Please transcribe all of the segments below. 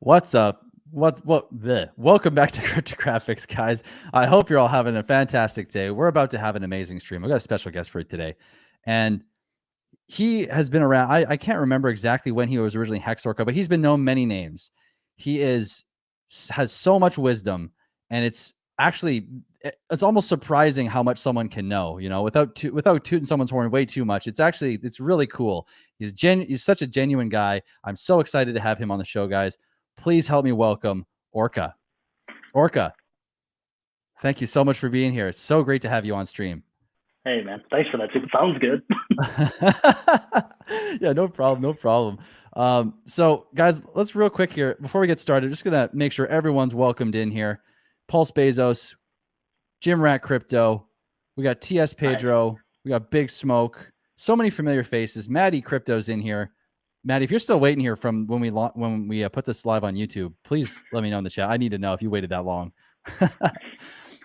What's up? Welcome back to Cryptographics, guys. I hope you're all having a fantastic day. We're about to have an amazing stream. We've got a special guest for you today. And he has been around. I can't remember exactly when he was originally Hex Orca, but he's been known many names. He has so much wisdom, and it's almost surprising how much someone can know, without tooting someone's horn way too much. It's really cool. He's such a genuine guy. I'm so excited to have him on the show, guys. Please help me welcome Orca. Orca, thank you so much for being here. It's so great to have you on stream. Hey, man. Thanks for that. It sounds good. Yeah, no problem. So, guys, let's real quick here, before we get started, just going to make sure everyone's welcomed in here. Pulse Bezos, Jim Rat Crypto, we got TS Pedro, we got Big Smoke, so many familiar faces. Maddie Crypto's in here. Maddie, if you're still waiting here from when we put this live on YouTube, please let me know in the chat. I need to know if you waited that long.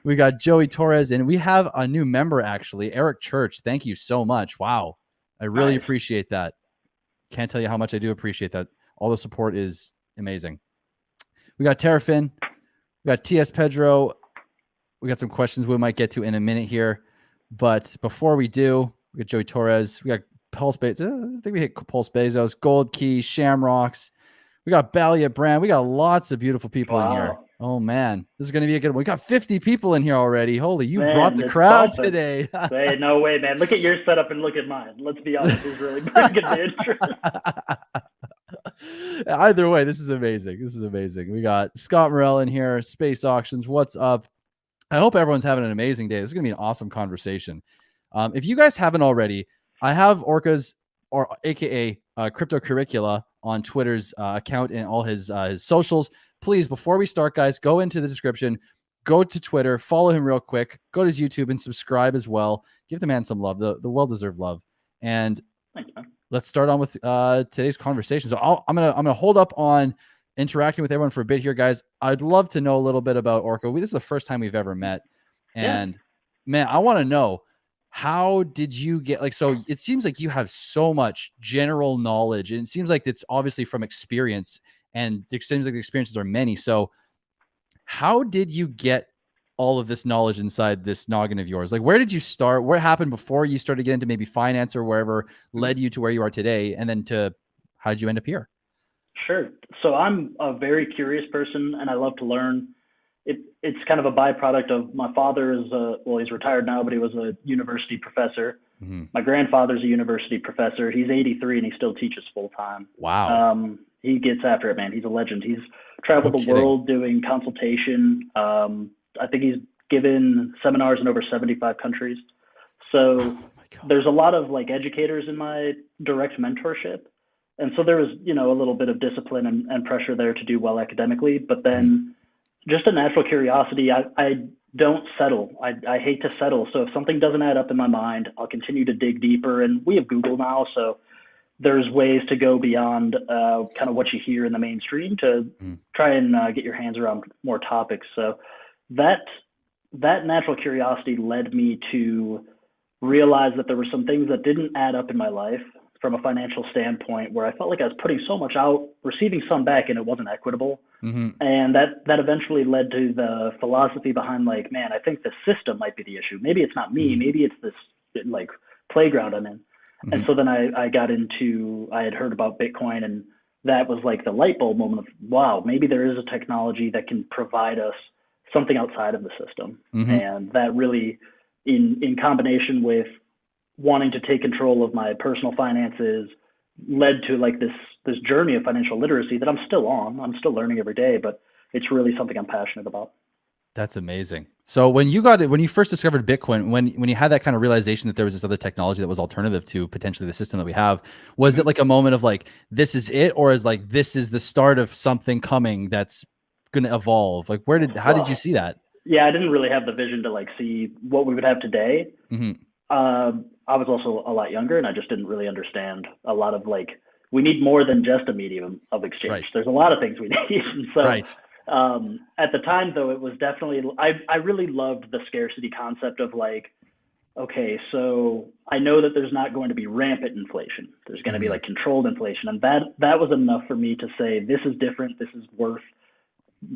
We got Joey Torres, and we have a new member, actually, Eric Church. Thank you so much. Wow. I really appreciate that. Can't tell you how much I do appreciate that. All the support is amazing. We got Terrafin. We got TS Pedro. We got some questions we might get to in a minute here. But before we do, we got Joey Torres. We got Pulse Bezos. I think we hit Pulse Bezos, Gold Key, Shamrocks. We got Balia Brand. We got lots of beautiful people in here. Oh, man. This is going to be a good one. We got 50 people in here already. Holy, you brought the crowd today. Hey, no way, man. Look at your setup and look at mine. Let's be honest. This is really bringing the interest. Either way, this is amazing. We got Scott Morell in here, Space Auctions. What's up? I hope everyone's having an amazing day. This is going to be an awesome conversation. If you guys haven't already, I have Orca's, or AKA Crypto Curricula, on Twitter's account and all his socials. Please, before we start, guys, go into the description, go to Twitter, follow him real quick, go to his YouTube and subscribe as well. Give the man some love, the well-deserved love. And let's start on with today's conversation. So I'm gonna hold up on interacting with everyone for a bit here, guys. I'd love to know a little bit about Orca. This is the first time we've ever met, and man, I want to know, how did you get, so it seems like you have so much general knowledge, and it seems like it's obviously from experience, and it seems like the experiences are many. So how did you get all of this knowledge inside this noggin of yours? Like, where did you start? What happened before you started getting into maybe finance or wherever led you to where you are today? And then how did you end up here? Sure. So I'm a very curious person, and I love to learn. It's kind of a byproduct of my father is he's retired now, but he was a university professor. Mm-hmm. My grandfather's a university professor. He's 83 and he still teaches full time. Wow. He gets after it, man. He's a legend. He's traveled the world doing consultation. I think he's given seminars in over 75 countries. So there's a lot of educators in my direct mentorship. And so there was, a little bit of discipline and pressure there to do well academically, but then just a natural curiosity. I don't settle. I hate to settle. So if something doesn't add up in my mind, I'll continue to dig deeper. And we have Google now, so there's ways to go beyond kind of what you hear in the mainstream to try and get your hands around more topics. So that natural curiosity led me to realize that there were some things that didn't add up in my life from a financial standpoint, where I felt like I was putting so much out, receiving some back, and it wasn't equitable. Mm-hmm. And that eventually led to the philosophy behind I think the system might be the issue. Maybe it's not me. Maybe it's this playground I'm in. Mm-hmm. And so then I had heard about Bitcoin, and that was the light bulb moment of, wow, maybe there is a technology that can provide us something outside of the system. Mm-hmm. And that really, in combination with wanting to take control of my personal finances, led to this journey of financial literacy that I'm still on. I'm still learning every day, but it's really something I'm passionate about. That's amazing. So when you first discovered Bitcoin, when you had that kind of realization that there was this other technology that was alternative to potentially the system that we have, was it a moment of this is it, or is this is the start of something coming that's going to evolve? How did you see that? Yeah, I didn't really have the vision to see what we would have today. Mm-hmm. I was also a lot younger, and I just didn't really understand a lot of we need more than just a medium of exchange. Right. There's a lot of things we need. So at the time, though, it was definitely, I really loved the scarcity concept of okay, so I know that there's not going to be rampant inflation. There's going to be like controlled inflation. And that was enough for me to say, this is different. This is worth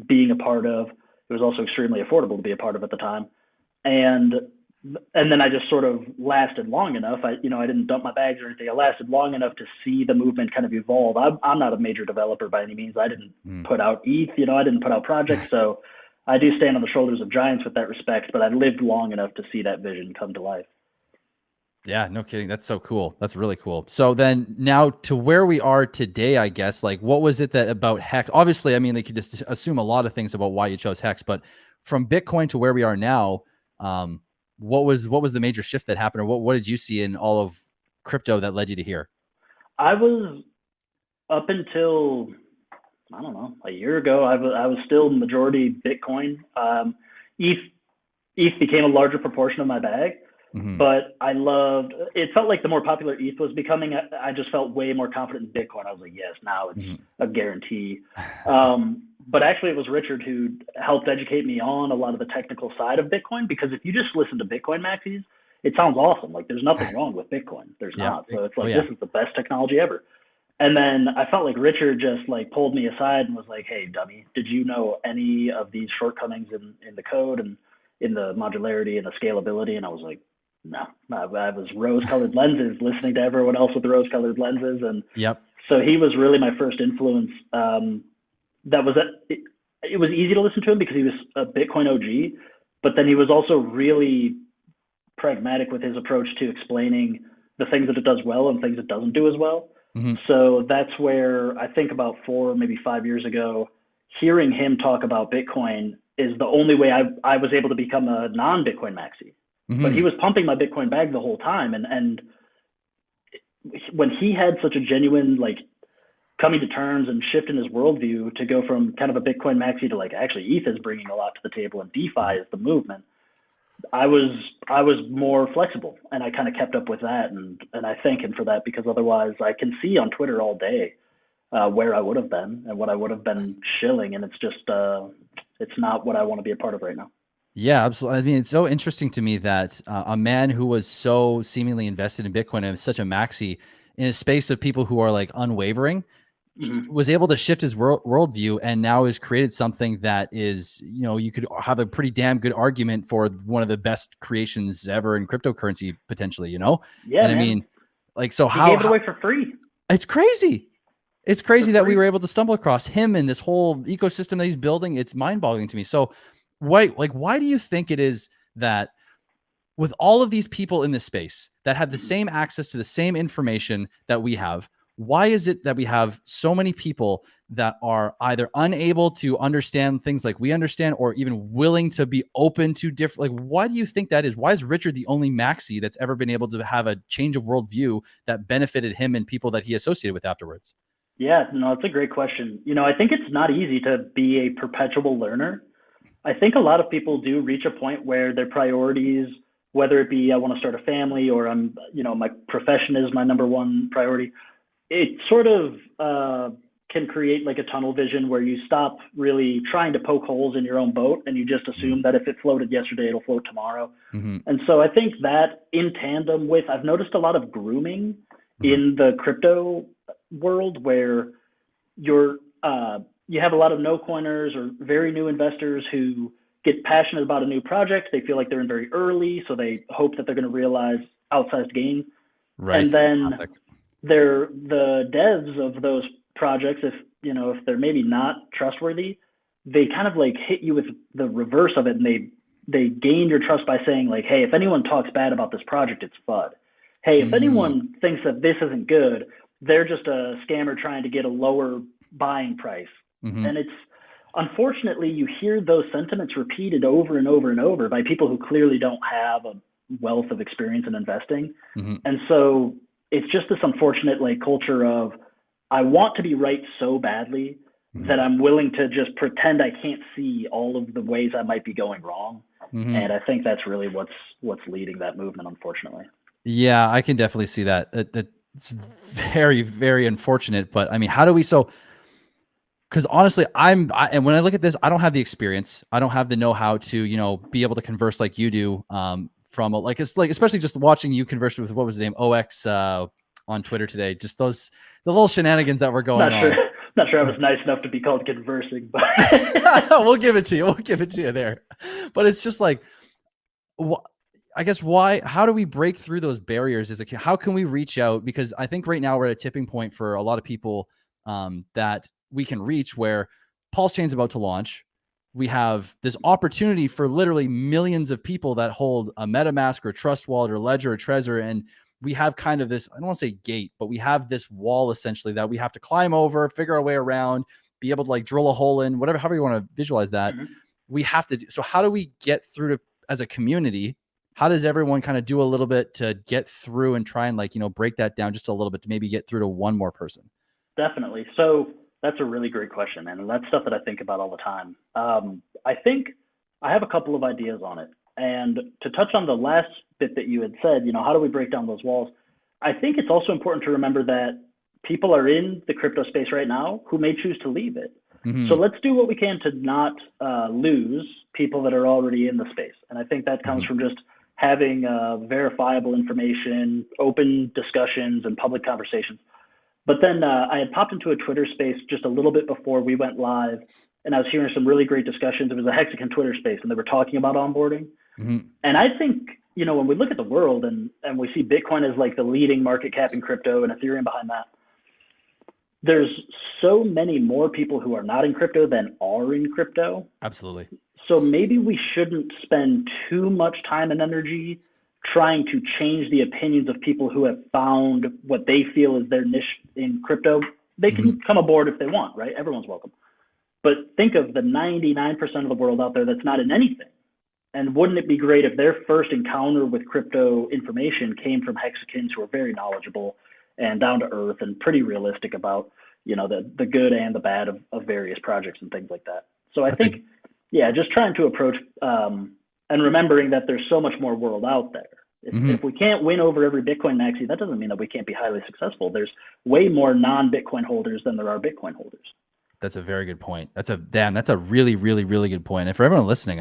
being a part of. It was also extremely affordable to be a part of at the time. And then I just sort of lasted long enough. I didn't dump my bags or anything. I lasted long enough to see the movement kind of evolve. I'm not a major developer by any means. I didn't put out ETH, I didn't put out projects. So I do stand on the shoulders of giants with that respect, but I lived long enough to see that vision come to life. Yeah, no kidding. That's so cool. That's really cool. So then now to where we are today, I guess, like what was it that about Hex? Obviously, I mean, they could just assume a lot of things about why you chose Hex, but from Bitcoin to where we are now, what was the major shift that happened, or what did you see in all of crypto that led you to here? I was up until, I don't know, a year ago, I was still majority Bitcoin. ETH became a larger proportion of my bag, but it felt like the more popular ETH was becoming, I just felt way more confident in Bitcoin. I was like, yes, now it's a guarantee. But actually it was Richard who helped educate me on a lot of the technical side of Bitcoin, because if you just listen to Bitcoin maxis, it sounds awesome. Like there's nothing wrong with Bitcoin. There's not. So it's like, this is the best technology ever. And then I felt like Richard just like pulled me aside and was like, hey, dummy, did you know any of these shortcomings in the code and in the modularity and the scalability? And I was like, no, I was rose-colored lenses, listening to everyone else with the rose-colored lenses. And so he was really my first influence. It was easy to listen to him because he was a Bitcoin OG, but then he was also really pragmatic with his approach to explaining the things that it does well and things it doesn't do as well. So that's where I think about 4, maybe 5 years ago, hearing him talk about Bitcoin is the only way I was able to become a non-Bitcoin maxi. But he was pumping my Bitcoin bag the whole time. And when he had such a genuine, like, coming to terms and shift in his worldview to go from kind of a Bitcoin maxi to like, actually ETH is bringing a lot to the table and DeFi is the movement, I was more flexible, and I kind of kept up with that. And I thank him for that, because otherwise I can see on Twitter all day where I would have been and what I would have been shilling. And it's just, it's not what I want to be a part of right now. Yeah, absolutely. I mean, it's so interesting to me that a man who was so seemingly invested in Bitcoin and such a maxi in a space of people who are like unwavering was able to shift his worldview, and now has created something that is, you could have a pretty damn good argument for one of the best creations ever in cryptocurrency, potentially, Yeah. And I mean, like, so he gave it away for free. It's crazy. It's crazy that we were able to stumble across him and this whole ecosystem that he's building. It's mind boggling to me. So why do you think it is that with all of these people in this space that have the same access to the same information that we have, why is it that we have so many people that are either unable to understand things like we understand, or even willing to be open to different? Like, why do you think that is? Why is Richard the only maxi that's ever been able to have a change of worldview that benefited him and people that he associated with afterwards? Yeah, no, it's a great question. I think it's not easy to be a perpetual learner. I think a lot of people do reach a point where their priorities, whether it be I want to start a family, or my profession is my number one priority, it sort of can create like a tunnel vision where you stop really trying to poke holes in your own boat, and you just assume that if it floated yesterday, it'll float tomorrow. And so I think that in tandem with, I've noticed a lot of grooming in the crypto world, where you have a lot of no coiners or very new investors who get passionate about a new project. They feel like they're in very early, so they hope that they're going to realize outsized gain. Right. And then the devs of those projects, if they're maybe not trustworthy, they kind of like hit you with the reverse of it, and they gain your trust by saying like, hey, if anyone talks bad about this project, it's FUD. Hey, if anyone thinks that this isn't good, they're just a scammer trying to get a lower buying price. And it's, unfortunately, you hear those sentiments repeated over and over and over by people who clearly don't have a wealth of experience in investing. And so it's just this unfortunate like culture of, I want to be right so badly that I'm willing to just pretend I can't see all of the ways I might be going wrong. And I think that's really what's leading that movement, unfortunately. Yeah, I can definitely see that. It's very, very unfortunate. But I mean, how do we because honestly, and when I look at this, I don't have the experience. I don't have the know-how to, be able to converse like you do from. Like, it's like, especially just watching you converse with, what was his name? OX on Twitter today. Just the little shenanigans that were going on. Not sure I was nice enough to be called conversing, but we'll give it to you. We'll give it to you there. But it's just like, I guess how do we break through those barriers? How can we reach out? Because I think right now we're at a tipping point for a lot of people that we can reach, where PulseChain's about to launch. We have this opportunity for literally millions of people that hold a MetaMask or Trust Wallet or Ledger or Trezor. And we have kind of this, I don't want to say gate, but we have this wall essentially that we have to climb over, figure our way around, be able to like drill a hole in, whatever, however you want to visualize that. We have to do. So how do we get through to, as a community? How does everyone kind of do a little bit to get through and try and like, break that down just a little bit to maybe get through to one more person? Definitely. So that's a really great question, man. And that's stuff that I think about all the time. I think I have a couple of ideas on it. And to touch on the last bit that you had said, how do we break down those walls? I think it's also important to remember that people are in the crypto space right now who may choose to leave it. So let's do what we can to not lose people that are already in the space. And I think that comes from just having verifiable information, open discussions, and public conversations. But then I had popped into a Twitter space just a little bit before we went live, and I was hearing some really great discussions. It was a Hexagon Twitter space, and they were talking about onboarding. And I think, when we look at the world and we see Bitcoin as like the leading market cap in crypto and Ethereum behind that, there's so many more people who are not in crypto than are in crypto. Absolutely. So maybe we shouldn't spend too much time and energy trying to change the opinions of people who have found what they feel is their niche in crypto. They can come aboard if they want, right? Everyone's welcome. But think of the 99% of the world out there that's not in anything. And wouldn't it be great if their first encounter with crypto information came from Hexagons who are very knowledgeable and down to earth and pretty realistic about, the good and the bad of various projects and things like that. So I think, just trying to approach and remembering that there's so much more world out there. If we can't win over every Bitcoin maxi, that doesn't mean that we can't be highly successful. There's way more non-Bitcoin holders than there are Bitcoin holders. That's a very good point. That's a really, really, really good point. And for everyone listening,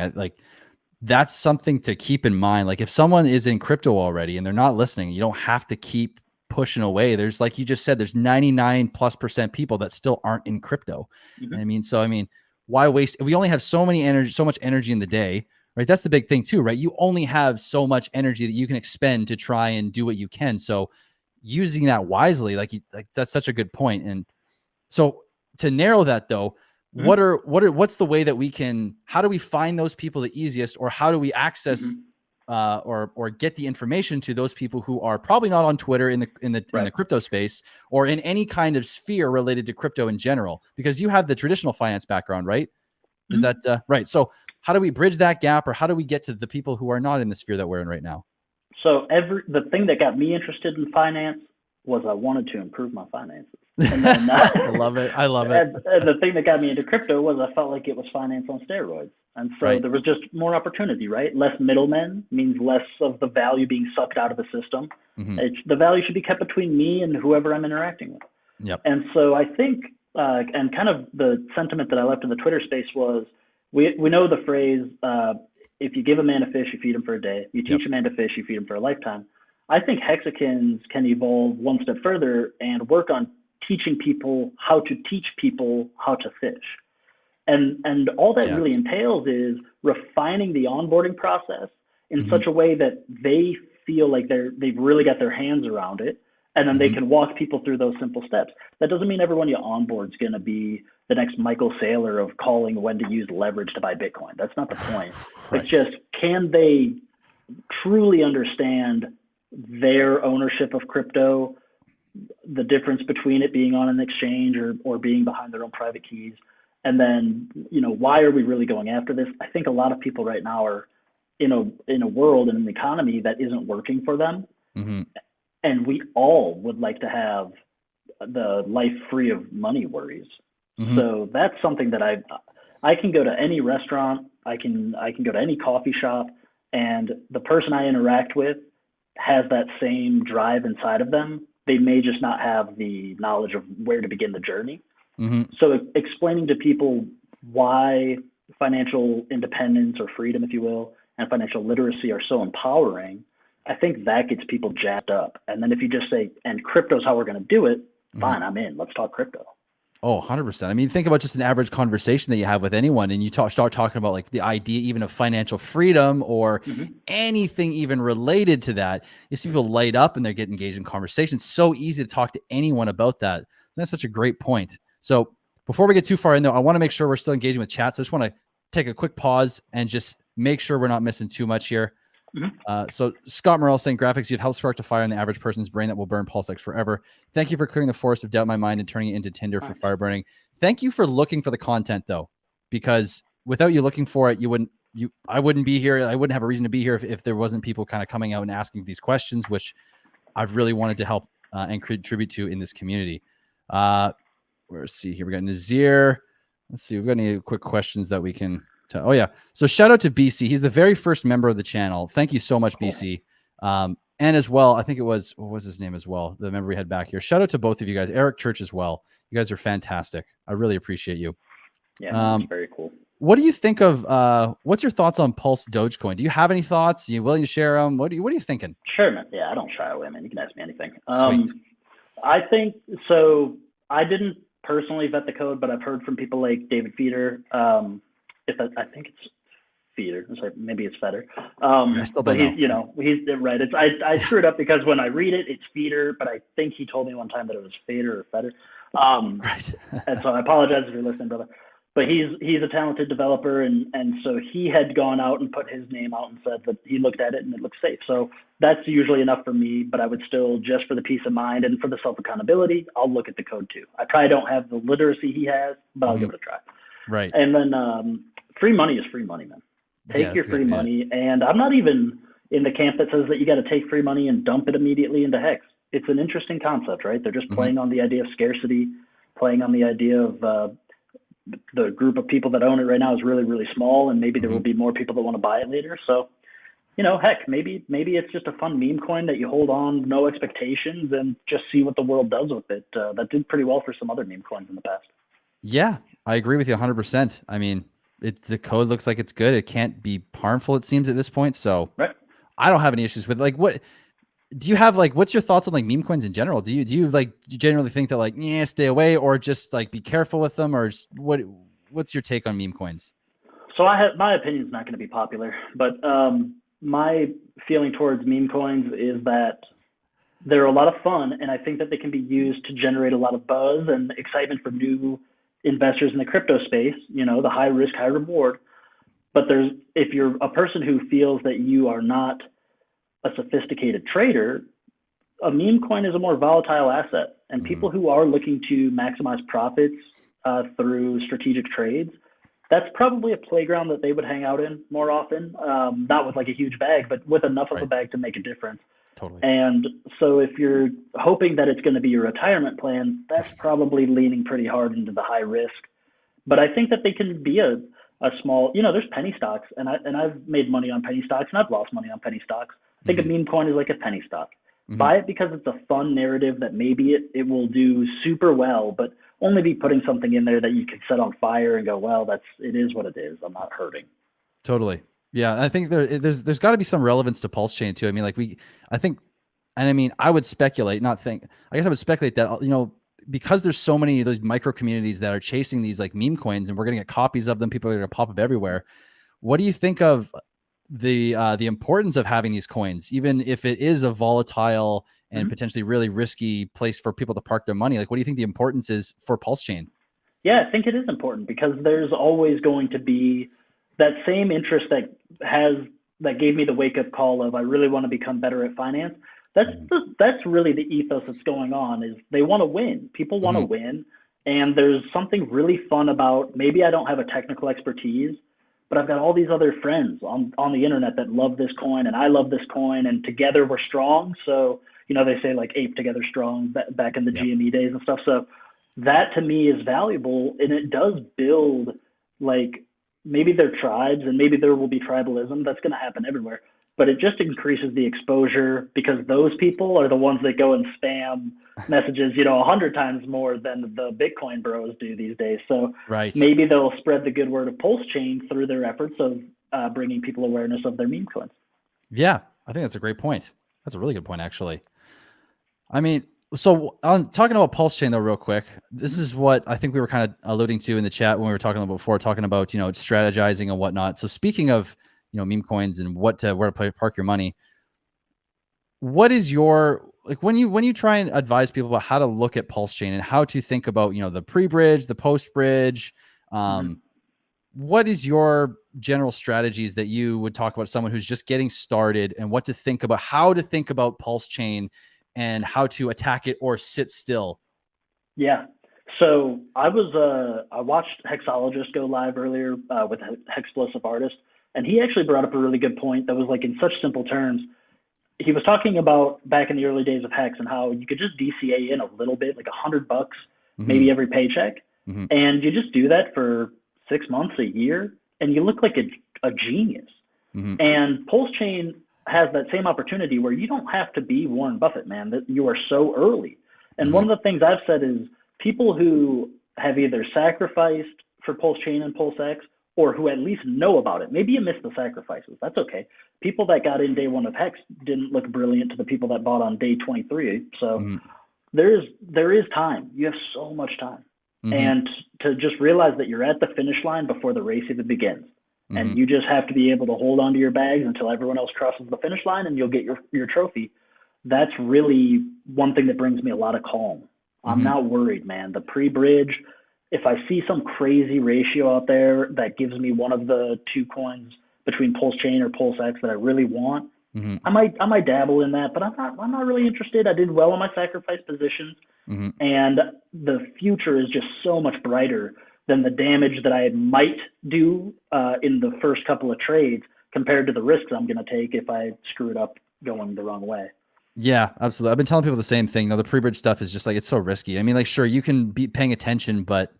that's something to keep in mind. Like if someone is in crypto already and they're not listening, you don't have to keep pushing away. There's, like you just said, there's 99+% people that still aren't in crypto. Why waste? We only have so much energy in the day, right? That's the big thing too, right? You only have so much energy that you can expend to try and do what you can. So using that wisely, that's such a good point. And so to narrow that though, what's the way that how do we find those people the easiest, or how do we access or get the information to those people who are probably not on Twitter in the crypto space or in any kind of sphere related to crypto in general? Because you have the traditional finance background, right? Is that right? So how do we bridge that gap, or how do we get to the people who are not in the sphere that we're in right now? So the thing that got me interested in finance was I wanted to improve my finances. And then, I love it. And the thing that got me into crypto was I felt like it was finance on steroids. And so there was just more opportunity, right? Less middlemen means less of the value being sucked out of the system. The value should be kept between me and whoever I'm interacting with. And so I think, and kind of the sentiment that I left in the Twitter space was, we know the phrase, if you give a man a fish, you feed him for a day. You teach a man to fish, you feed him for a lifetime. I think Hexagons can evolve one step further and work on teaching people how to teach people how to fish. And all that really entails is refining the onboarding process in such a way that they feel like they've really got their hands around it, and then they can walk people through those simple steps. That doesn't mean everyone you onboard is going to be the next Michael Saylor of calling when to use leverage to buy Bitcoin. That's not the point. It's just, can they truly understand their ownership of crypto, the difference between it being on an exchange or being behind their own private keys? And then, why are we really going after this? I think a lot of people right now are in a world and an economy that isn't working for them. And we all would like to have the life free of money worries. So that's something that I can go to any restaurant, I can go to any coffee shop, and the person I interact with has that same drive inside of them. They may just not have the knowledge of where to begin the journey. So explaining to people why financial independence or freedom, if you will, and financial literacy are so empowering, I think that gets people jacked up. And then if you just say, and crypto's how we're going to do it, fine, I'm in. Let's talk crypto. Oh, 100%. I mean, think about just an average conversation that you have with anyone, and you start talking about like the idea even of financial freedom or anything even related to that. You see people light up and they get engaged in conversations. So easy to talk to anyone about that. And that's such a great point. So before we get too far in, though, I want to make sure we're still engaging with chat. So I just want to take a quick pause and just make sure we're not missing too much here. So Scott Morrell saying, graphics, you've helped spark a fire in the average person's brain that will burn PulseX forever. Thank you for clearing the forest of doubt in my mind and turning it into Tinder for fire burning. Thank you for looking for the content, though, because without you looking for it, I wouldn't be here. I wouldn't have a reason to be here if there wasn't people kind of coming out and asking these questions, which I've really wanted to help and contribute to in this community. Let's see here. We got Nazir. Let's see. We've got any quick questions that we can. Oh yeah. So shout out to BC. He's the very first member of the channel. Thank you so much, BC. And as well, I think it was, what was his name as well? The member we had back here. Shout out to both of you guys. Eric Church as well. You guys are fantastic. I really appreciate you. Yeah, that's very cool. What do you think of, what's your thoughts on Pulse Dogecoin? Do you have any thoughts? Are you willing to share them? What are you thinking? Sure, man. Yeah, I don't shy away, man. You can ask me anything. Sweet. I think, so I didn't personally vet the code, but I've heard from people like David Feeder, I think it's Feeder. Sorry, maybe it's Fetter. I still don't know. He's right. It's I screwed up because when I read it, it's Feeder, but I think he told me one time that it was Fader or Fetter. Right. And so I apologize if you're listening, brother. But he's a talented developer, and so he had gone out and put his name out and said that he looked at it and it looks safe. So that's usually enough for me, but I would still, just for the peace of mind and for the self-accountability, I'll look at the code too. I probably don't have the literacy he has, but I'll give it a try. Right. And then free money is free money, man. Take your free money. And I'm not even in the camp that says that you got to take free money and dump it immediately into Hex. It's an interesting concept, right? They're just playing on the idea of scarcity, playing on the idea of the group of people that own it right now is really, really small, and maybe there will be more people that want to buy it later. So, heck, maybe it's just a fun meme coin that you hold on, no expectations, and just see what the world does with it. That did pretty well for some other meme coins in the past. Yeah, I agree with you 100%. I mean, the code looks like it's good. It can't be harmful, it seems, at this point. So I don't have any issues with what do you have, what's your thoughts on meme coins in general? Do you generally think that stay away, or just be careful with them, or just, what's your take on meme coins? So my opinion is not going to be popular, but my feeling towards meme coins is that they're a lot of fun, and I think that they can be used to generate a lot of buzz and excitement for new investors in the crypto space, the high risk, high reward. But if you're a person who feels that you are not a sophisticated trader, a meme coin is a more volatile asset. And people who are looking to maximize profits through strategic trades, that's probably a playground that they would hang out in more often. Not with a huge bag, but with enough of a bag to make a difference. Totally. And so if you're hoping that it's going to be your retirement plan, that's probably leaning pretty hard into the high risk. But I think that they can be a small, there's penny stocks, and I've made money on penny stocks, and I've lost money on penny stocks. I think a meme coin is like a penny stock. Buy it because it's a fun narrative that maybe it will do super well, but only be putting something in there that you can set on fire and go, well, it is what it is. I'm not hurting. Totally. Yeah, I think there's got to be some relevance to PulseChain too. I mean, I would speculate, I would speculate that, because there's so many of those micro communities that are chasing these meme coins, and we're going to get copies of them. People are going to pop up everywhere. What do you think of the importance of having these coins, even if it is a volatile and potentially really risky place for people to park their money? What do you think the importance is for PulseChain? Yeah, I think it is important because there's always going to be that same interest that gave me the wake up call of I really want to become better at finance. That's really the ethos that's going on, is they want to win. People want to win. And there's something really fun about, maybe I don't have a technical expertise, but I've got all these other friends on the internet that love this coin, and I love this coin, and together we're strong. So, they say ape together strong back in the GME days and stuff. So that to me is valuable, and it does build maybe they're tribes, and maybe there will be tribalism. That's going to happen everywhere. But it just increases the exposure because those people are the ones that go and spam messages, 100 times more than the Bitcoin bros do these days. So maybe they'll spread the good word of PulseChain through their efforts of bringing people awareness of their meme coins. Yeah, I think that's a great point. That's a really good point, actually. I mean, so on talking about PulseChain though, real quick, this is what I think we were kind of alluding to in the chat when we were talking about before, talking about, you know, strategizing and whatnot. So speaking of, you know, meme coins and where to park your money, what is your, like, when you try and advise people about how to look at PulseChain and how to think about, you know, the pre-bridge, the post-bridge, what is your general strategies that you would talk about someone who's just getting started and what to think about, how to think about PulseChain and how to attack it or sit still? Yeah. So I watched Hexologist go live earlier with Hexplosive Artist, and he actually brought up a really good point that was like in such simple terms. He was talking about back in the early days of Hex and how you could just DCA in a little bit, like $100, maybe every paycheck. And you just do that for 6 months, a year, and you look like a genius. And PulseChain has that same opportunity where you don't have to be Warren Buffett, man, that you are so early. And one of the things I've said is people who have either sacrificed for PulseChain and PulseX or who at least know about it, maybe you missed the sacrifices, that's okay. People that got in day one of Hex didn't look brilliant to the people that bought on day 23. So there is time. You have so much time. And to just realize that you're at the finish line before the race even begins. And you just have to be able to hold onto your bags until everyone else crosses the finish line and you'll get your trophy. That's really one thing that brings me a lot of calm. I'm not worried, man. The pre-bridge, if I see some crazy ratio out there that gives me one of the two coins between PulseChain or PulseX that I really want, I might dabble in that, but I'm not really interested. I did well on my sacrifice positions, and the future is just so much brighter than the damage that I might do in the first couple of trades compared to the risks I'm going to take if I screw it up going the wrong way. Yeah, absolutely. I've been telling people the same thing. Now, the pre-bridge stuff is just like, it's so risky. I mean, like, sure, you can be paying attention, but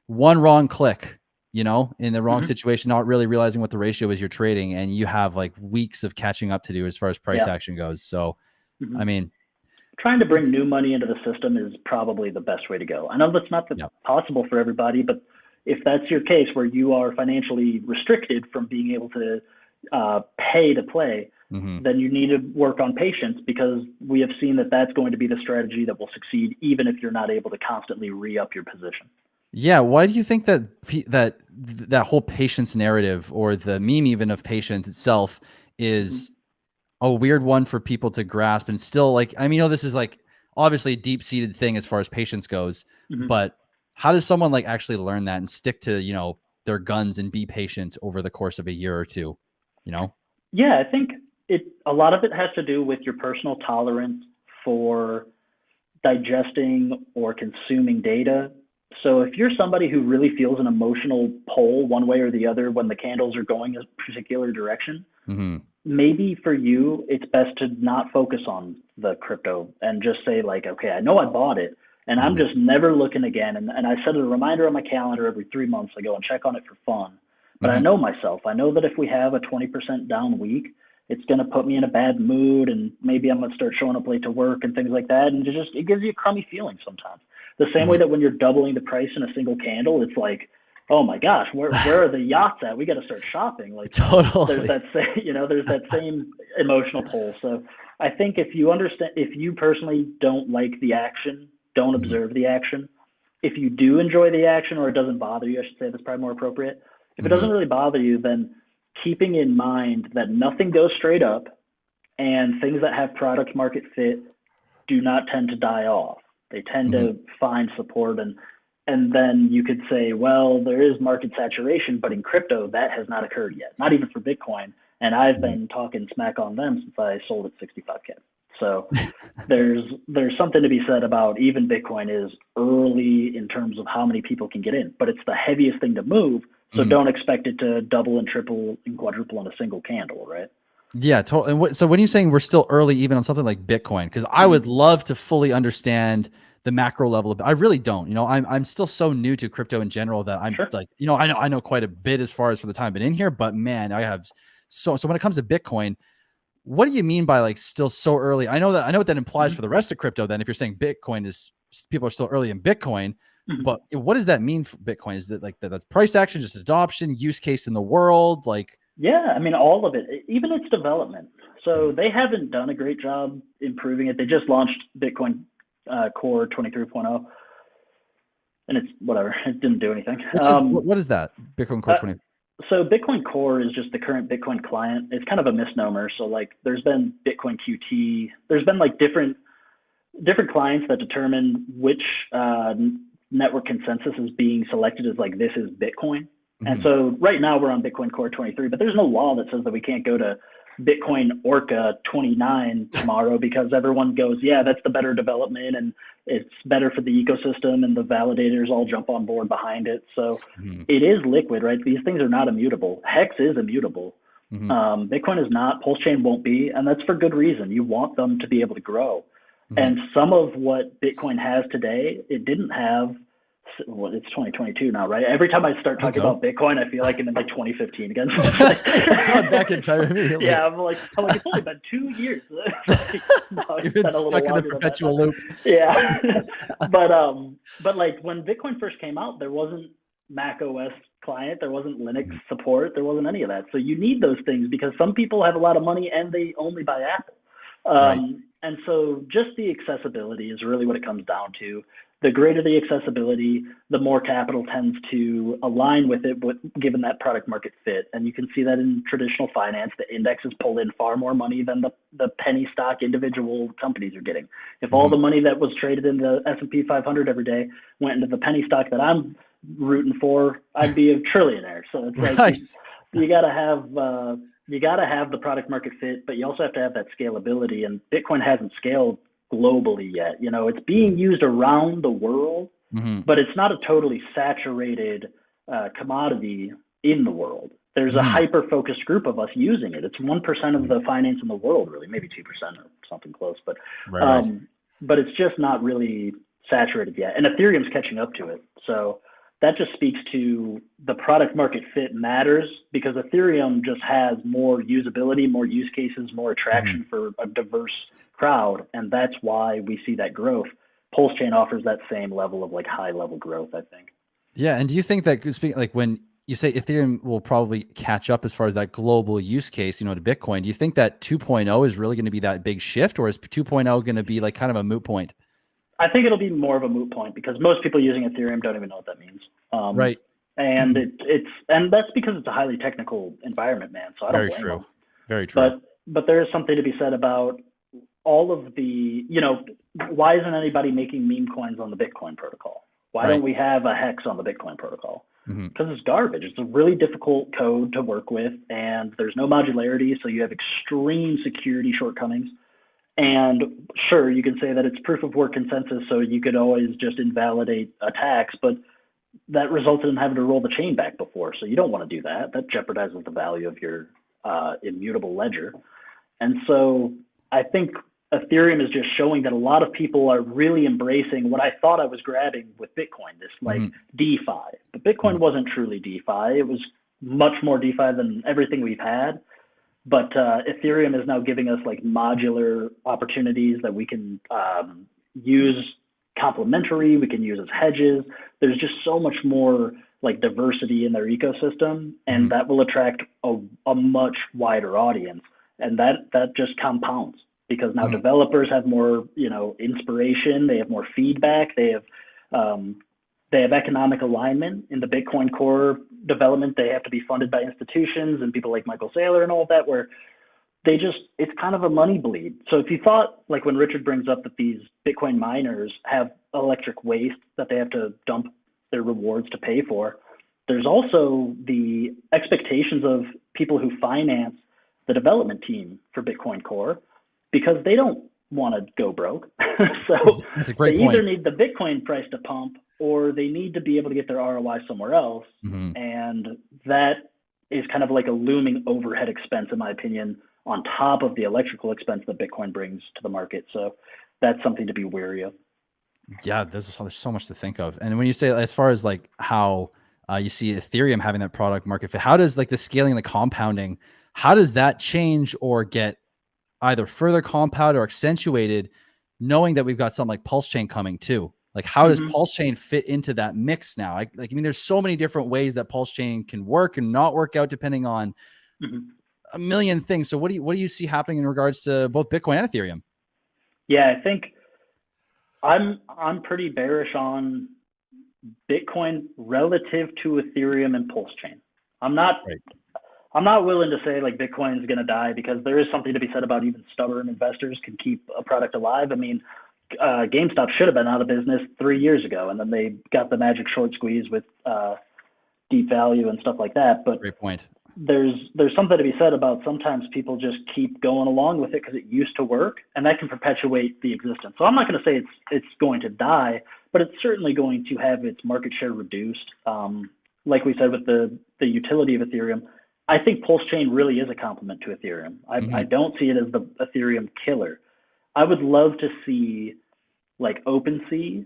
one wrong click, you know, in the wrong situation, not really realizing what the ratio is you're trading, and you have like weeks of catching up to do as far as price action goes. So, I mean, trying to bring new money into the system is probably the best way to go. I know that's not possible for everybody, but if that's your case where you are financially restricted from being able to pay to play, then you need to work on patience, because we have seen that that's going to be the strategy that will succeed even if you're not able to constantly re-up your position. Yeah. Why do you think that that whole patience narrative, or the meme even of patience itself, is a weird one for people to grasp? And still, like, I mean, you know, this is like obviously a deep-seated thing as far as patience goes, but how does someone like actually learn that and stick to, you know, their guns and be patient over the course of a year or two, you know? Yeah, I think a lot of it has to do with your personal tolerance for digesting or consuming data. So if you're somebody who really feels an emotional pull one way or the other when the candles are going a particular direction, maybe for you, it's best to not focus on the crypto and just say like, okay, I know I bought it and I'm just never looking again. And I set a reminder on my calendar every 3 months. I go and check on it for fun. But I know myself. I know that if we have a 20% down week, it's going to put me in a bad mood, and maybe I'm going to start showing up late to work and things like that. And it gives you a crummy feeling sometimes. The same way that when you're doubling the price in a single candle, it's like, oh my gosh, where are the yachts at? We got to start shopping. Like, totally. There's that same emotional pull. So I think if you personally don't like the action, don't observe the action. If you do enjoy the action, or it doesn't bother you, I should say, that's probably more appropriate. If it doesn't really bother you, then keeping in mind that nothing goes straight up, and things that have product market fit do not tend to die off. They tend to find support, and then you could say, well, there is market saturation, but in crypto that has not occurred yet, not even for Bitcoin. And I've been talking smack on them since I sold at 65K. So there's something to be said about even Bitcoin is early in terms of how many people can get in, but it's the heaviest thing to move. So don't expect it to double and triple and quadruple in a single candle, right? Yeah, totally. And so when you're saying we're still early, even on something like Bitcoin, because I would love to fully understand the macro level of it. I really don't. You know, I'm still so new to crypto in general that I'm like, you know, I know quite a bit as far as for the time I've been in here, but man, I have so when it comes to Bitcoin, what do you mean by like still so early? I know what that implies for the rest of crypto. Then if you're saying Bitcoin is, people are still early in Bitcoin, but what does that mean for Bitcoin? Is that like that's price action, just adoption, use case in the world? Like, Yeah, I mean, all of it, even its development. So they haven't done a great job improving it. They just launched Bitcoin Core 23.0, and it's whatever. It didn't do anything. What is that? Bitcoin Core 20. So Bitcoin Core is just the current Bitcoin client. It's kind of a misnomer. So like, there's been Bitcoin QT. There's been like different clients that determine which network consensus is being selected as like, this is Bitcoin. And so right now we're on Bitcoin Core 23, but there's no law that says that we can't go to Bitcoin Orca 29 tomorrow because everyone goes, yeah, that's the better development and it's better for the ecosystem and the validators all jump on board behind it. So it is liquid, right? These things are not immutable. Hex is immutable. Bitcoin is not, PulseChain won't be, and that's for good reason. You want them to be able to grow. And some of what Bitcoin has today, it didn't have. Well, it's 2022 now, right? Every time I start talking about Bitcoin, I feel like I'm in like 2015 again. Going back in time immediately. Yeah, I'm like, it's only been 2 years. You've been stuck in the perpetual loop. Yeah, but like when Bitcoin first came out, there wasn't Mac OS client, there wasn't Linux support, there wasn't any of that. So you need those things because some people have a lot of money and they only buy Apple. And so just the accessibility is really what it comes down to. The greater the accessibility, the more capital tends to align with it, given that product market fit. And you can see that in traditional finance. The indexes pull in far more money than the penny stock individual companies are getting. If all the money that was traded in the S&P 500 every day went into the penny stock that I'm rooting for, I'd be a trillionaire. So it's like you gotta have the product market fit, but you also have to have that scalability. And Bitcoin hasn't scaled globally yet. It's being used around the world, but it's not a totally saturated commodity in the world. There's a hyper-focused group of us using it. It's 1% of the finance in the world, really, maybe 2% or something close, but it's just not really saturated yet. And Ethereum's catching up to it. So that just speaks to the product market fit matters because Ethereum just has more usability, more use cases, more attraction for a diverse crowd. And that's why we see that growth. PulseChain offers that same level of like high level growth, I think. Yeah. And do you think that like when you say Ethereum will probably catch up as far as that global use case, to Bitcoin, do you think that 2.0 is really going to be that big shift, or is 2.0 going to be like kind of a moot point? I think it'll be more of a moot point because most people using Ethereum don't even know what that means. And and that's because it's a highly technical environment, man. So I don't blame them. Very true. But there is something to be said about all of the, why isn't anybody making meme coins on the Bitcoin protocol? Why don't we have a hex on the Bitcoin protocol? Because it's garbage. It's a really difficult code to work with, and there's no modularity, so you have extreme security shortcomings. And sure, you can say that it's proof of work consensus, so you could always just invalidate attacks, but that resulted in having to roll the chain back before. So you don't want to do that. That jeopardizes the value of your immutable ledger. And so I think Ethereum is just showing that a lot of people are really embracing what I thought I was grabbing with Bitcoin, this like DeFi. But Bitcoin wasn't truly DeFi. It was much more DeFi than everything we've had. But Ethereum is now giving us like modular opportunities that we can use complementary, we can use as hedges. There's just so much more like diversity in their ecosystem, and that will attract a much wider audience. And that just compounds because now developers have more, inspiration, they have more feedback, they have economic alignment in the Bitcoin Core development. They have to be funded by institutions and people like Michael Saylor and all of that, where it's kind of a money bleed. So if you thought, like when Richard brings up that these Bitcoin miners have electric waste that they have to dump their rewards to pay for, there's also the expectations of people who finance the development team for Bitcoin Core because they don't want to go broke. So that's a great they point. either need the Bitcoin price to pump or they need to be able to get their ROI somewhere else. And that is kind of like a looming overhead expense, in my opinion, on top of the electrical expense that Bitcoin brings to the market. So that's something to be wary of. Yeah, there's so much to think of. And when you say, as far as like how you see Ethereum having that product market fit, how does like the scaling and the compounding, how does that change or get either further compounded or accentuated, knowing that we've got something like PulseChain coming too? Like, how does PulseChain fit into that mix now? I mean, there's so many different ways that PulseChain can work and not work out depending on a million things. So what do you see happening in regards to both Bitcoin and Ethereum? Yeah, I think I'm pretty bearish on Bitcoin relative to Ethereum and PulseChain. I'm not willing to say like Bitcoin is going to die, because there is something to be said about even stubborn investors can keep a product alive. I mean, GameStop should have been out of business 3 years ago, and then they got the magic short squeeze with deep value and stuff like that. But great point. There's something to be said about sometimes people just keep going along with it because it used to work, and that can perpetuate the existence. So I'm not going to say it's going to die, but it's certainly going to have its market share reduced. Like we said with the utility of Ethereum, I think PulseChain really is a complement to Ethereum. I don't see it as the Ethereum killer. I would love to see like OpenSea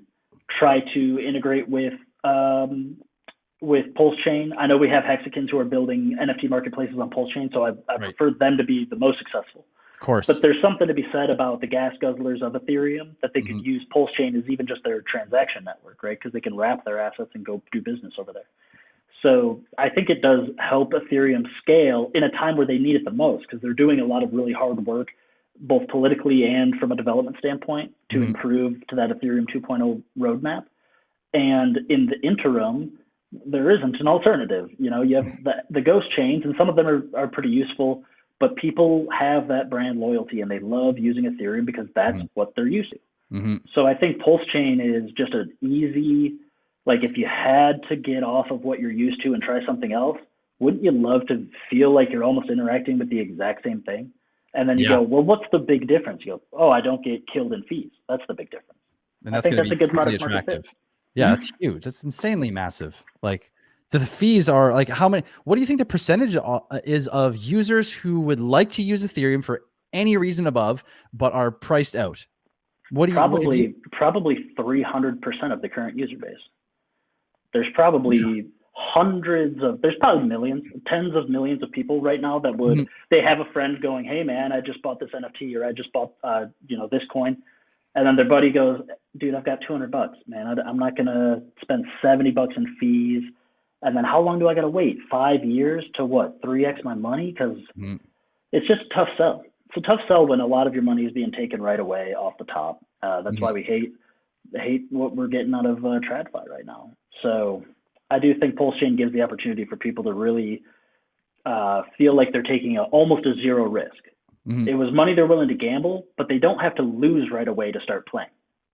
try to integrate with PulseChain. I know we have Hexicans who are building NFT marketplaces on PulseChain, so I prefer them to be the most successful. Of course. But there's something to be said about the gas guzzlers of Ethereum, that they could use PulseChain as even just their transaction network, right? Because they can wrap their assets and go do business over there. So I think it does help Ethereum scale in a time where they need it the most, because they're doing a lot of really hard work, both politically and from a development standpoint, to improve to that Ethereum 2.0 roadmap. And in the interim, there isn't an alternative. You know, you have the ghost chains, and some of them are pretty useful, but people have that brand loyalty and they love using Ethereum because that's what they're used to. So I think PulseChain is just an easy, like if you had to get off of what you're used to and try something else, wouldn't you love to feel like you're almost interacting with the exact same thing? And then you go, well, what's the big difference? You go, oh, I don't get killed in fees. That's the big difference. And that's a good product market fit. Yeah, that's huge. That's insanely massive. Like the fees are like how many? What do you think the percentage is of users who would like to use Ethereum for any reason above, but are priced out? What do you probably 300% of the current user base. There's probably there's probably millions, tens of millions of people right now that would they have a friend going, hey man, I just bought this NFT, or I just bought this coin. And then their buddy goes, dude, I've got $200, man. I'm not going to spend $70 in fees. And then how long do I got to wait? 5 years to what? 3x my money? Because it's just a tough sell. It's a tough sell when a lot of your money is being taken right away off the top. That's why we hate what we're getting out of TradFi right now. So I do think PulseChain gives the opportunity for people to really feel like they're taking almost a zero risk. It was money they're willing to gamble, but they don't have to lose right away to start playing.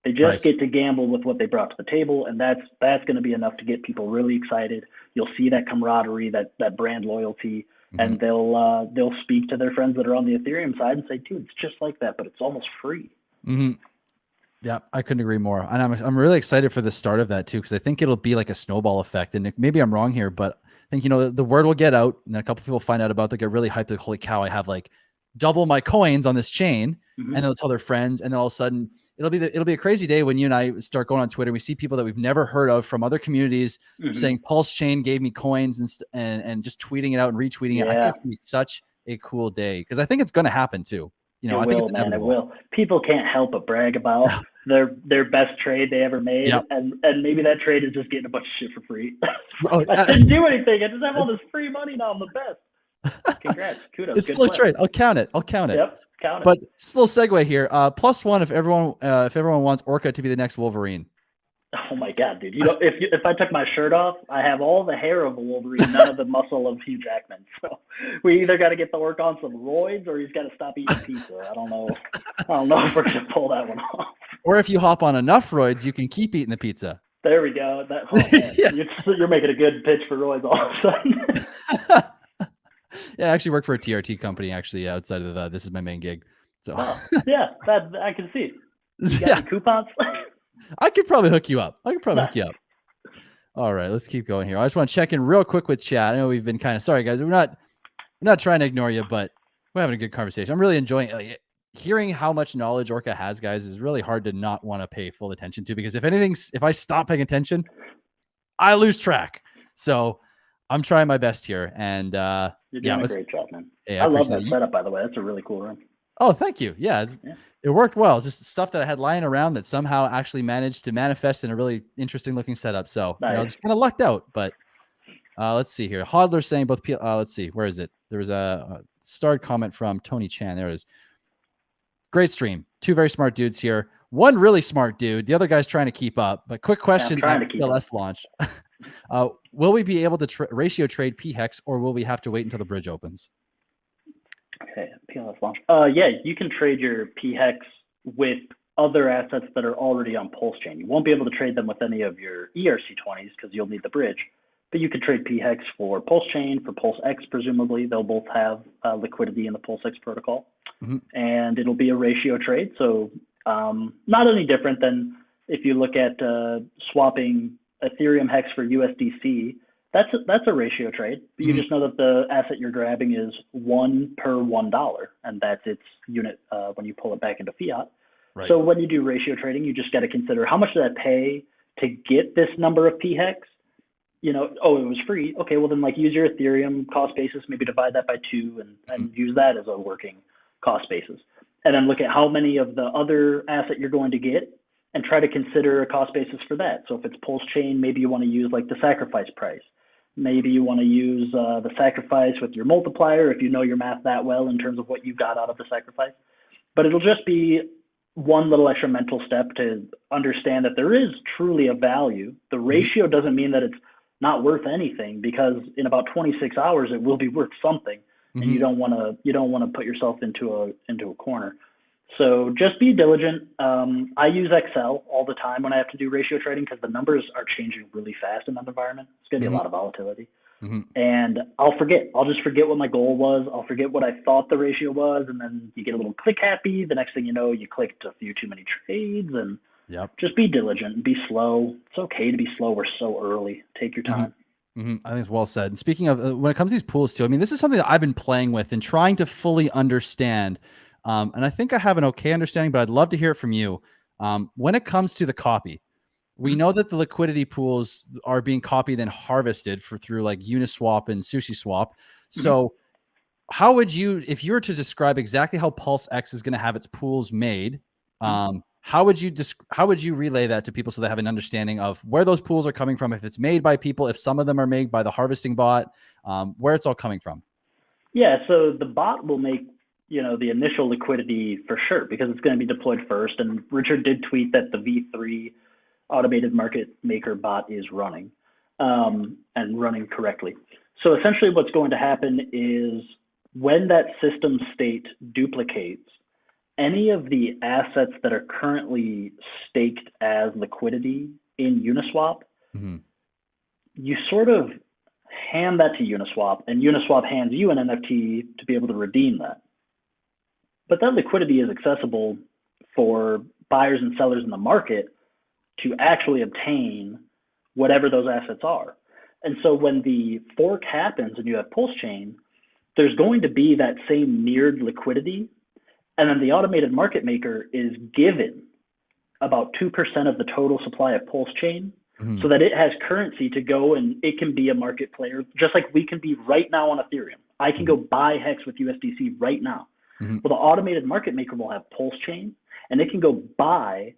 They just get to gamble with what they brought to the table, and that's going to be enough to get people really excited. You'll see that camaraderie, that brand loyalty, and they'll speak to their friends that are on the Ethereum side and say, dude, it's just like that, but it's almost free. Yeah, I couldn't agree more. And I'm really excited for the start of that too, because I think it'll be like a snowball effect. And maybe I'm wrong here, but I think, the word will get out, and then a couple people find out about, they get really hyped, like, holy cow, I have like double my coins on this chain, and they'll tell their friends, and then all of a sudden it'll be a crazy day when you and I start going on Twitter. We see people that we've never heard of from other communities saying PulseChain gave me coins and just tweeting it out and retweeting it. I think it's gonna be such a cool day, because I think it's going to happen too. I think it's inevitable. It will. People can't help but brag about their best trade they ever made, and maybe that trade is just getting a bunch of shit for free. I didn't do anything. I just have all this free money now. I'm the best. Congrats, kudos. It's still a trade. I'll count it. Yep, count it. But still, segue here. +1 if everyone wants Orca to be the next Wolverine. Oh my God, dude! If I took my shirt off, I have all the hair of a Wolverine, none of the muscle of Hugh Jackman. So we either got to get the Orca on some roids, or he's got to stop eating pizza. I don't know if we're gonna pull that one off. Or if you hop on enough roids, you can keep eating the pizza. There we go. You're making a good pitch for roids all of a sudden. Yeah, I actually work for a TRT company, outside of this is my main gig. So that I can see. You got any coupons? I could probably hook you up. All right, let's keep going here. I just want to check in real quick with chat. I know we've been kind of sorry, guys. We're not trying to ignore you, but we're having a good conversation. I'm really enjoying hearing how much knowledge Orca has, guys. Is really hard to not want to pay full attention to, because if I stop paying attention, I lose track. So I'm trying my best here, and you're doing a great job, man. Hey, I love that setup, by the way. That's a really cool room. Oh, thank you. Yeah, it worked well. It's just stuff that I had lying around that somehow actually managed to manifest in a really interesting looking setup. So I just kind of lucked out, but Let's see here. Hodler saying both. Let's see. Where is it? There was a starred comment from Tony Chan. There it is. Great stream. Two very smart dudes here. One really smart dude. The other guy's trying to keep up. But quick question Yeah, at PLS launch. Will we be able to ratio trade PHEX, or will we have to wait until the bridge opens? Okay, PLS launch. Yeah, you can trade your PHEX with other assets that are already on PulseChain. You won't be able to trade them with any of your ERC20s because you'll need the bridge. But you could trade PHEX for PulseChain, for PulseX, presumably. They'll both have liquidity in the PulseX protocol. Mm-hmm. And it'll be a ratio trade. So not any different than if you look at swapping Ethereum Hex for USDC. That's a ratio trade. But you just know that the asset you're grabbing is 1 per $1, and that's its unit when you pull it back into fiat. Right. So when you do ratio trading, you just got to consider how much did I pay to get this number of PHEX? You know, oh, it was free. Okay, well then use your Ethereum cost basis, maybe divide that by 2 and use that as a working cost basis. And then look at how many of the other asset you're going to get and try to consider a cost basis for that. So if it's PulseChain, maybe you want to use the sacrifice price. Maybe you want to use the sacrifice with your multiplier if you know your math that well in terms of what you got out of the sacrifice. But it'll just be one little extra mental step to understand that there is truly a value. The ratio doesn't mean that it's not worth anything, because in about 26 hours it will be worth something, and you don't want to put yourself into a corner. So just be diligent. I use Excel all the time when I have to do ratio trading because the numbers are changing really fast in that environment. It's going to be a lot of volatility. And I'll just forget what my goal was. I'll forget what I thought the ratio was. And then you get a little click happy. The next thing you know, you clicked a few too many trades, and just be diligent and be slow. It's okay to be slow. We're so early. Take your time. I think it's well said. And speaking of, when it comes to these pools too, I mean, this is something that I've been playing with and trying to fully understand. And I think I have an okay understanding, but I'd love to hear it from you. When it comes to the copy, we know that the liquidity pools are being copied and harvested through Uniswap and SushiSwap. So how would you, if you were to describe exactly how PulseX is going to have its pools made, how would you relay that to people so they have an understanding of where those pools are coming from, if it's made by people, if some of them are made by the harvesting bot, where it's all coming from? Yeah, so the bot will make the initial liquidity for sure, because it's going to be deployed first. And Richard did tweet that the V3 automated market maker bot is running and running correctly. So essentially what's going to happen is when that system state duplicates, any of the assets that are currently staked as liquidity in Uniswap, you sort of hand that to Uniswap, and Uniswap hands you an NFT to be able to redeem that. But that liquidity is accessible for buyers and sellers in the market to actually obtain whatever those assets are. And so when the fork happens and you have PulseChain, there's going to be that same mirrored liquidity. And then the automated market maker is given about 2% of the total supply of PulseChain so that it has currency to go, and it can be a market player, just like we can be right now on Ethereum. I can go buy Hex with USDC right now. Well, the automated market maker will have PulseChain, and it can go buy,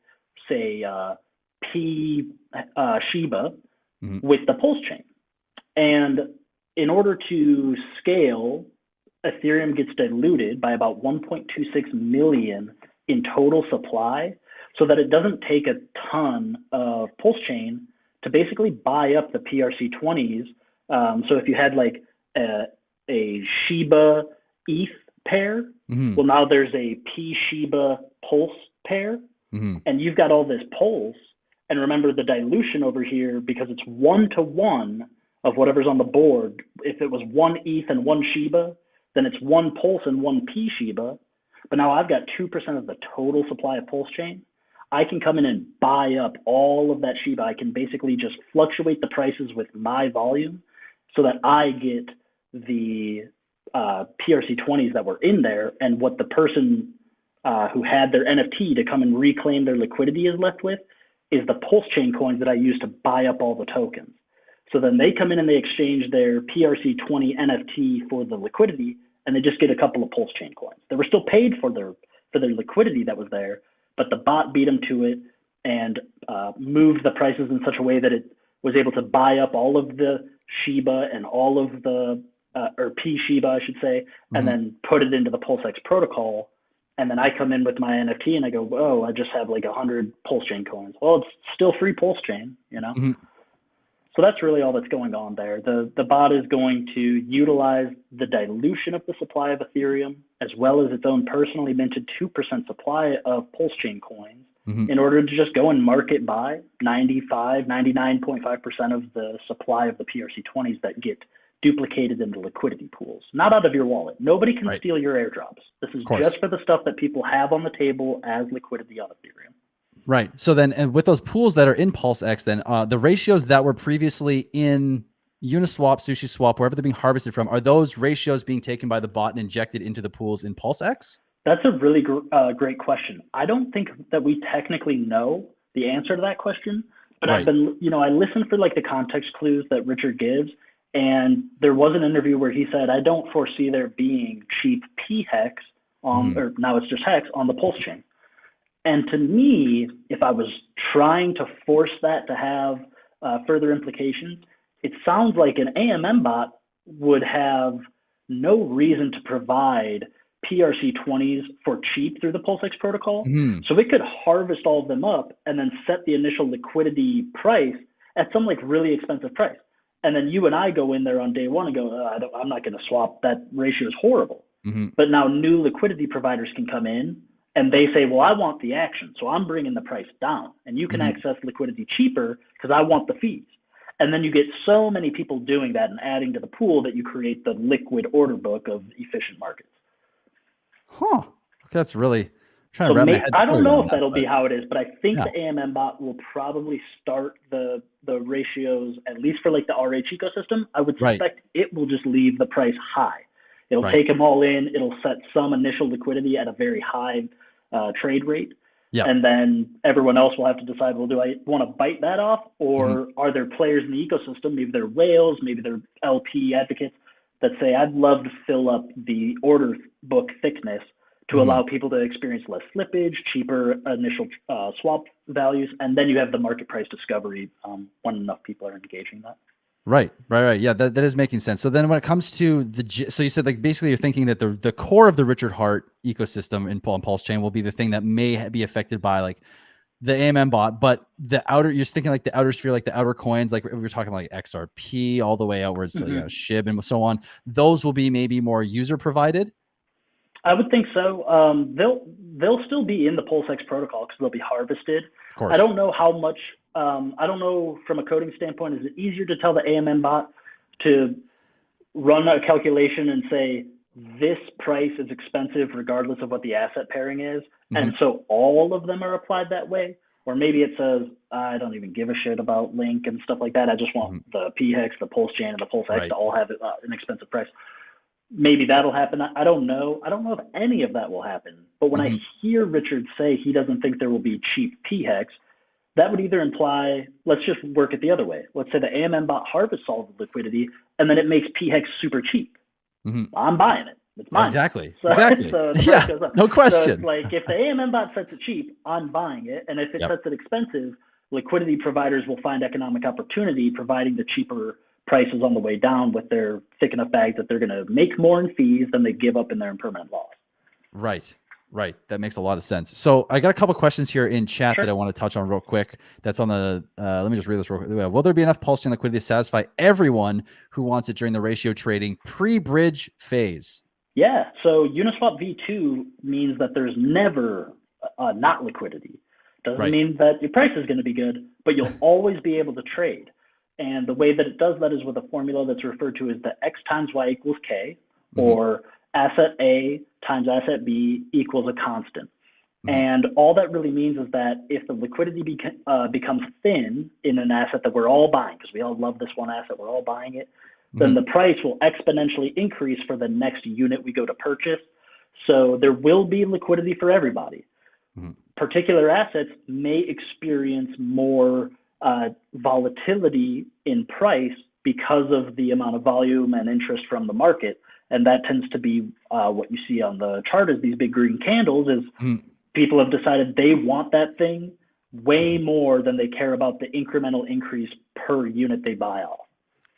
say, Shiba with the PulseChain. And in order to scale, Ethereum gets diluted by about 1.26 million in total supply, so that it doesn't take a ton of PulseChain to basically buy up the PRC20s. So if you had a Shiba ETH pair, well, now there's a P Shiba Pulse pair, and you've got all this Pulse. And remember the dilution over here, because it's 1-to-1 of whatever's on the board. If it was 1 ETH and 1 Shiba, then it's 1 Pulse and 1 P Shiba. But now I've got 2% of the total supply of PulseChain. I can come in and buy up all of that Shiba. I can basically just fluctuate the prices with my volume so that I get the PRC20s that were in there, and what the person who had their NFT to come and reclaim their liquidity is left with is the PulseChain coins that I use to buy up all the tokens. So then they come in and they exchange their PRC20 NFT for the liquidity, and they just get a couple of PulseChain coins. They were still paid for their liquidity that was there, but the bot beat them to it and moved the prices in such a way that it was able to buy up all of the Shiba and all of the, or P Shiba, I should say, and then put it into the PulseX protocol. And then I come in with my NFT and I go, whoa, I just have like 100 PulseChain coins. Well, it's still free PulseChain, you know? So that's really all that's going on there. The bot is going to utilize the dilution of the supply of Ethereum, as well as its own personally minted 2% supply of PulseChain coins, in order to just go and market buy 99.5% of the supply of the PRC20s that get duplicated into liquidity pools, not out of your wallet. Nobody can steal your airdrops. This is just for the stuff that people have on the table as liquidity on Ethereum. Right. So then, and with those pools that are in PulseX, then the ratios that were previously in Uniswap, SushiSwap, wherever they're being harvested from, are those ratios being taken by the bot and injected into the pools in PulseX? That's a really great question. I don't think that we technically know the answer to that question, but I've been, I listened for like the context clues that Richard gives, and there was an interview where he said, I don't foresee there being cheap p-hex on, or now it's just hex on the PulseChain. And to me, if I was trying to force that to have further implications, it sounds like an AMM bot would have no reason to provide PRC20s for cheap through the PulseX protocol. So it could harvest all of them up and then set the initial liquidity price at some like really expensive price. And then you and I go in there on day one and go, I'm not going to swap. That ratio is horrible. But now new liquidity providers can come in and they say, well, I want the action, so I'm bringing the price down. And you can access liquidity cheaper because I want the fees. And then you get so many people doing that and adding to the pool that you create the liquid order book of efficient markets. Huh. That's really trying to wrap my head. I don't know if that'll be how it is, but I think the AMM bot will probably start the ratios, at least for like the RH ecosystem. I would suspect it will just leave the price high. It'll take them all in. It'll set some initial liquidity at a very high trade rate. And then everyone else will have to decide, well, do I want to bite that off? Or are there players in the ecosystem, maybe they're whales, maybe they're LP advocates, that say, I'd love to fill up the order book thickness to allow people to experience less slippage, cheaper initial swap values, and then you have the market price discovery when enough people are engaging that. Right. Yeah, that is making sense. So then when it comes to so you said like basically you're thinking that the core of the Richard Heart ecosystem in PulseChain will be the thing that may be affected by like the AMM bot, but the outer, you're thinking like the outer sphere, like the outer coins, like we were talking like XRP all the way outwards to SHIB and so on. Those will be maybe more user provided. I would think so. They'll still be in the PulseX protocol because they'll be harvested. Of course. I don't know how much. I don't know from a coding standpoint. Is it easier to tell the AMM bot to run a calculation and say this price is expensive regardless of what the asset pairing is, and so all of them are applied that way? Or maybe it says I don't even give a shit about Link and stuff like that. I just want the p-hex, the PulseChain, and the PulseX to all have an expensive price. Maybe that'll happen. I don't know. I don't know if any of that will happen. But when I hear Richard say he doesn't think there will be cheap p-hex, that would either imply, let's just work it the other way. Let's say the AMM bot harvests all the liquidity, and then it makes p-hex super cheap. I'm buying it. It's mine. Exactly. So the price goes up. No question. So it's like if the AMM bot sets it cheap, I'm buying it. And if it sets it expensive, liquidity providers will find economic opportunity providing the cheaper prices on the way down with their thick enough bags that they're going to make more in fees than they give up in their impermanent loss. Right. That makes a lot of sense. So I got a couple questions here in chat that I want to touch on real quick. That's on the, let me just read this real quick. Will there be enough PulseChain liquidity to satisfy everyone who wants it during the ratio trading pre-bridge phase? Yeah. So Uniswap V2 means that there's never not liquidity. Doesn't mean that your price is going to be good, but you'll always be able to trade. And the way that it does that is with a formula that's referred to as the X times Y equals K, or asset A times asset B equals a constant. And all that really means is that if the liquidity becomes thin in an asset that we're all buying, because we all love this one asset, we're all buying it, then the price will exponentially increase for the next unit we go to purchase. So there will be liquidity for everybody. Particular assets may experience more volatility in price because of the amount of volume and interest from the market. And that tends to be what you see on the chart as these big green candles is people have decided they want that thing way more than they care about the incremental increase per unit they buy off.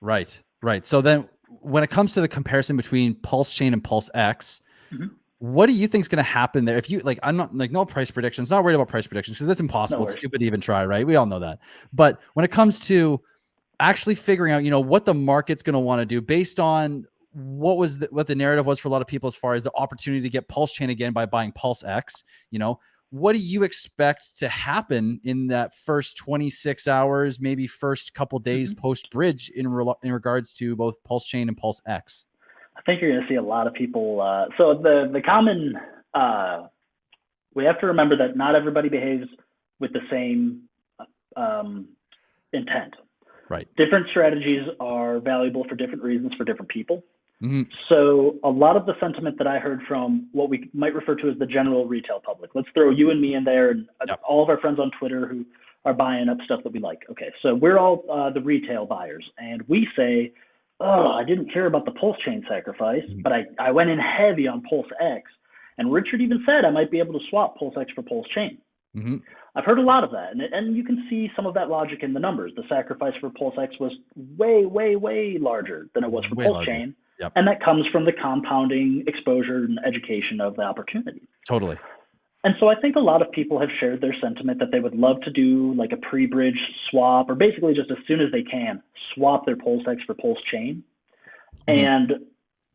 Right. So then when it comes to the comparison between PulseChain and PulseX, what do you think is going to happen there? If you like, I'm not like no price predictions, not worried about price predictions because that's impossible. It's stupid to even try, right? We all know that. But when it comes to actually figuring out, what the market's going to want to do based on what the narrative was for a lot of people as far as the opportunity to get PulseChain again by buying PulseX, what do you expect to happen in that first 26 hours, maybe first couple days post bridge in regards to both PulseChain and PulseX? I think you're going to see a lot of people. So the common, we have to remember that not everybody behaves with the same intent. Right. Different strategies are valuable for different reasons for different people. So a lot of the sentiment that I heard from what we might refer to as the general retail public, let's throw you and me in there and all of our friends on Twitter who are buying up stuff that we like. Okay, so we're all the retail buyers, and we say, oh, I didn't hear about the PulseChain sacrifice, but I went in heavy on PulseX. And Richard even said I might be able to swap PulseX for PulseChain. I've heard a lot of that, and you can see some of that logic in the numbers. The sacrifice for PulseX was way, way, way larger than it was for PulseChain. And that comes from the compounding exposure and education of the opportunity. Totally. And so I think a lot of people have shared their sentiment that they would love to do like a pre-bridge swap, or basically just as soon as they can, swap their PulseX for PulseChain. And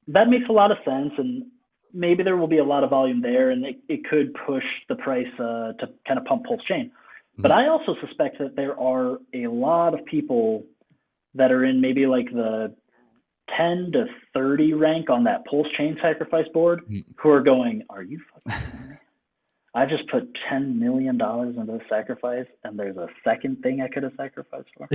that makes a lot of sense. And maybe there will be a lot of volume there, and it could push the price to kind of pump PulseChain. But I also suspect that there are a lot of people that are in maybe like the 10 to 30 rank on that PulseChain sacrifice board who are going, are you fucking kidding me? I just put $10 million into the sacrifice, and there's a second thing I could have sacrificed for.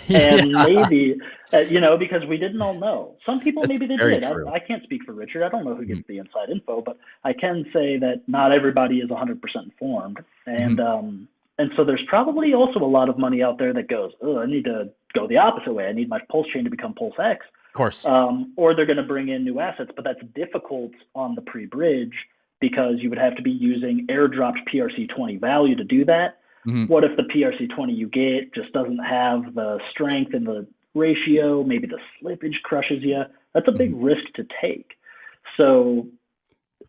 And maybe, because we didn't all know. Some people, maybe they did. I can't speak for Richard. I don't know who gets the inside info, but I can say that not everybody is 100% informed. And so there's probably also a lot of money out there that goes, oh, I need to go the opposite way. I need my PulseChain to become PulseX. Of course. Or they're going to bring in new assets, but that's difficult on the pre-bridge because you would have to be using airdropped PRC20 value to do that. What if the PRC20 you get just doesn't have the strength and the ratio? Maybe the slippage crushes you. That's a big risk to take. So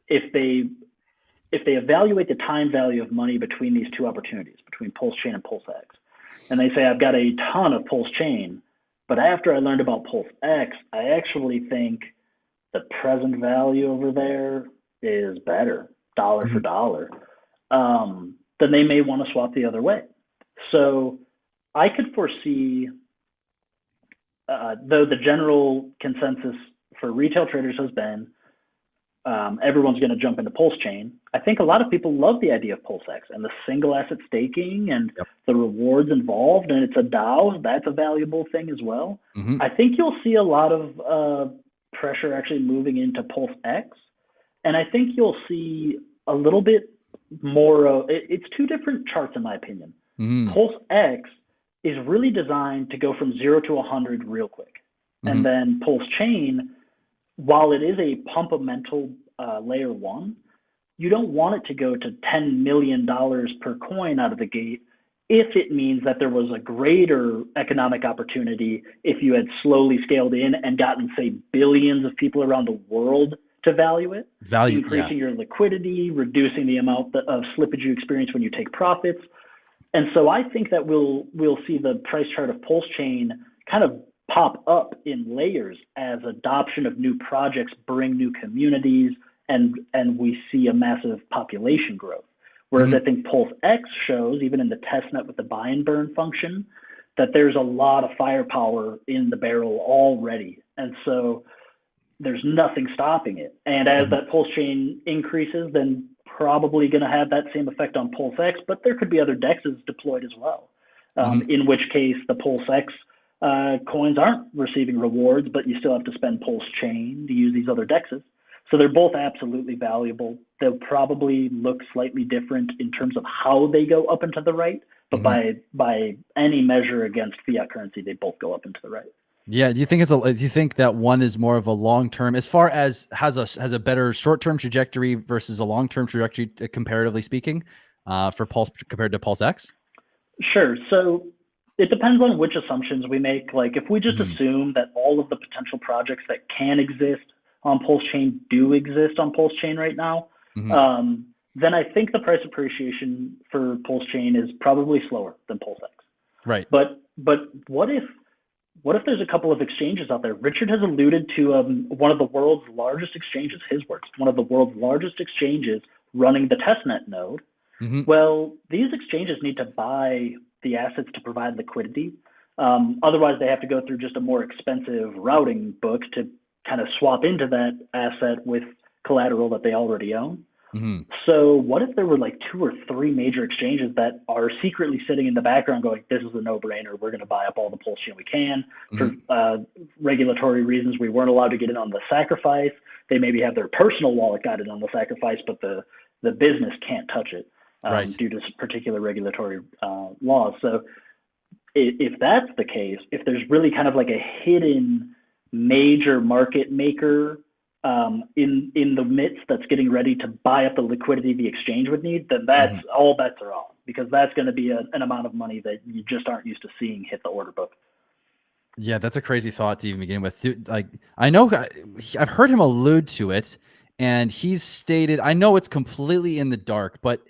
if they evaluate the time value of money between these two opportunities, between PulseChain and PulseX, and they say, I've got a ton of PulseChain, but after I learned about PulseX, I actually think the present value over there is better, dollar for dollar, then they may want to swap the other way. So I could foresee, though the general consensus for retail traders has been everyone's going to jump into PulseChain. I think a lot of people love the idea of PulseX and the single asset staking and the rewards involved, and it's a DAO. That's a valuable thing as well. I think you'll see a lot of pressure actually moving into PulseX. And I think you'll see a little bit more. It's two different charts, in my opinion. PulseX is really designed to go from 0 to 100 real quick. And then PulseChain, while it is a pump-a-mental layer one, you don't want it to go to $10 million per coin out of the gate if it means that there was a greater economic opportunity if you had slowly scaled in and gotten, say, billions of people around the world to value it, increasing your liquidity, reducing the amount of slippage you experience when you take profits. And so I think that we'll see the price chart of PulseChain kind of pop up in layers as adoption of new projects bring new communities and we see a massive population growth. Whereas I think PulseX shows, even in the testnet with the buy and burn function, that there's a lot of firepower in the barrel already. And so there's nothing stopping it. And as that PulseChain increases, then probably going to have that same effect on PulseX, but there could be other DEXs deployed as well, in which case the PulseX coins aren't receiving rewards, but you still have to spend PulseChain to use these other DEXs. So they're both absolutely valuable. They'll probably look slightly different in terms of how they go up and to the right, but by any measure against fiat currency, they both go up and to the right. Yeah. Do you think that one is more of a long-term, as far as has a better short-term trajectory versus a long-term trajectory, comparatively speaking, for Pulse compared to PulseX? Sure. So It depends on which assumptions we make. Like if we just assume that all of the potential projects that can exist on PulseChain do exist on PulseChain right now, then I think the price appreciation for PulseChain is probably slower than PulseX. Right. But what if there's a couple of exchanges out there? Richard has alluded to one of the world's largest exchanges, his words, one of the world's largest exchanges running the testnet node. Well, these exchanges need to buy the assets to provide liquidity. Otherwise, they have to go through just a more expensive routing book to kind of swap into that asset with collateral that they already own. So what if there were like 2 or 3 major exchanges that are secretly sitting in the background going, this is a no-brainer, we're going to buy up all the PulseChain we can. For regulatory reasons, we weren't allowed to get in on the sacrifice. They maybe have their personal wallet got in on the sacrifice, but the business can't touch it due to particular regulatory laws. So if that's the case, if there's really kind of like a hidden major market maker in the midst that's getting ready to buy up the liquidity the exchange would need, then that's all bets are off, because that's going to be an amount of money that you just aren't used to seeing hit the order book. Yeah, that's a crazy thought to even begin with. Dude, like, I know I've heard him allude to it, and he's stated, I know it's completely in the dark, but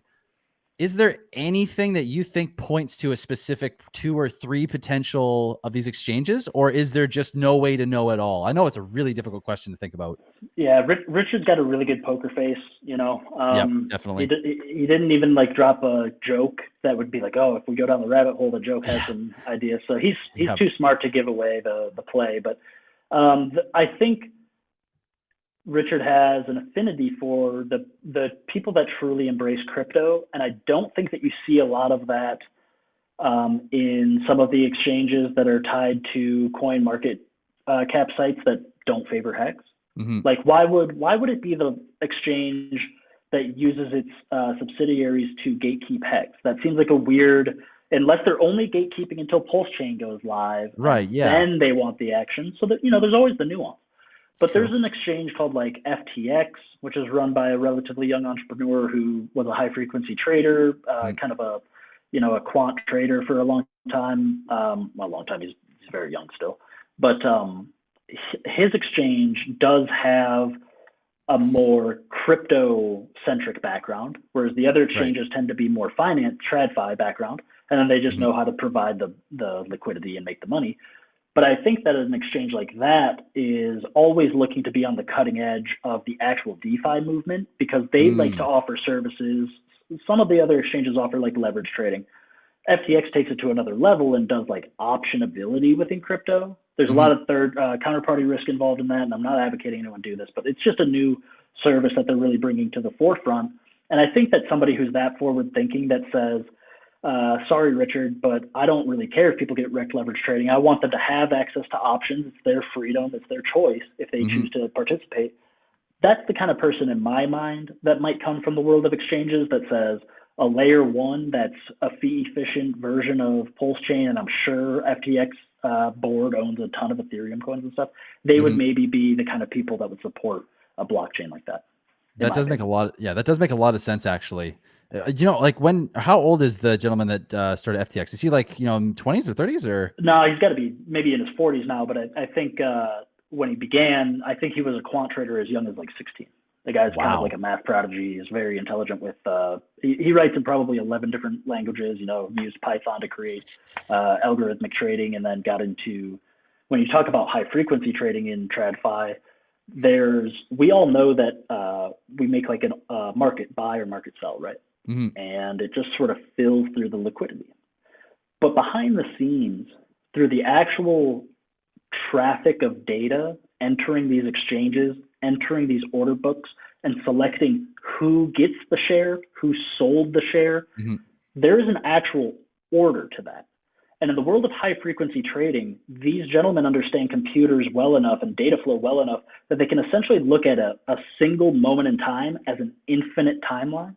is there anything that you think points to a specific 2 or 3 potential of these exchanges, or is there just no way to know at all? I know it's a really difficult question to think about. Yeah, Richard's got a really good poker face, you know. Yeah, definitely. He didn't even like drop a joke that would be like, oh, if we go down the rabbit hole, the joke has some ideas. So he's too smart to give away the play. But I think Richard has an affinity for the people that truly embrace crypto, and I don't think that you see a lot of that in some of the exchanges that are tied to coin market cap sites that don't favor hex. Like, why would it be the exchange that uses its subsidiaries to gatekeep hex? That seems like a weird, unless they're only gatekeeping until PulseChain goes live. Right. Yeah. Then they want the action. So that, there's always the nuance. But there's an exchange called like FTX, which is run by a relatively young entrepreneur who was a high frequency trader, kind of a quant trader for a long time. He's very young still. But his exchange does have a more crypto-centric background, whereas the other exchanges tend to be more finance, TradFi background, and then they just know how to provide the liquidity and make the money. But I think that an exchange like that is always looking to be on the cutting edge of the actual DeFi movement, because they like to offer services. Some of the other exchanges offer like leverage trading. FTX takes it to another level and does like optionability within crypto. There's a lot of third counterparty risk involved in that, and I'm not advocating anyone do this, but it's just a new service that they're really bringing to the forefront. And I think that somebody who's that forward thinking that says, sorry, Richard, but I don't really care if people get wrecked leverage trading. I want them to have access to options. It's their freedom. It's their choice if they choose to participate. That's the kind of person in my mind that might come from the world of exchanges that says a layer one that's a fee efficient version of PulseChain, and I'm sure FTX board owns a ton of Ethereum coins and stuff. They would maybe be the kind of people that would support a blockchain like that. That does make a lot. That does make a lot of sense, actually. Like how old is the gentleman that started FTX? Is he like, 20s or 30s or? No, he's got to be maybe in his 40s now, but I think when he began, I think he was a quant trader as young as like 16. The guy's kind of like a math prodigy. He's very intelligent with, he writes in probably 11 different languages, used Python to create algorithmic trading, and then got into, when you talk about high frequency trading in TradFi, we all know that we make like a market buy or market sell, right? And it just sort of fills through the liquidity. But behind the scenes, through the actual traffic of data entering these exchanges, entering these order books, and selecting who gets the share, who sold the share, there is an actual order to that. And in the world of high frequency trading, these gentlemen understand computers well enough and data flow well enough that they can essentially look at a single moment in time as an infinite timeline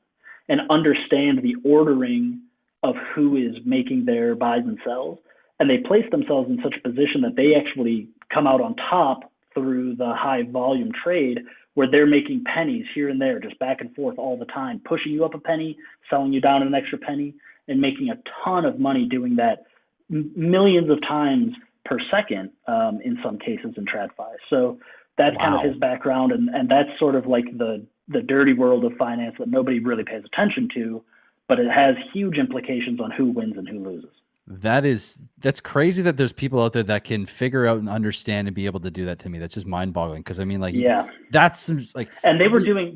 and understand the ordering of who is making their buys and sells. And they place themselves in such a position that they actually come out on top through the high volume trade, where they're making pennies here and there, just back and forth all the time, pushing you up a penny, selling you down an extra penny, and making a ton of money doing that millions of times per second in some cases in TradFi. So that's kind of his background, and that's sort of like the dirty world of finance that nobody really pays attention to, but it has huge implications on who wins and who loses. That's crazy that there's people out there that can figure out and understand and be able to do that to me. That's just mind boggling. Cause I mean, like, that's like, and they were doing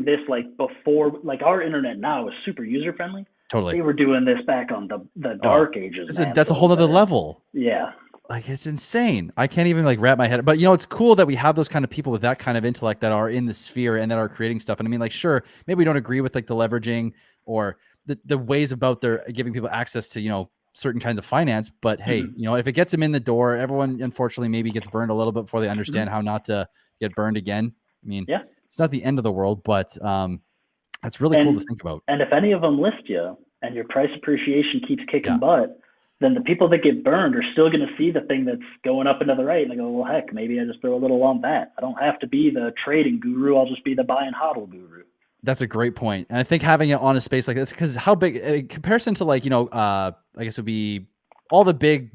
this like before, like our internet now is super user friendly. Totally. They were doing this back on the dark ages. That's a whole other level. Yeah. Like, it's insane. I can't even like wrap my head. But it's cool that we have those kind of people with that kind of intellect that are in the sphere and that are creating stuff. And I mean, like, sure, maybe we don't agree with like the leveraging or the ways about their giving people access to, certain kinds of finance, but hey, if it gets them in the door, everyone unfortunately maybe gets burned a little bit before they understand how not to get burned again. I mean, it's not the end of the world, but that's really cool to think about. And if any of them list you and your price appreciation keeps kicking butt, then the people that get burned are still going to see the thing that's going up and to the right, and they go, well, heck, maybe I just throw a little on that. I don't have to be the trading guru. I'll just be the buy and hodl guru. That's a great point. And I think having it on a space like this, because how big in comparison to like, I guess it would be all the big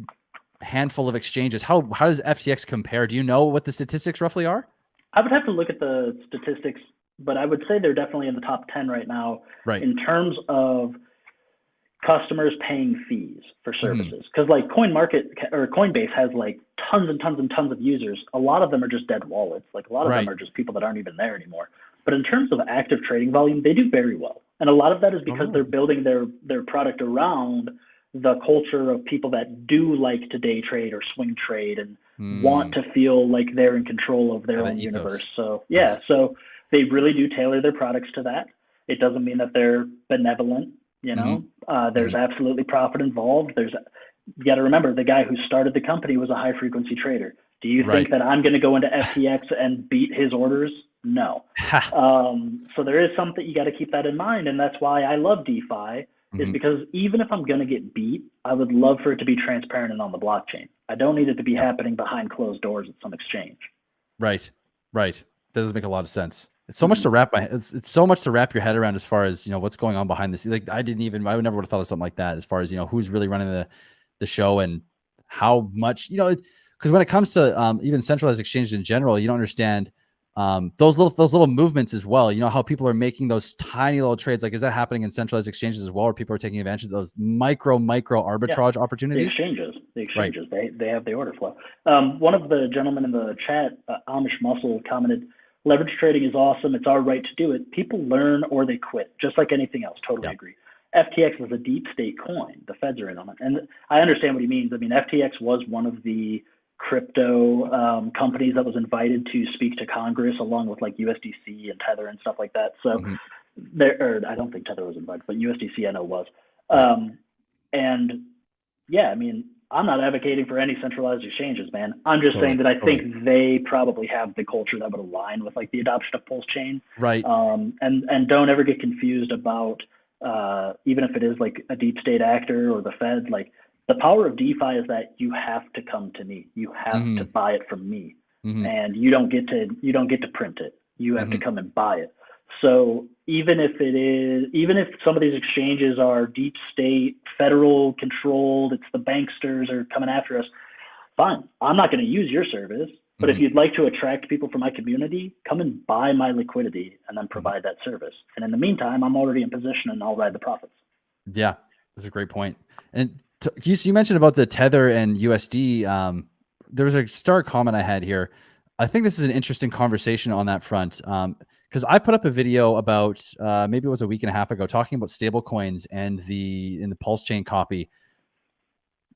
handful of exchanges. How does FTX compare? Do you know what the statistics roughly are? I would have to look at the statistics, but I would say they're definitely in the top 10 right now in terms of customers paying fees for services. Because like Coinbase has like tons and tons and tons of users. A lot of them are just dead wallets. Like a lot of them are just people that aren't even there anymore. But in terms of active trading volume, they do very well. And a lot of that is because they're building their product around the culture of people that do like to day trade or swing trade and want to feel like they're in control of their own universe. So so they really do tailor their products to that. It doesn't mean that they're benevolent, there's absolutely profit involved. You got to remember, the guy who started the company was a high frequency trader. Do you think that I'm going to go into FTX and beat his orders? No. So there is something you got to keep that in mind. And that's why I love DeFi is because even if I'm going to get beat, I would love for it to be transparent and on the blockchain. I don't need it to be happening behind closed doors at some exchange. Right. That does make a lot of sense. It's so much to wrap it's so much to wrap your head around as far as, what's going on behind the scenes. Like I would never would have thought of something like that as far as, who's really running the show and how much, because when it comes to even centralized exchanges in general, you don't understand those little movements as well. How people are making those tiny little trades. Like, is that happening in centralized exchanges as well, where people are taking advantage of those micro arbitrage opportunities? The exchanges, they have the order flow. One of the gentlemen in the chat, Amish Muscle, commented, leverage trading is awesome. It's our right to do it. People learn or they quit, just like anything else. Totally agree. FTX is a deep state coin. The feds are in on it. And I understand what he means. I mean, FTX was one of the crypto companies that was invited to speak to Congress along with like USDC and Tether and stuff like that. So I don't think Tether was invited, but USDC I know was. And I mean, I'm not advocating for any centralized exchanges, man. I'm just saying that I think they probably have the culture that would align with like the adoption of PulseChain. Right. And don't ever get confused about even if it is like a deep state actor or the Fed, like the power of DeFi is that you have to come to me. You have to buy it from me, and you don't get to print it. You have to come and buy it. So even if some of these exchanges are deep state, federal controlled, it's the banksters are coming after us, fine. I'm not going to use your service, but if you'd like to attract people from my community, come and buy my liquidity and then provide that service. And in the meantime, I'm already in position and I'll ride the profits. Yeah, that's a great point. And you mentioned about the Tether and USD. There was a start comment I had here. I think this is an interesting conversation on that front. Because I put up a video about maybe it was a week and a half ago talking about stablecoins and in the PulseChain copy.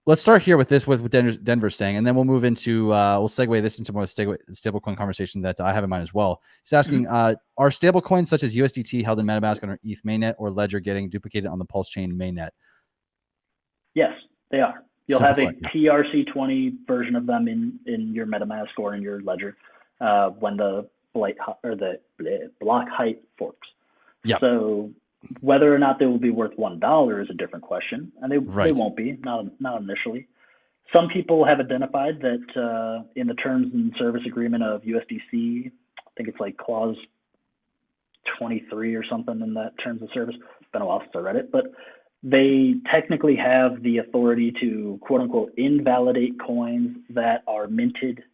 Let's start here with this, with Denver saying, and then we'll move into we'll segue this into more stablecoin conversation that I have in mind as well. He's asking, are stablecoins such as USDT held in MetaMask on our ETH mainnet or Ledger getting duplicated on the PulseChain mainnet? Yes, they are. You'll have a TRC20 version of them in your MetaMask or in your Ledger when the block height forks. Yep. So whether or not they will be worth $1 is a different question, and they won't be, not initially. Some people have identified that in the terms and service agreement of USDC, I think it's like clause 23 or something in that terms of service. It's been a while since I read it, but they technically have the authority to quote unquote invalidate coins that are minted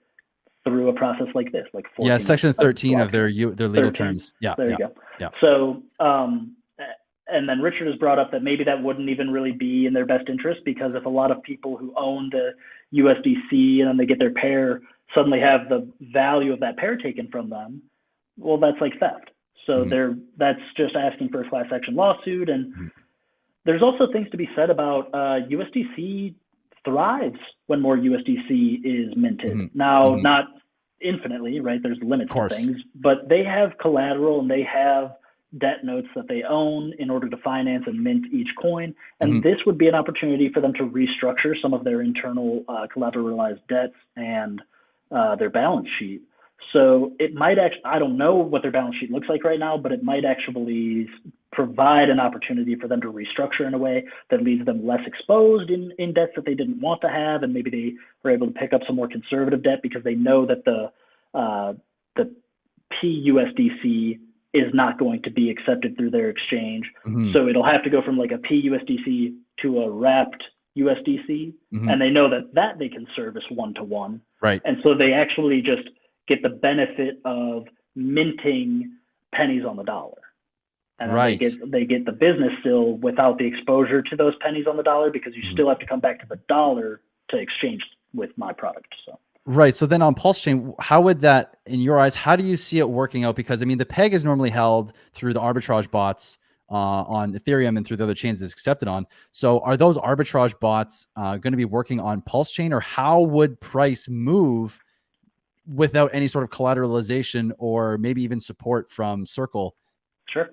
through a process like this, like yeah, section 13 of their legal 13? terms. Yeah, there you go. So, and then Richard has brought up that maybe that wouldn't even really be in their best interest, because if a lot of people who own the USDC and then they get their pair suddenly have the value of that pair taken from them, well, that's like theft. So that's just asking for a class action lawsuit. And there's also things to be said about USDC thrives when more USDC is minted. Now, not infinitely, right? There's limits to things, but they have collateral and they have debt notes that they own in order to finance and mint each coin. And this would be an opportunity for them to restructure some of their internal collateralized debts and their balance sheet. So it might actually, I don't know what their balance sheet looks like right now, but it might actually provide an opportunity for them to restructure in a way that leaves them less exposed in debts that they didn't want to have. And maybe they were able to pick up some more conservative debt because they know that the PUSDC is not going to be accepted through their exchange. So it'll have to go from like a PUSDC to a wrapped USDC. And they know that they can service one-to-one. Right. And so they actually just get the benefit of minting pennies on the dollar. And they get the business still without the exposure to those pennies on the dollar, because you still have to come back to the dollar to exchange with my product. So. Right. So then on PulseChain, how would that, in your eyes, how do you see it working out? Because I mean, the peg is normally held through the arbitrage bots on Ethereum and through the other chains it's accepted on. So are those arbitrage bots going to be working on PulseChain, or how would price move without any sort of collateralization or maybe even support from Circle? Sure.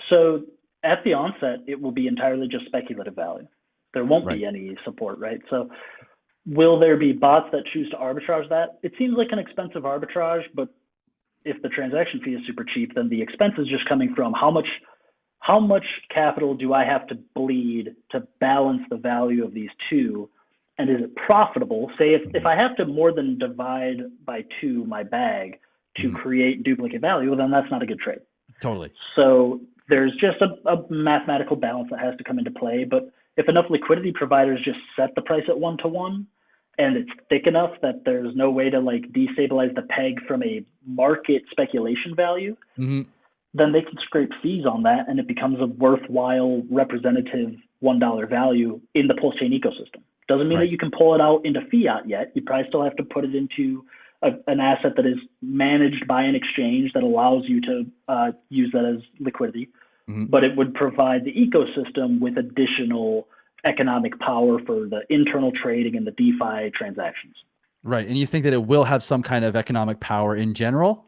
So at the onset, it will be entirely just speculative value. There won't be any support, right? So will there be bots that choose to arbitrage that? It seems like an expensive arbitrage, but if the transaction fee is super cheap, then the expense is just coming from how much capital do I have to bleed to balance the value of these two? And is it profitable? Say if I have to more than divide by two my bag to create duplicate value, well, then that's not a good trade. Totally. So there's just a mathematical balance that has to come into play. But if enough liquidity providers just set the price at one-to-one, and it's thick enough that there's no way to like destabilize the peg from a market speculation value, then they can scrape fees on that, and it becomes a worthwhile representative $1 value in the PulseChain ecosystem. Doesn't mean that you can pull it out into fiat yet. You probably still have to put it into an asset that is managed by an exchange that allows you to use that as liquidity. But it would provide the ecosystem with additional economic power for the internal trading and the DeFi transactions. Right. And you think that it will have some kind of economic power in general?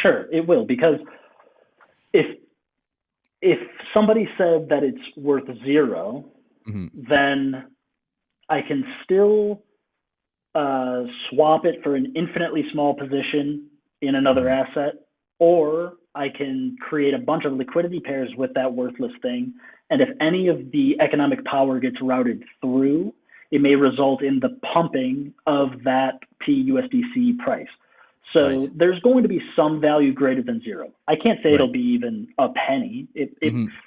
Sure, it will, because if somebody said that it's worth zero, then I can still swap it for an infinitely small position in another asset, or I can create a bunch of liquidity pairs with that worthless thing. And if any of the economic power gets routed through, it may result in the pumping of that PUSDC price. So there's going to be some value greater than zero. I can't say it'll be even a penny.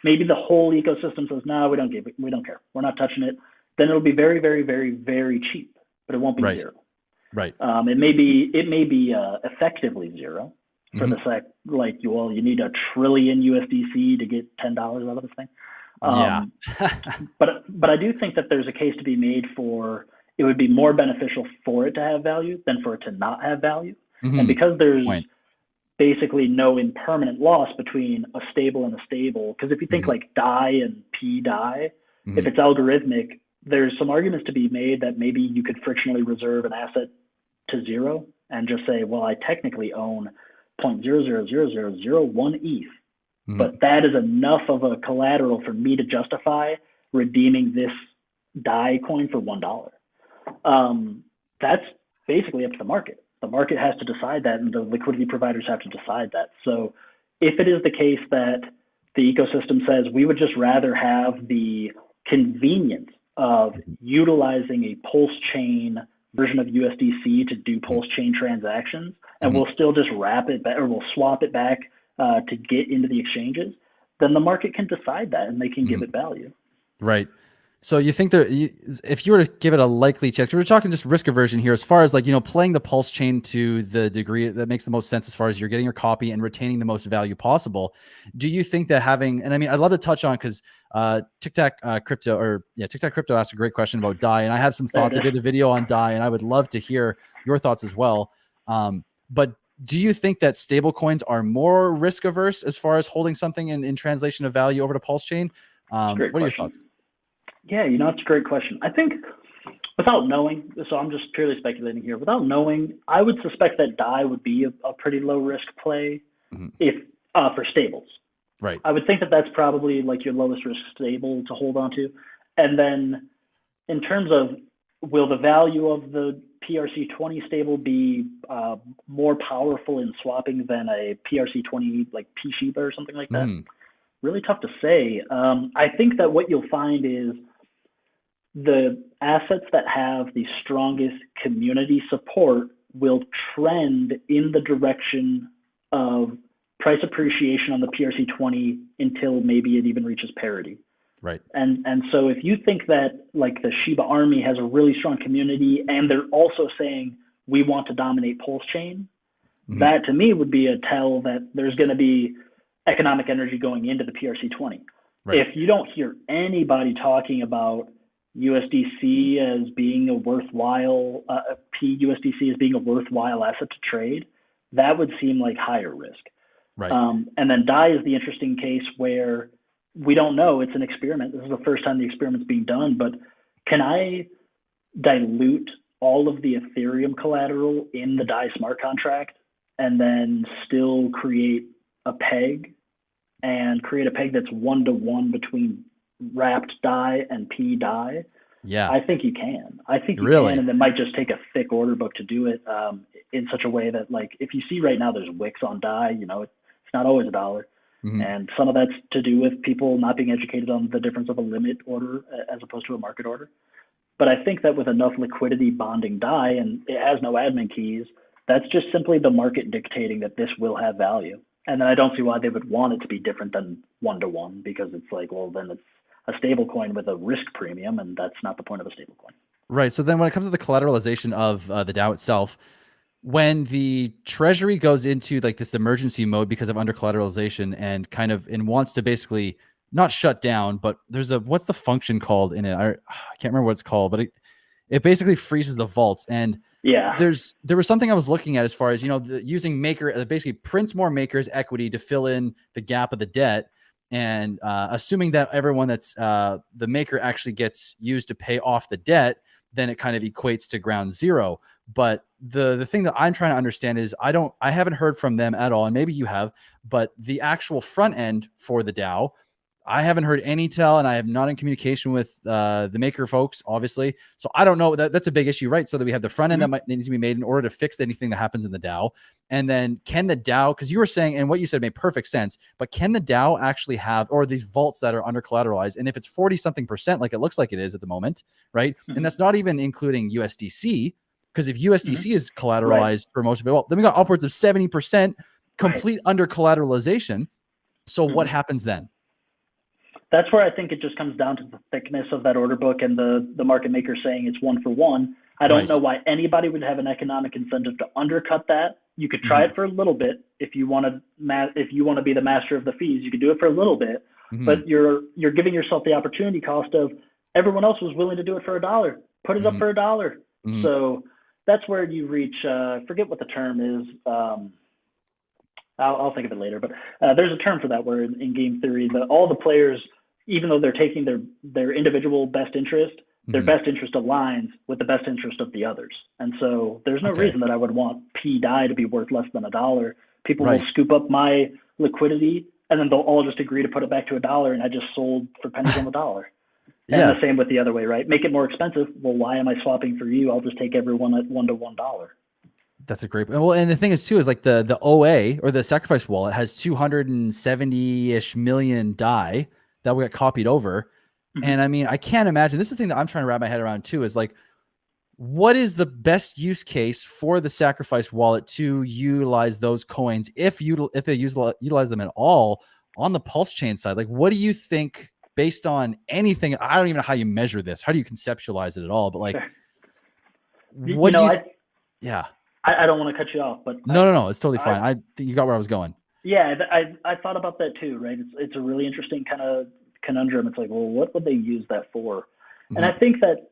Maybe the whole ecosystem says, no, we don't care. We're not touching it. Then it'll be very, very, very, very cheap, but it won't be zero. Right. It may be effectively zero for the fact, like, well, you need $1 trillion USDC to get $10 out of this thing. But I do think that there's a case to be made for it would be more beneficial for it to have value than for it to not have value. And because there's basically no impermanent loss between a stable and a stable, because if you think like DAI and PDAI, if it's algorithmic, there's some arguments to be made that maybe you could frictionally reserve an asset to zero and just say, well, I technically own 0.000001 ETH, but that is enough of a collateral for me to justify redeeming this DAI coin for $1. That's basically up to the market. The market has to decide that, and the liquidity providers have to decide that. So if it is the case that the ecosystem says we would just rather have the convenience of utilizing a PulseChain version of USDC to do PulseChain transactions, and we'll still just wrap it back, or we'll swap it back to get into the exchanges, then the market can decide that and they can give it value. Right. So you think that if you were to give it a likely chance, we're talking just risk aversion here, as far as like, playing the pulse chain to the degree that makes the most sense, as far as you're getting your copy and retaining the most value possible. Do you think that having, and I mean, I'd love to touch on, because Tic Tac Crypto asked a great question about DAI, and I have some thoughts. I did a video on DAI, and I would love to hear your thoughts as well. But do you think that stable coins are more risk averse as far as holding something in translation of value over to pulse chain? What are your thoughts? Yeah, it's a great question. I think, without knowing, so I'm just purely speculating here, without knowing, I would suspect that DAI would be a pretty low risk play if for stables. Right. I would think that that's probably like your lowest risk stable to hold on to. And then in terms of, will the value of the PRC20 stable be more powerful in swapping than a PRC20 like P-Shiba or something like that? Really tough to say. I think that what you'll find is the assets that have the strongest community support will trend in the direction of price appreciation on the PRC20 until maybe it even reaches parity. Right. And so if you think that like the Shiba Army has a really strong community and they're also saying we want to dominate Pulse Chain, that to me would be a tell that there's going to be economic energy going into the PRC20. Right. If you don't hear anybody talking about USDC as being a worthwhile, PUSDC as being a worthwhile asset to trade, that would seem like higher risk. Right. And then DAI is the interesting case where we don't know. It's an experiment. This is the first time the experiment's being done, but can I dilute all of the Ethereum collateral in the DAI smart contract and then still create a peg that's 1-to-1 between wrapped DAI and P DAI? Yeah, I think you can. I think you really can, and it might just take a thick order book to do it in such a way that, like, if you see right now there's wicks on DAI, it's not always $1. And some of that's to do with people not being educated on the difference of a limit order as opposed to a market order. But I think that with enough liquidity bonding DAI, and it has no admin keys, that's just simply the market dictating that this will have value. And then I don't see why they would want it to be different than 1-to-1, because it's like, well, then it's a stable coin with a risk premium, and that's not the point of a stable coin. Right. So then when it comes to the collateralization of the DAO itself, when the treasury goes into like this emergency mode because of under collateralization and wants to basically not shut down, but there's what's the function called in it? I can't remember what it's called, but it basically freezes the vaults. And yeah, there was something I was looking at as far as, using Maker, basically prints more Maker's equity to fill in the gap of the debt. And assuming that everyone that's the Maker actually gets used to pay off the debt, then it kind of equates to ground zero. But the thing that I'm trying to understand is I haven't heard from them at all, and maybe you have, but the actual front end for the DAO, I haven't heard any tell, and I am not in communication with the Maker folks, obviously. So I don't know. That's a big issue, right? So that we have the front end that might needs to be made in order to fix anything that happens in the DAO. And then can the DAO, because you were saying, and what you said made perfect sense, but can the DAO actually have, or these vaults that are under collateralized, and if it's 40-something% like it looks like it is at the moment, right? And that's not even including USDC, because if USDC is collateralized for most of it, well, then we got upwards of 70% complete under collateralization. So what happens then? That's where I think it just comes down to the thickness of that order book and the market maker saying it's 1-for-1. I don't know why anybody would have an economic incentive to undercut that. You could try it for a little bit if you want to be the master of the fees. You could do it for a little bit, but you're giving yourself the opportunity cost of everyone else was willing to do it for $1. Put it up for $1. So that's where you reach. Forget what the term is. I'll think of it later. But there's a term for that where in game theory, all the players, even though they're taking their individual best interest, their best interest aligns with the best interest of the others. And so there's no reason that I would want P DAI to be worth less than $1. People will scoop up my liquidity, and then they'll all just agree to put it back to $1, and I just sold for pennies on the dollar. And the same with the other way, right? Make it more expensive. Well, why am I swapping for you? I'll just take everyone at $1 That's a great point. Well, and the thing is too, is like the OA or the sacrifice wallet has 270-ish million DAI that will get copied over. And I mean, I can't imagine, this is the thing that I'm trying to wrap my head around too, is like, what is the best use case for the sacrifice wallet to utilize those coins? If they utilize them at all, on the PulseChain side, like, what do you think based on anything? I don't even know how you measure this. How do you conceptualize it at all? But like, what do you? Yeah. I don't want to cut you off, but no, it's totally fine. I think you got where I was going. Yeah, I thought about that too, right? It's a really interesting kind of conundrum. It's like, well, what would they use that for? And I think that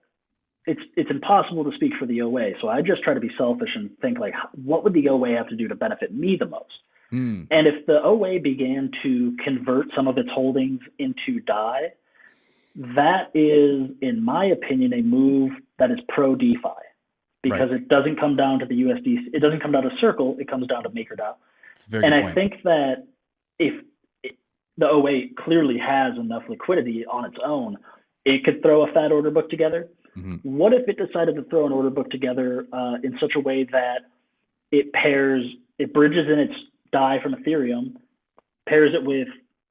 it's impossible to speak for the OA. So I just try to be selfish and think like, what would the OA have to do to benefit me the most? And if the OA began to convert some of its holdings into DAI, that is, in my opinion, a move that is pro DeFi, because it doesn't come down to the USD. It doesn't come down to Circle. It comes down to MakerDAO. And I think that if the OA clearly has enough liquidity on its own, it could throw a fat order book together. What if it decided to throw an order book together in such a way that it bridges in its DAI from Ethereum, pairs it with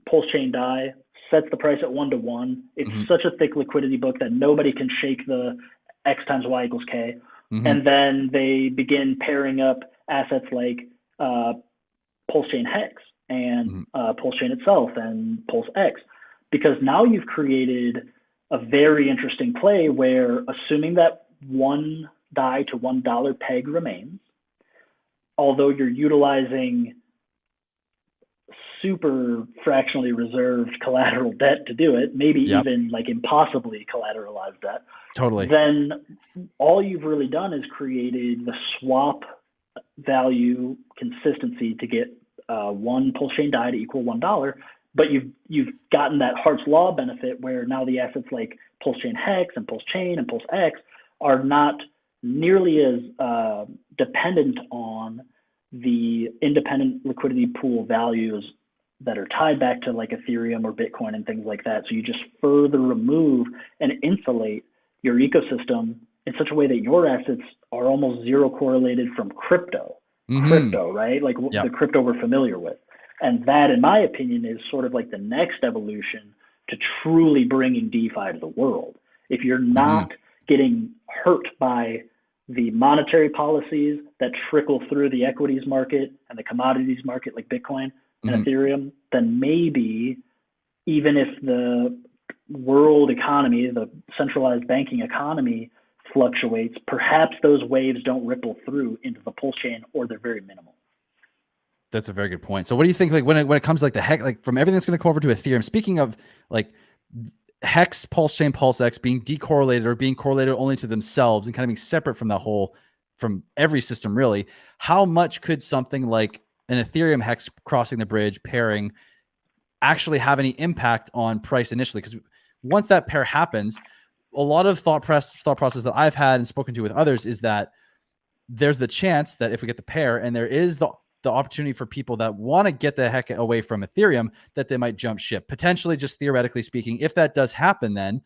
PulseChain DAI, sets the price at 1-to-1. It's such a thick liquidity book that nobody can shake the X times Y equals K. And then they begin pairing up assets like PulseChain Hex and PulseChain itself and PulseX, because now you've created a very interesting play where, assuming that one DAI to $1 peg remains, although you're utilizing super fractionally reserved collateral debt to do it, maybe even like impossibly collateralized debt, then all you've really done is created the swap value consistency to get one PulseChain DAI to equal $1, but you've gotten that Hart's Law benefit where now the assets like PulseChain Hex and PulseChain and PulseX are not nearly as dependent on the independent liquidity pool values that are tied back to like Ethereum or Bitcoin and things like that. So you just further remove and insulate your ecosystem in such a way that your assets are almost zero correlated from crypto, right? Like the crypto we're familiar with. And that, in my opinion, is sort of like the next evolution to truly bringing DeFi to the world. If you're not getting hurt by the monetary policies that trickle through the equities market and the commodities market like Bitcoin and Ethereum, then maybe even if the world economy, the centralized banking economy fluctuates, perhaps those waves don't ripple through into the Pulse chain, or they're very minimal. That's a very good point. So what do you think, like when it comes to like the Hex, like from everything that's going to come over to Ethereum, speaking of like Hex, PulseChain, PulseX being decorrelated or being correlated only to themselves and kind of being separate from the whole, from every system really, how much could something like an Ethereum Hex crossing the bridge pairing actually have any impact on price initially? Because once that pair happens, a lot of thought process that I've had and spoken to with others is that there's the chance that if we get the pair and there is the opportunity for people that want to get the heck away from Ethereum, that they might jump ship. Potentially, just theoretically speaking, if that does happen, then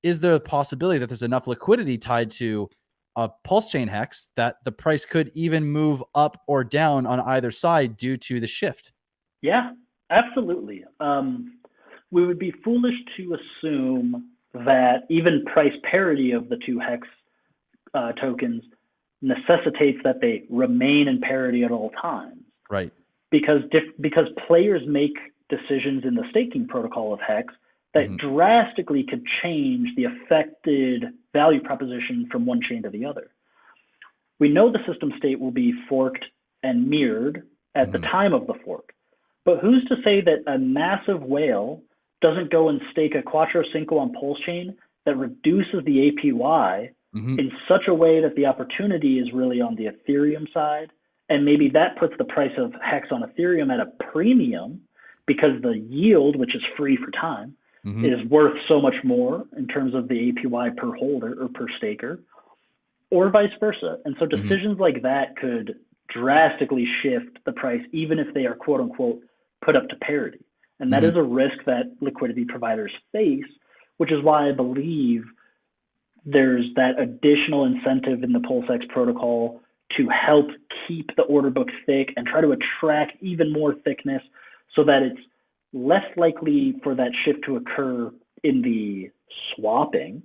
is there a possibility that there's enough liquidity tied to a PulseChain Hex that the price could even move up or down on either side due to the shift? Yeah, absolutely. We would be foolish to assume that even price parity of the two Hex tokens necessitates that they remain in parity at all times. Right. Because players make decisions in the staking protocol of Hex that drastically could change the affected value proposition from one chain to the other. We know the system state will be forked and mirrored at the time of the fork, but who's to say that a massive whale doesn't go and stake a Quattro Cinco on PulseChain that reduces the APY in such a way that the opportunity is really on the Ethereum side, and maybe that puts the price of Hex on Ethereum at a premium because the yield, which is free for time, is worth so much more in terms of the APY per holder or per staker, or vice versa. And so decisions like that could drastically shift the price, even if they are quote unquote put up to parity. And that is a risk that liquidity providers face, which is why I believe there's that additional incentive in the PulseX protocol to help keep the order book thick and try to attract even more thickness so that it's less likely for that shift to occur in the swapping.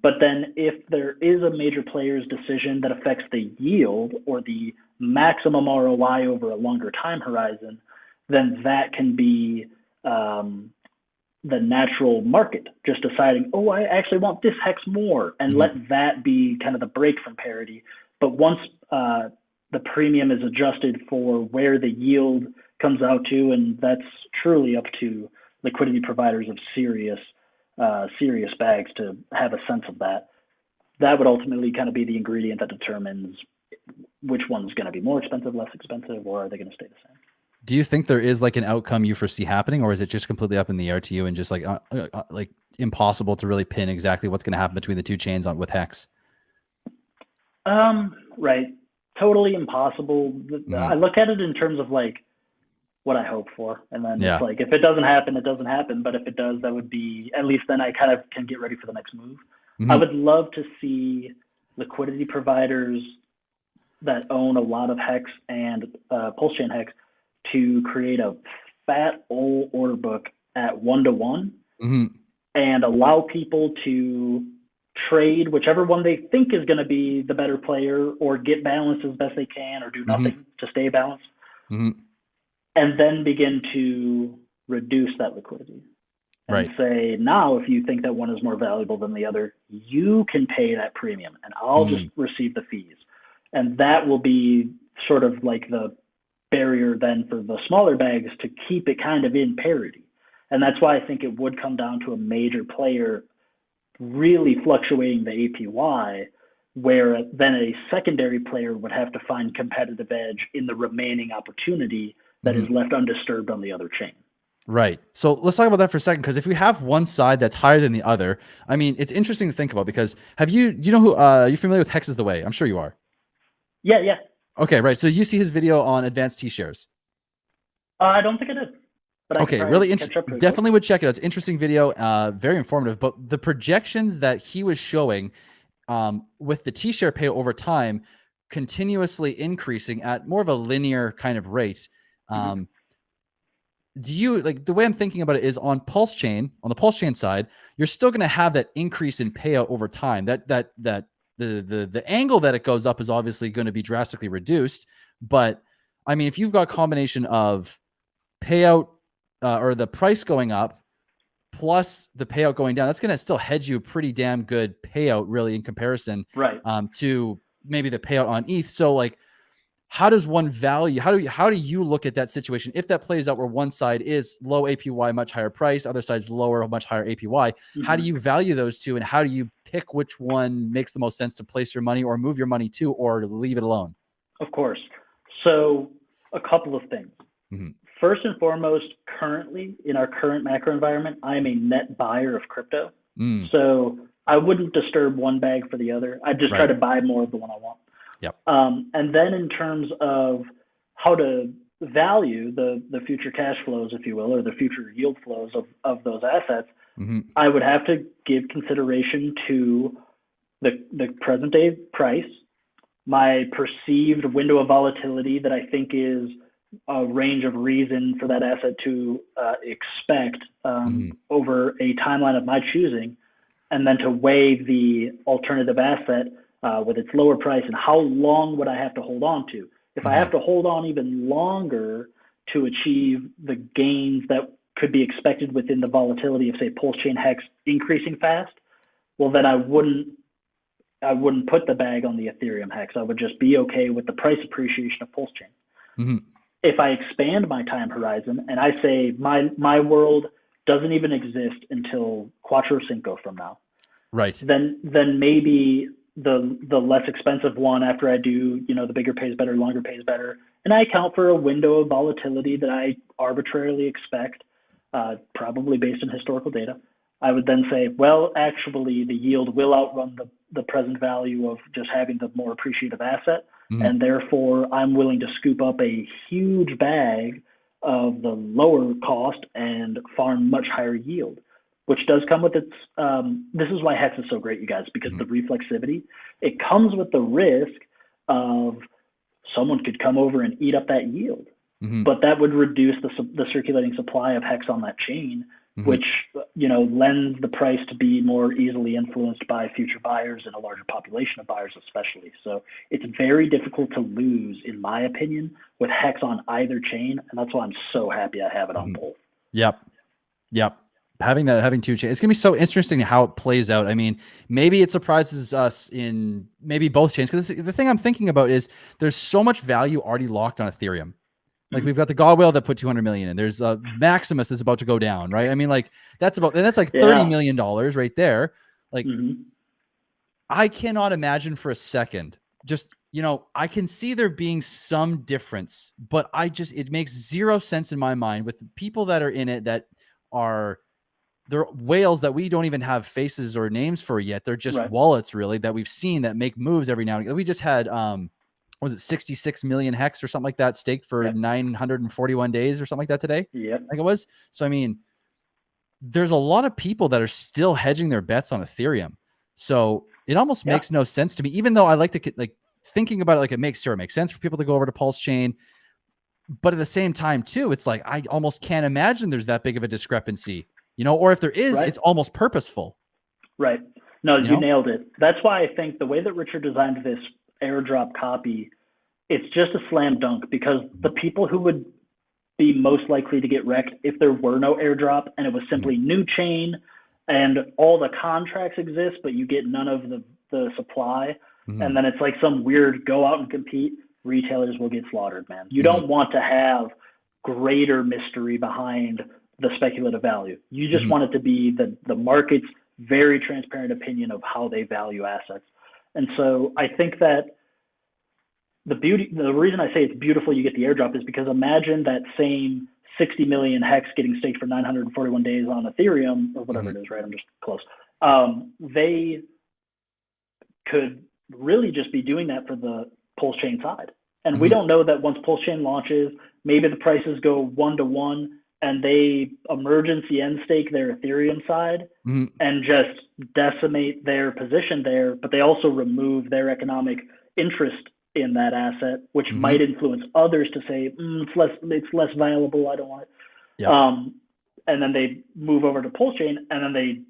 But then if there is a major player's decision that affects the yield or the maximum ROI over a longer time horizon, then that can be the natural market just deciding, oh, I actually want this hex more, and let that be kind of the break from parity. But once the premium is adjusted for where the yield comes out to, and that's truly up to liquidity providers of serious bags to have a sense of that, that would ultimately kind of be the ingredient that determines which one's going to be more expensive, less expensive, or are they going to stay the same. Do you think there is like an outcome you foresee happening, or is it just completely up in the air to you and just like impossible to really pin exactly what's going to happen between the two chains with Hex? Right. Totally impossible. I look at it in terms of like what I hope for. And then it's like, if it doesn't happen, it doesn't happen. But if it does, that would be, at least then I kind of can get ready for the next move. I would love to see liquidity providers that own a lot of Hex and PulseChain Hex to create a fat old order book at 1-to-1 and allow people to trade whichever one they think is going to be the better player, or get balanced as best they can, or do nothing to stay balanced, and then begin to reduce that liquidity and say, now if you think that one is more valuable than the other, you can pay that premium and I'll just receive the fees. And that will be sort of like the barrier then for the smaller bags to keep it kind of in parity. And that's why I think it would come down to a major player really fluctuating the APY, where then a secondary player would have to find competitive edge in the remaining opportunity that is left undisturbed on the other chain. Right. So let's talk about that for a second, because if we have one side that's higher than the other, I mean, it's interesting to think about, because do you know who, you're familiar with Hex is the Way? I'm sure you are. Yeah. Okay, right. So you see his video on advanced T-shares? I don't think I did. But okay, really interesting. Definitely would check it out. It's an interesting video, very informative. But the projections that he was showing with the T-share pay over time continuously increasing at more of a linear kind of rate. Do you, like, the way I'm thinking about it is on the PulseChain side, you're still going to have that increase in payout over time. The angle that it goes up is obviously going to be drastically reduced. But I mean, if you've got a combination of payout or the price going up plus the payout going down, that's going to still hedge you a pretty damn good payout, really, in comparison to maybe the payout on ETH. So like, how does one value, how do you look at that situation if that plays out where one side is low APY, much higher price, other side's lower, much higher APY? How do you value those two, and how do you pick which one makes the most sense to place your money or move your money to, or leave it alone? Of course. So a couple of things. First and foremost, currently in our current macro environment, I am a net buyer of crypto. So I wouldn't disturb one bag for the other. I'd just try to buy more of the one I want. And then in terms of how to value the future cash flows, if you will, or the future yield flows of those assets, I would have to give consideration to the present day price, my perceived window of volatility that I think is a range of reason for that asset to expect over a timeline of my choosing, and then to weigh the alternative asset with its lower price and how long would I have to hold on to. If I have to hold on even longer to achieve the gains that could be expected within the volatility of, say, PulseChain Hex increasing fast, well, then I wouldn't put the bag on the Ethereum Hex. I would just be okay with the price appreciation of PulseChain. If I expand my time horizon and I say my world doesn't even exist until Cuatro Cinco from now, then maybe the less expensive one, after I do, the bigger pays better, longer pays better, and I account for a window of volatility that I arbitrarily expect, probably based on historical data, I would then say, well, actually the yield will outrun the present value of just having the more appreciative asset. And therefore I'm willing to scoop up a huge bag of the lower cost and farm much higher yield, which does come with its, this is why Hex is so great, you guys, because the reflexivity, it comes with the risk of someone could come over and eat up that yield. But that would reduce the circulating supply of Hex on that chain, which, lends the price to be more easily influenced by future buyers and a larger population of buyers especially. So it's very difficult to lose, in my opinion, with Hex on either chain. And that's why I'm so happy I have it on both. Yep. Yep. Having two chains, it's gonna be so interesting how it plays out. I mean, maybe it surprises us in maybe both chains, because the thing I'm thinking about is there's so much value already locked on Ethereum. Like we've got the God Whale that put 200 million in. There's Maximus that's about to go down, right? I mean, like that's like $30 million right there. Like I cannot imagine for a second, just, I can see there being some difference, but it makes zero sense in my mind with the people that are in it that they're whales that we don't even have faces or names for yet. They're just wallets really that we've seen that make moves every now and again. We just had, was it 66 million hex or something like that staked for 941 days or something like that today? Yeah. Like it was. So, I mean, there's a lot of people that are still hedging their bets on Ethereum. So it almost makes no sense to me, even though I like to like thinking about it, like it makes sense for people to go over to PulseChain. But at the same time too, it's like, I almost can't imagine there's that big of a discrepancy, or if there is, it's almost purposeful. Right. No, you nailed it. That's why I think the way that Richard designed this airdrop copy, it's just a slam dunk, because the people who would be most likely to get wrecked if there were no airdrop and it was simply new chain and all the contracts exist, but you get none of the supply. And then it's like some weird go out and compete, retailers will get slaughtered, man. You don't want to have greater mystery behind the speculative value. You just want it to be the market's very transparent opinion of how they value assets. And so I think that the reason I say it's beautiful you get the airdrop is because imagine that same 60 million hex getting staked for 941 days on Ethereum or whatever it is, right? I'm just close. They could really just be doing that for the PulseChain side. And we don't know that once PulseChain launches, maybe the prices go 1-to-1 and they emergency end stake their Ethereum side and just decimate their position there, but they also remove their economic interest in that asset, which might influence others to say, it's less valuable, I don't want it. Yep. And then they move over to PulseChain and then they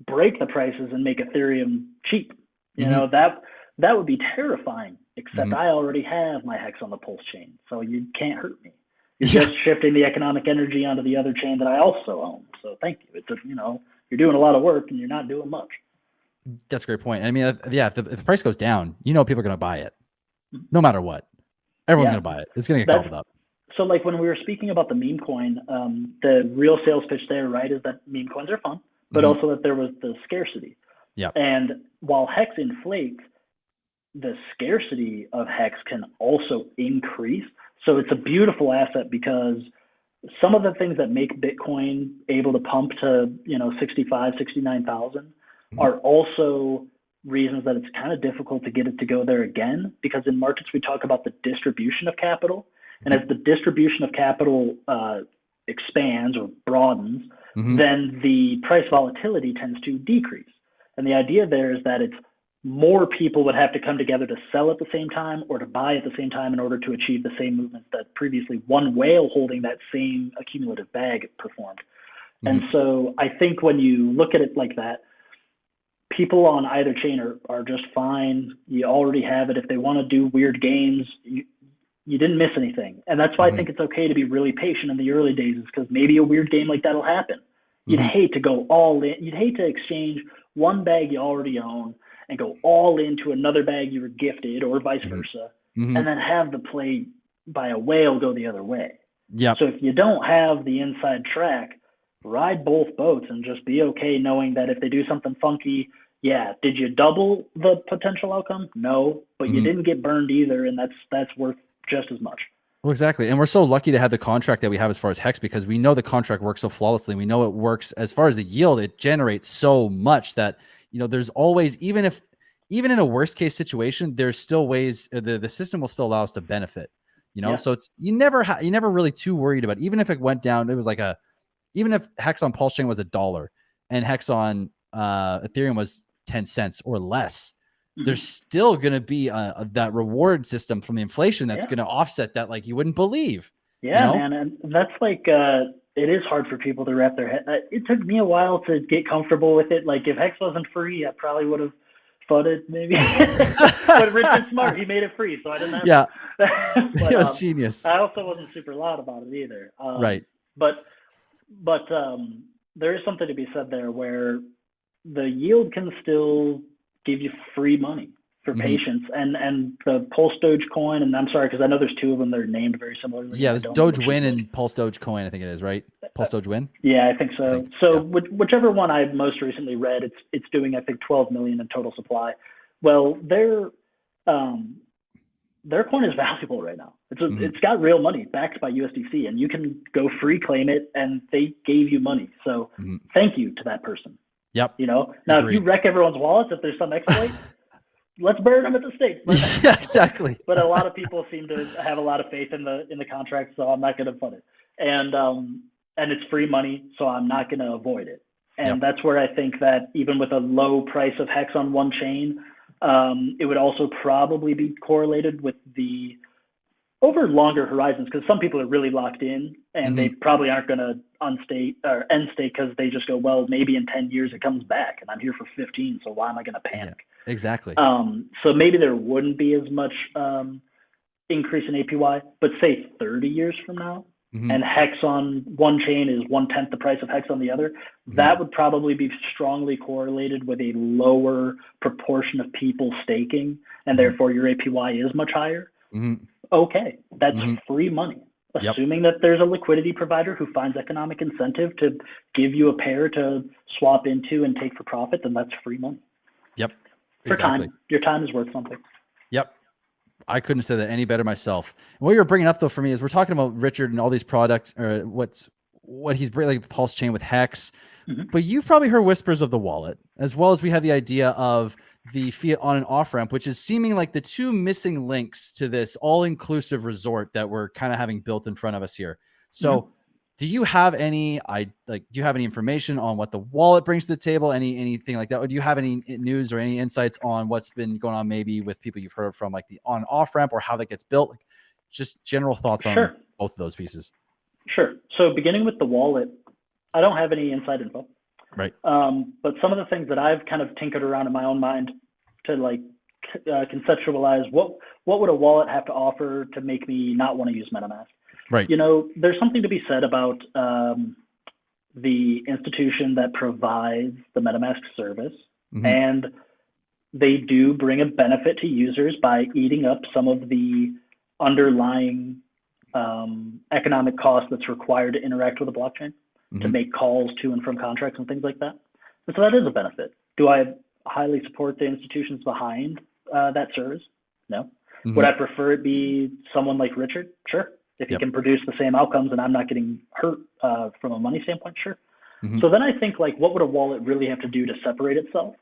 break the prices and make Ethereum cheap. That would be terrifying, except I already have my hex on the PulseChain, so you can't hurt me. You're just shifting the economic energy onto the other chain that I also own. So thank you. It's you're doing a lot of work and you're not doing much. That's a great point. I mean, if the price goes down, people are going to buy it, no matter what. Everyone's going to buy it. It's going to get gobbled up. So like when we were speaking about the meme coin, the real sales pitch there, right, is that meme coins are fun, but also that there was the scarcity. Yeah. And while hex inflates, the scarcity of hex can also increase. So it's a beautiful asset because some of the things that make Bitcoin able to pump to 65, 69,000 are also reasons that it's kind of difficult to get it to go there again, because in markets we talk about the distribution of capital, and as the distribution of capital expands or broadens, then the price volatility tends to decrease. And the idea there is that it's more people would have to come together to sell at the same time or to buy at the same time in order to achieve the same movement that previously one whale holding that same accumulative bag performed. And so I think when you look at it like that, people on either chain are just fine. You already have it. If they want to do weird games, you didn't miss anything. And that's why I think it's okay to be really patient in the early days, is because maybe a weird game like that will happen. You'd hate to go all in. You'd hate to exchange one bag you already own and go all into another bag you were gifted, or vice versa, and then have the play by a whale go the other way. Yeah. So if you don't have the inside track, ride both boats and just be okay knowing that if they do something funky, did you double the potential outcome? No, but you didn't get burned either, and that's worth just as much. Well, exactly. And we're so lucky to have the contract that we have as far as hex, because we know the contract works so flawlessly. We know it works as far as the yield. It generates so much that, there's always, even in a worst case situation, there's still ways the system will still allow us to benefit, So it's, you never really too worried about it. Even if it went down, it was like even if hex on PulseChain was $1 and hex on Ethereum was 10 cents or less, there's still going to be that reward system from the inflation that's going to offset that like you wouldn't believe. Yeah, man. And that's like, it is hard for people to wrap their head. It took me a while to get comfortable with it. Like if hex wasn't free, I probably would have funded maybe. But Richard's smart. He made it free, so I didn't have to. But, it was genius. I also wasn't super loud about it either. Right. But there is something to be said there where the yield can still give you free money for patience, and the PulseChain, and I'm sorry because I know there's two of them that are named very similarly. Yeah, there's DogeWin and PulseChain, I think it is, right? PulseChain. Yeah, I think so. Whichever one I most recently read, it's doing I think 12 million in total supply. Well, their coin is valuable right now. It's got real money backed by USDC, and you can go free claim it, and they gave you money. So thank you to that person. Yep. You know, now Agreed. If you wreck everyone's wallets, if there's some exploit, let's burn them at the stake. Yeah, exactly. But a lot of people seem to have a lot of faith in the contract, so I'm not going to fund it. And it's free money, so I'm not going to avoid it. And that's where I think that even with a low price of Hex on one chain, it would also probably be correlated with the over longer horizons, because some people are really locked in and they probably aren't going to unstake or end stake because they just go, well, maybe in 10 years it comes back and I'm here for 15. So why am I going to panic? Yeah, exactly. So maybe there wouldn't be as much increase in APY, but say 30 years from now, and Hex on one chain is 1/10 the price of Hex on the other, that would probably be strongly correlated with a lower proportion of people staking, and therefore your APY is much higher. Okay, that's free money. Assuming that there's a liquidity provider who finds economic incentive to give you a pair to swap into and take for profit, then that's free money. Yep. For time. Your time is worth something. Yep. I couldn't have said that any better myself. And what you're bringing up though for me is we're talking about Richard and all these products, or what he's bringing, like PulseChain with Hex. But you've probably heard whispers of the wallet, as well as we have the idea of the fiat on and off ramp, which is seeming like the two missing links to this all-inclusive resort that we're kind of having built in front of us here. So do you have any, do you have any information on what the wallet brings to the table? Anything like that? Or do you have any news or any insights on what's been going on maybe with people you've heard from, like the on and off ramp, or how that gets built? Like, just general thoughts on both of those pieces. Sure. So beginning with the wallet, I don't have any inside info. Right. But some of the things that I've kind of tinkered around in my own mind to like conceptualize what would a wallet have to offer to make me not want to use MetaMask. Right. You know, there's something to be said about the institution that provides the MetaMask service, and they do bring a benefit to users by eating up some of the underlying economic cost that's required to interact with a blockchain, to make calls to and from contracts and things like that. And so that is a benefit. Do I highly support the institutions behind that service? No. Would I prefer it be someone like Richard? Sure. If he can produce the same outcomes and I'm not getting hurt from a money standpoint, sure. So then I think, like, what would a wallet really have to do to separate itself?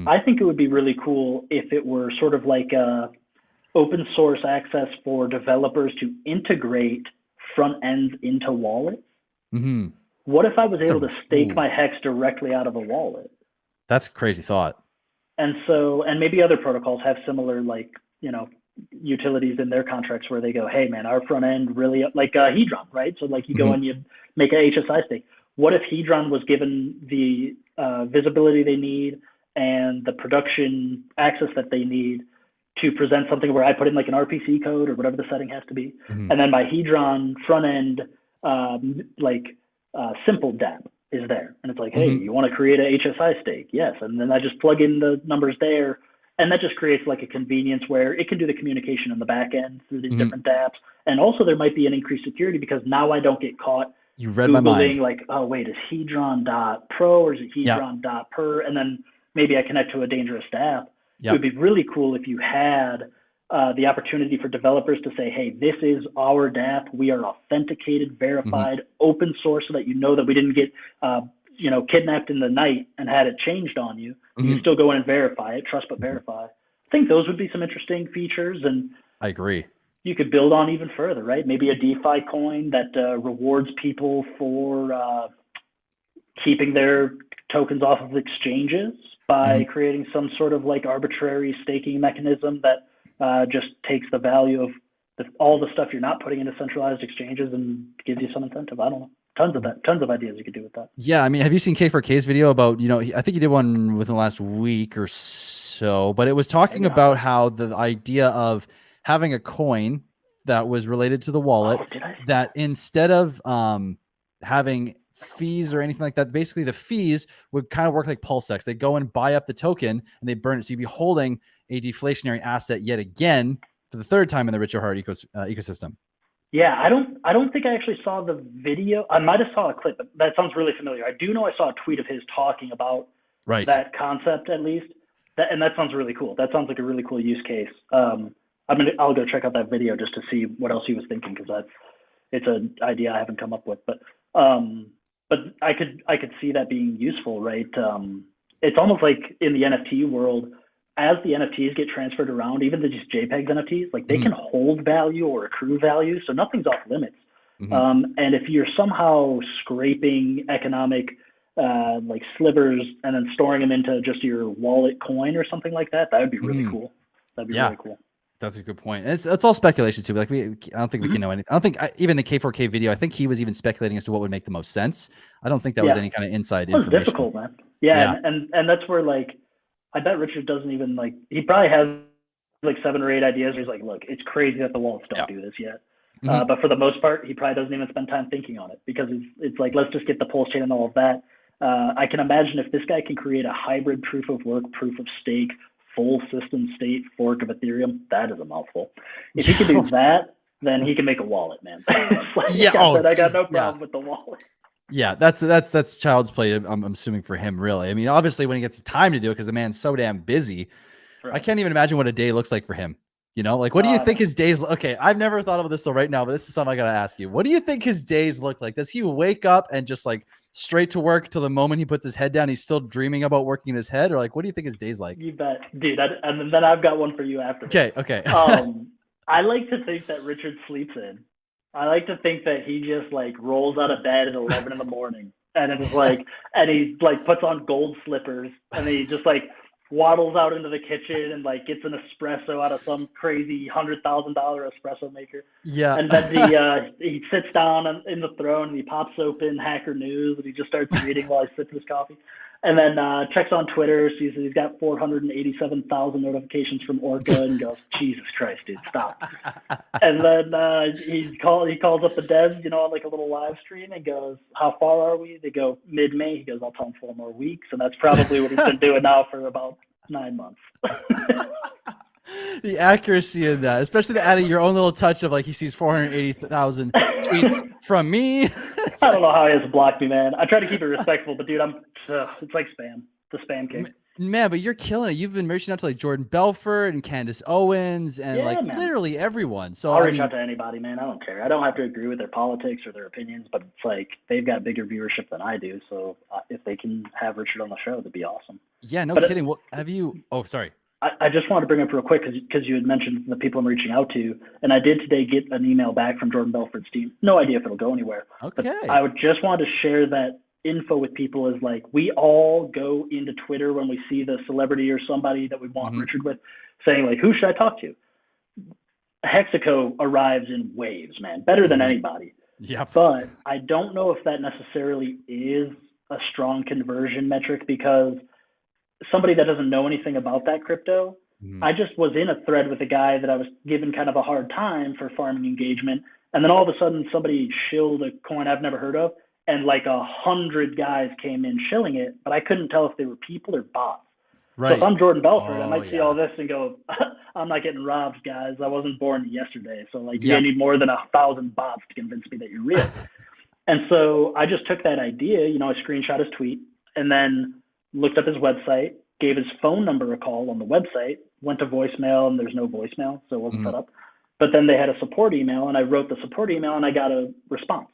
I think it would be really cool if it were sort of like open source access for developers to integrate front ends into wallets. What if I was able to stake my Hex directly out of a wallet? That's a crazy thought. And so, and maybe other protocols have similar, like, you know, utilities in their contracts where they go, hey man, our front end really, like Hedron, right? So like you go and you make a HSI stake. What if Hedron was given the visibility they need and the production access that they need to present something where I put in like an RPC code or whatever the setting has to be. And then my Hedron front end, simple dApp is there. And it's like, hey, you want to create a HSI stake? Yes. And then I just plug in the numbers there. And that just creates like a convenience where it can do the communication in the back end through these different dApps. And also there might be an increased security because now I don't get caught You read my mind. like, oh wait, is Hedron.pro or is it Hedron.per? And then maybe I connect to a dangerous dApp. It would be really cool if you had the opportunity for developers to say, hey, this is our dApp. We are authenticated, verified, open source, so that you know that we didn't get kidnapped in the night and had it changed on you. You can still go in and verify it, trust but verify. I think those would be some interesting features, and I agree. You could build on even further, right? Maybe a DeFi coin that rewards people for keeping their tokens off of exchanges by creating some sort of like arbitrary staking mechanism that just takes the value of all the stuff you're not putting into centralized exchanges and gives you some incentive. I don't know. Tons of ideas you could do with that. Yeah, I mean, have you seen K4K's video about, I think he did one within the last week or so, but it was talking about how the idea of having a coin that was related to the wallet, that instead of having fees or anything like that. Basically, the fees would kind of work like PulseX. They go and buy up the token and they burn it. So you'd be holding a deflationary asset yet again for the third time in the Rich or Hard ecosystem. Yeah, I don't think I actually saw the video. I might have saw a clip, but that sounds really familiar. I do know I saw a tweet of his talking about that concept at least. And that sounds really cool. That sounds like a really cool use case. I'll go check out that video just to see what else he was thinking, because it's an idea I haven't come up with. But I could see that being useful, right? It's almost like in the NFT world, as the NFTs get transferred around, even the just JPEGs NFTs, like they can hold value or accrue value, so nothing's off limits. And if you're somehow scraping economic like slivers and then storing them into just your wallet coin or something like that, that would be really cool. That'd be really cool. That's a good point. And it's all speculation too. Like I don't think we can know anything. I don't think even the K4K video, I think he was even speculating as to what would make the most sense. I don't think that was any kind of inside information. It was difficult, man. Yeah. And that's where, like, I bet Richard doesn't even, like, he probably has like 7 or 8 ideas. He's like, look, it's crazy that the wallets don't do this yet. But for the most part, he probably doesn't even spend time thinking on it, because it's like, let's just get the PulseChain and all of that. I can imagine if this guy can create a hybrid proof of work, proof of stake, full system state fork of Ethereum, that is a mouthful. If he can do that, then he can make a wallet, man. Like I got no problem with the wallet. Yeah, that's child's play. I'm assuming for him, really. I mean, obviously when he gets time to do it, because the man's so damn busy. Right. I can't even imagine what a day looks like for him. You know, like, what do you think his days? Okay, I've never thought of this till right now, but this is something I gotta ask you. What do you think his days look like? Does he wake up and just like straight to work till the moment he puts his head down? He's still dreaming about working in his head, or like, what do you think his days like? You bet, dude. And then I've got one for you after. Okay. I like to think that Richard sleeps in. I like to think that he just like rolls out of bed at 11 in the morning, and it's like, and he like puts on gold slippers, and he just like waddles out into the kitchen and like gets an espresso out of some crazy $100,000 espresso maker. Yeah. And then he sits down in the throne and he pops open Hacker News and he just starts reading while he sips his coffee. And then checks on Twitter, sees that he's got 487,000 notifications from Orca, and goes, Jesus Christ, dude, stop. And then he calls up the devs, on like a little live stream, and goes, how far are we? They go, mid-May. He goes, I'll tell him 4 more weeks. And that's probably what he's been doing now for about 9 months. The accuracy in that, especially adding your own little touch of like he sees 480,000 tweets from me. I don't know how he has blocked me, man. I try to keep it respectful, but dude, it's like spam. The spam king. Man, but you're killing it. You've been reaching out to like Jordan Belfort and Candace Owens and literally everyone. So I'll reach out to anybody, man. I don't care. I don't have to agree with their politics or their opinions, but it's like they've got bigger viewership than I do. So if they can have Richard on the show, that'd be awesome. Yeah, no kidding. Well, have you? Oh, sorry. I just want to bring up real quick because you had mentioned the people I'm reaching out to, and I did today get an email back from Jordan Belfort's team. No idea if it'll go anywhere. Okay. But I would just want to share that info with people. Is like, we all go into Twitter when we see the celebrity or somebody that we want Richard with, saying like, who should I talk to? Hexaco arrives in waves, man, better than anybody. Yeah. But I don't know if that necessarily is a strong conversion metric, because somebody that doesn't know anything about that crypto, I just was in a thread with a guy that I was giving kind of a hard time for farming engagement. And then all of a sudden somebody shilled a coin I've never heard of, and like 100 guys came in shilling it, but I couldn't tell if they were people or bots. Right. So if I'm Jordan Belfort, I might see all this and go, I'm not getting robbed, guys. I wasn't born yesterday. So like, you need more than 1,000 bots to convince me that you're real. And so I just took that idea, I screenshot his tweet and then looked up his website, gave his phone number a call on the website, went to voicemail, and there's no voicemail, so it wasn't set up. But then they had a support email, and I wrote the support email, and I got a response.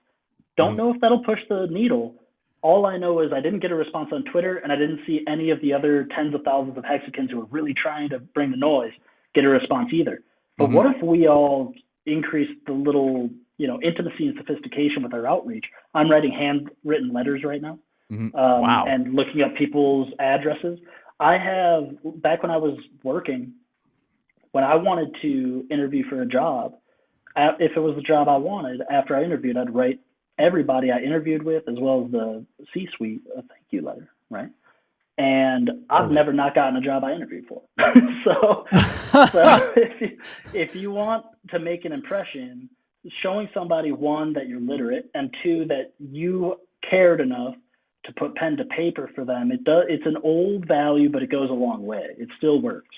Don't know if that'll push the needle. All I know is I didn't get a response on Twitter, and I didn't see any of the other tens of thousands of Hexicans who are really trying to bring the noise get a response either. But what if we all increase the little, intimacy and sophistication with our outreach? I'm writing handwritten letters right now. And looking up people's addresses. I have, back when I was working, when I wanted to interview for a job, if it was the job I wanted, after I interviewed, I'd write everybody I interviewed with, as well as the C-suite, a thank you letter, right? And I've never not gotten a job I interviewed for. so if you want to make an impression, showing somebody, one, that you're literate, and two, that you cared enough to put pen to paper for them, it's an old value, but it goes a long way. It still works.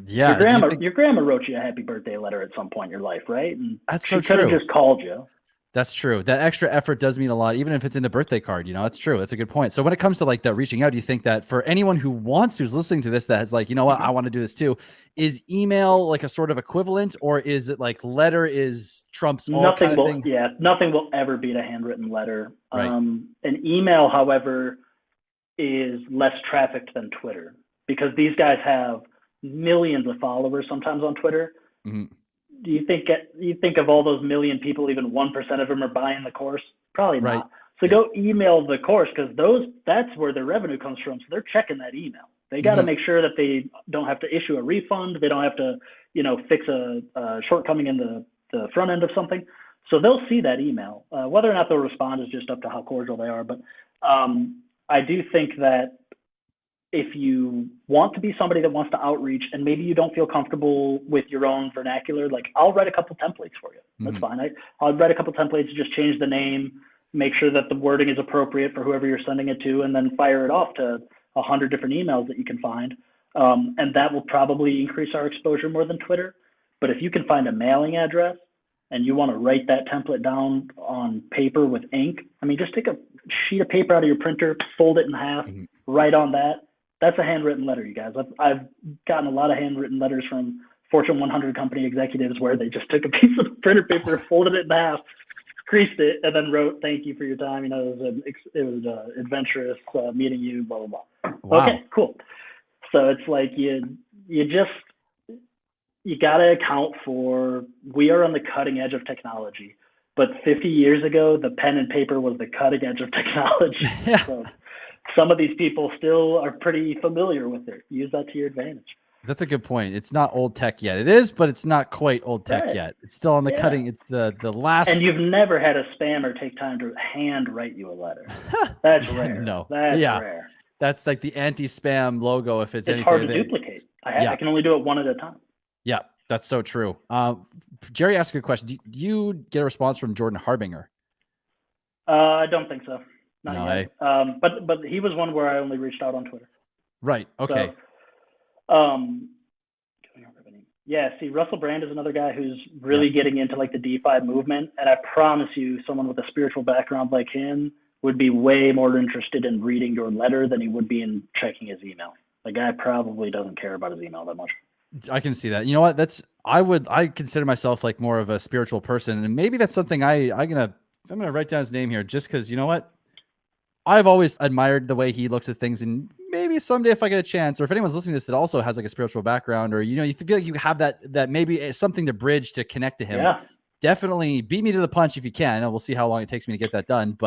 Yeah. Your grandma wrote you a happy birthday letter at some point in your life, right? And that's so she could have true. just called you. That's true. That extra effort does mean a lot, even if it's in a birthday card. That's true. That's a good point. So when it comes to like that reaching out, do you think that for anyone who wants to, who's listening to this, that is like, you know what, I want to do this too, is email like a sort of equivalent, or is it like letter is trumps all Nothing kind of thing? Yeah, nothing will ever beat a handwritten letter. Right. An email, however, is less trafficked than Twitter, because these guys have millions of followers sometimes on Twitter. Mm-hmm. Do you think of all those million people, even 1% of them are buying the course? Probably Right. not. So go email the course, because that's where their revenue comes from. So they're checking that email. They got to make sure that they don't have to issue a refund. They don't have to, fix a shortcoming in the front end of something. So they'll see that email. Whether or not they'll respond is just up to how cordial they are. But I do think that if you want to be somebody that wants to outreach, and maybe you don't feel comfortable with your own vernacular, like I'll write a couple templates for you. That's fine. I'll write a couple templates, just change the name, make sure that the wording is appropriate for whoever you're sending it to, and then fire it off to 100 different emails that you can find. And that will probably increase our exposure more than Twitter. But if you can find a mailing address and you want to write that template down on paper with ink, just take a sheet of paper out of your printer, fold it in half, write on that. That's a handwritten letter, you guys. I've gotten a lot of handwritten letters from Fortune 100 company executives where they just took a piece of printer paper, folded it in half, creased it, and then wrote, "Thank you for your time. It was adventurous meeting you." Blah blah blah. Wow. Okay, cool. So it's like you got to account for, we are on the cutting edge of technology, but 50 years ago, the pen and paper was the cutting edge of technology. Yeah. So some of these people still are pretty familiar with it. Use that to your advantage. That's a good point. It's not old tech yet. It is, but it's not quite old tech yet. It's still on the cutting. It's the last. And you've never had a spammer take time to hand write you a letter. That's rare. No. That's rare. That's like the anti-spam logo. If it's anything, hard to duplicate. I can only do it one at a time. Yeah, that's so true. Jerry asked a good question. Do you get a response from Jordan Harbinger? I don't think so. Not yet. But he was one where I only reached out on Twitter. Right. Okay. So, see, Russell Brand is another guy who's really getting into like the DeFi movement. And I promise you, someone with a spiritual background like him would be way more interested in reading your letter than he would be in checking his email. The guy probably doesn't care about his email that much. I can see that. You know what? I consider myself like more of a spiritual person, and maybe that's something I'm gonna write down his name here, just because, you know what? I've always admired the way he looks at things, and maybe someday if I get a chance, or if anyone's listening to this that also has like a spiritual background, or you feel like you have that maybe something to bridge to connect to him, definitely beat me to the punch if you can, and we'll see how long it takes me to get that done.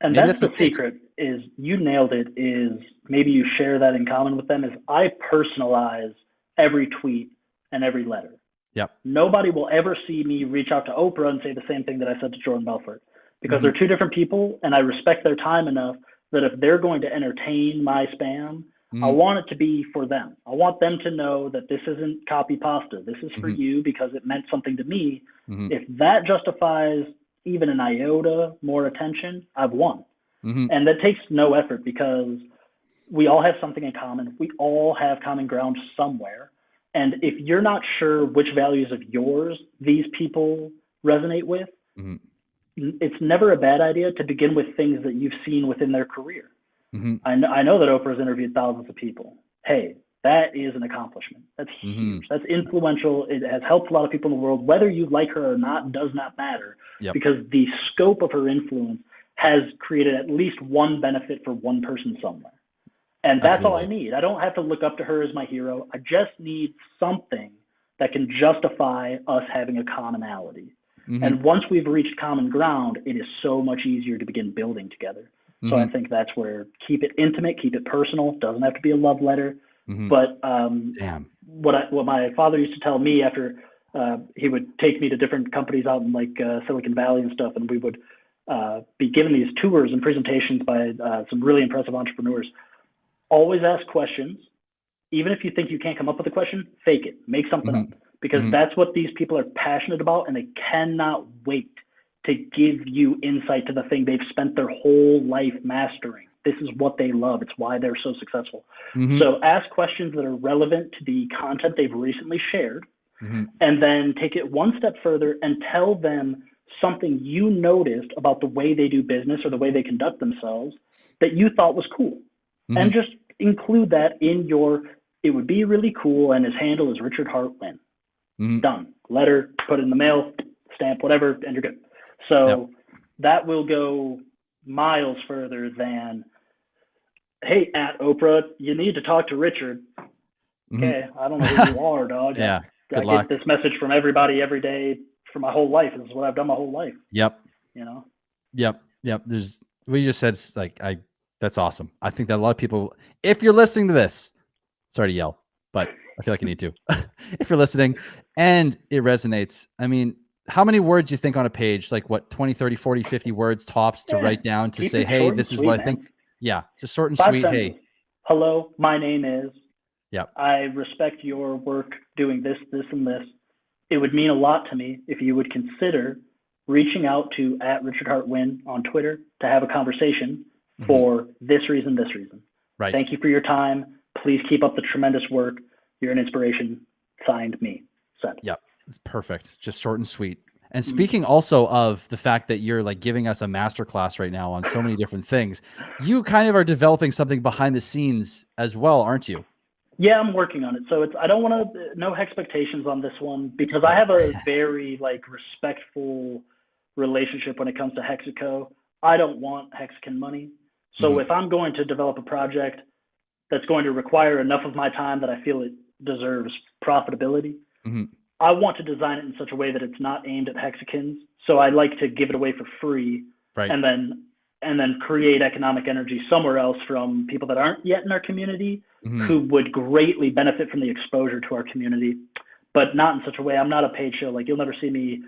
And that's the secret, is you nailed it, is maybe you share that in common with them, is I personalize every tweet and every letter. Yep. Nobody will ever see me reach out to Oprah and say the same thing that I said to Jordan Belfort, because they're two different people, and I respect their time enough that if they're going to entertain my spam, I want it to be for them. I want them to know that this isn't copy pasta. This is for you because it meant something to me. If that justifies even an iota more attention, I've won. And that takes no effort, because we all have something in common. We all have common ground somewhere. And if you're not sure which values of yours these people resonate with, it's never a bad idea to begin with things that you've seen within their career. I know that Oprah's interviewed thousands of people. Hey, that is an accomplishment. That's huge. That's influential. It has helped a lot of people in the world. Whether you like her or not does not matter, because the scope of her influence has created at least one benefit for one person somewhere. And that's all I need. I don't have to look up to her as my hero. I just need something that can justify us having a commonality. And once we've reached common ground, it is so much easier to begin building together. So I think that's where, keep it intimate, keep it personal. Doesn't have to be a love letter. But what my father used to tell me after he would take me to different companies out in like Silicon Valley and stuff, and we would be given these tours and presentations by some really impressive entrepreneurs. Always ask questions. Even if you think you can't come up with a question, fake it. Make something up. Because that's what these people are passionate about, and they cannot wait to give you insight to the thing they've spent their whole life mastering. This is what they love. It's why they're so successful. So ask questions that are relevant to the content they've recently shared, and then take it one step further and tell them something you noticed about the way they do business or the way they conduct themselves that you thought was cool. And just include that in your, it would be really cool, and his handle is Richard Hart Win. Done. Letter, put it in the mail, stamp, whatever, and you're good. So that will go miles further than, hey, at Oprah, you need to talk to Richard. Okay, I don't know who you are, dog. Yeah, I get this message from everybody every day for my whole life. This is what I've done my whole life. Yep. You know? Yep. There's, we just said, like, that's awesome. I think that a lot of people, if you're listening to this, sorry to yell, but I feel like you need to, if you're listening and it resonates, I mean, how many words do you think on a page? Like what, 20, 30, 40, 50 words tops to write down to say, hey, this is what I think. Yeah. Just short and sweet. Hey, hello, my name is. Yep. I respect your work doing this, this, and this. It would mean a lot to me if you would consider reaching out to at Richard Hart Win on Twitter to have a conversation for this reason, this reason. Right. Thank you for your time. Please keep up the tremendous work. You're an inspiration. Signed, me. Sent. Yep. It's perfect. Just short and sweet. And speaking also of the fact that you're like giving us a masterclass right now on so many different things, you kind of are developing something behind the scenes as well, aren't you? Yeah, I'm working on it. So it's, I don't want to, no expectations on this one because I have a very like respectful relationship when it comes to Hexaco. I don't want Hexagon money. So if I'm going to develop a project that's going to require enough of my time that I feel it deserves profitability, I want to design it in such a way that it's not aimed at Hexagons. So I like to give it away for free, and then create economic energy somewhere else from people that aren't yet in our community who would greatly benefit from the exposure to our community, but not in such a way. I'm not a paid shill. Like you'll never see me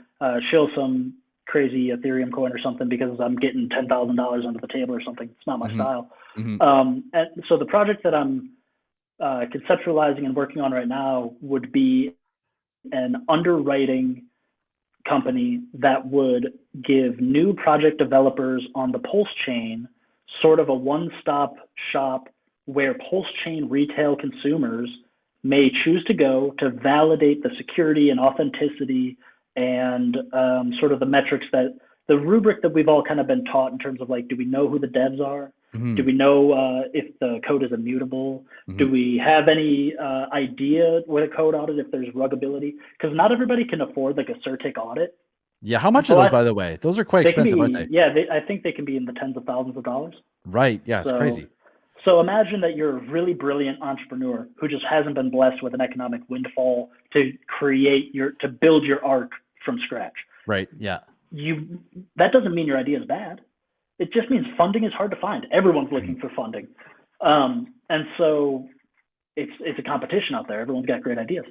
shill some crazy Ethereum coin or something because I'm getting $10,000 under the table or something. It's not my style. And so the project that I'm conceptualizing and working on right now would be an underwriting company that would give new project developers on the PulseChain sort of a one-stop shop where PulseChain retail consumers may choose to go to validate the security and authenticity and sort of the metrics that the rubric that we've all kind of been taught in terms of like, do we know who the devs are? Do we know if the code is immutable? Do we have any idea with a code audit if there's ruggability? Because not everybody can afford like a CerTic audit. Yeah, how much are those, by the way? Those are quite expensive, aren't they? Yeah, I think they can be in the tens of thousands of dollars. Right, yeah, it's crazy. So imagine that you're a really brilliant entrepreneur who just hasn't been blessed with an economic windfall to to build your arc from scratch. Right, yeah. That doesn't mean your idea is bad. It just means funding is hard to find. Everyone's looking for funding. And so it's a competition out there. Everyone's got great ideas.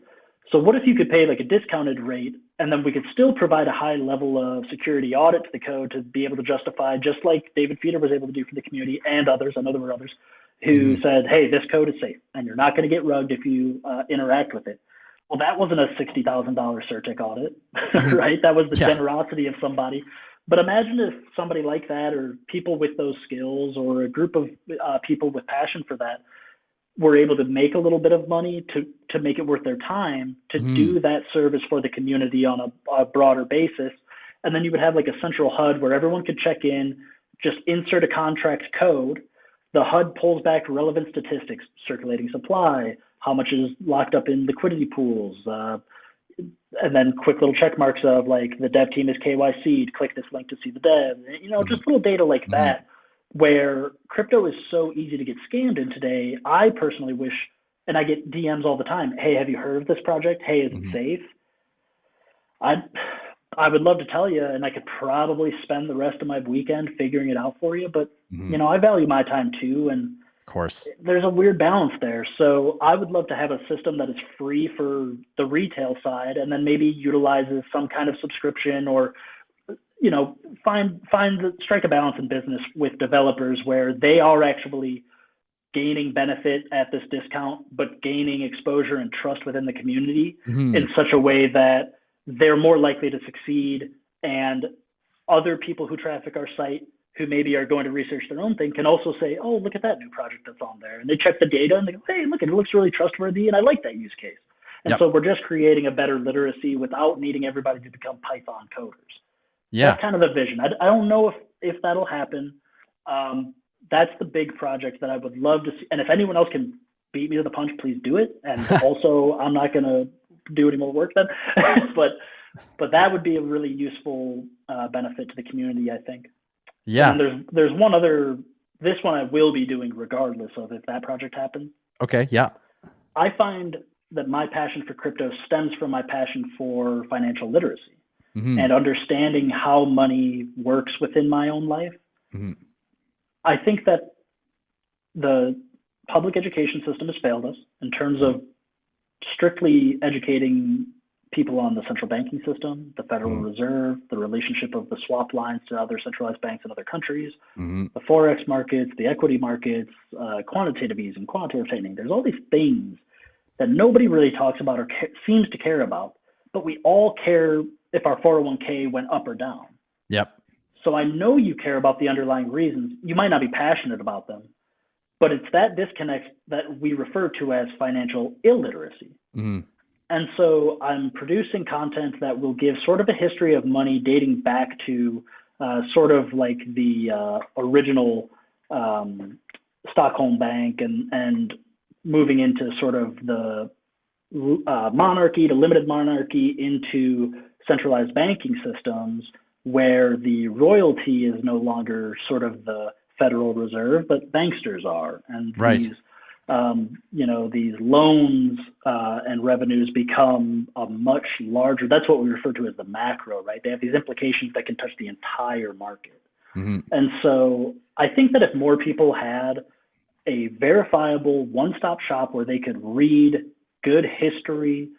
So what if you could pay like a discounted rate and then we could still provide a high level of security audit to the code to be able to justify, just like David Feeder was able to do for the community and others, I know there were others, who said, hey, this code is safe and you're not going to get rugged if you interact with it. Well, that wasn't a $60,000 CerTic audit, right? That was the generosity of somebody. But imagine if somebody like that or people with those skills or a group of people with passion for that were able to make a little bit of money to make it worth their time to do that service for the community on a broader basis. And then you would have like a central HUD where everyone could check in, just insert a contract code. The HUD pulls back relevant statistics, circulating supply, how much is locked up in liquidity pools, and then quick little check marks of like the dev team is KYC'd, click this link to see the dev, just little data like that, where crypto is so easy to get scammed in today. I personally wish, and I get DMs all the time, hey, have you heard of this project? Hey, is it safe? I would love to tell you, and I could probably spend the rest of my weekend figuring it out for you, but I value my time too, and of course there's a weird balance there. So I would love to have a system that is free for the retail side and then maybe utilizes some kind of subscription or strike a balance in business with developers where they are actually gaining benefit at this discount, but gaining exposure and trust within the community in such a way that they're more likely to succeed and other people who traffic our site who maybe are going to research their own thing can also say, oh, look at that new project that's on there. And they check the data and they go, hey, look, it looks really trustworthy and I like that use case. And so we're just creating a better literacy without needing everybody to become Python coders. Yeah. That's kind of the vision. I don't know if that'll happen. That's the big project that I would love to see. And if anyone else can beat me to the punch, please do it. And also, I'm not going to do any more work then. but that would be a really useful benefit to the community, I think. Yeah. And there's one other, this one I will be doing regardless of if that project happens. Okay. Yeah. I find that my passion for crypto stems from my passion for financial literacy and understanding how money works within my own life. I think that the public education system has failed us in terms of strictly educating people on the central banking system, the Federal Reserve, the relationship of the swap lines to other centralized banks in other countries, the Forex markets, the equity markets, quantitative easing, quantitative tightening. There's all these things that nobody really talks about or seems to care about, but we all care if our 401k went up or down. Yep. So I know you care about the underlying reasons. You might not be passionate about them, but it's that disconnect that we refer to as financial illiteracy. And so I'm producing content that will give sort of a history of money dating back to sort of like the original Stockholm Bank and moving into sort of the monarchy to limited monarchy into centralized banking systems where the royalty is no longer sort of the Federal Reserve, but banksters are. And these, these loans and revenues become a much larger, that's what we refer to as the macro, right? They have these implications that can touch the entire market. And so I think that if more people had a verifiable one-stop shop where they could read good history,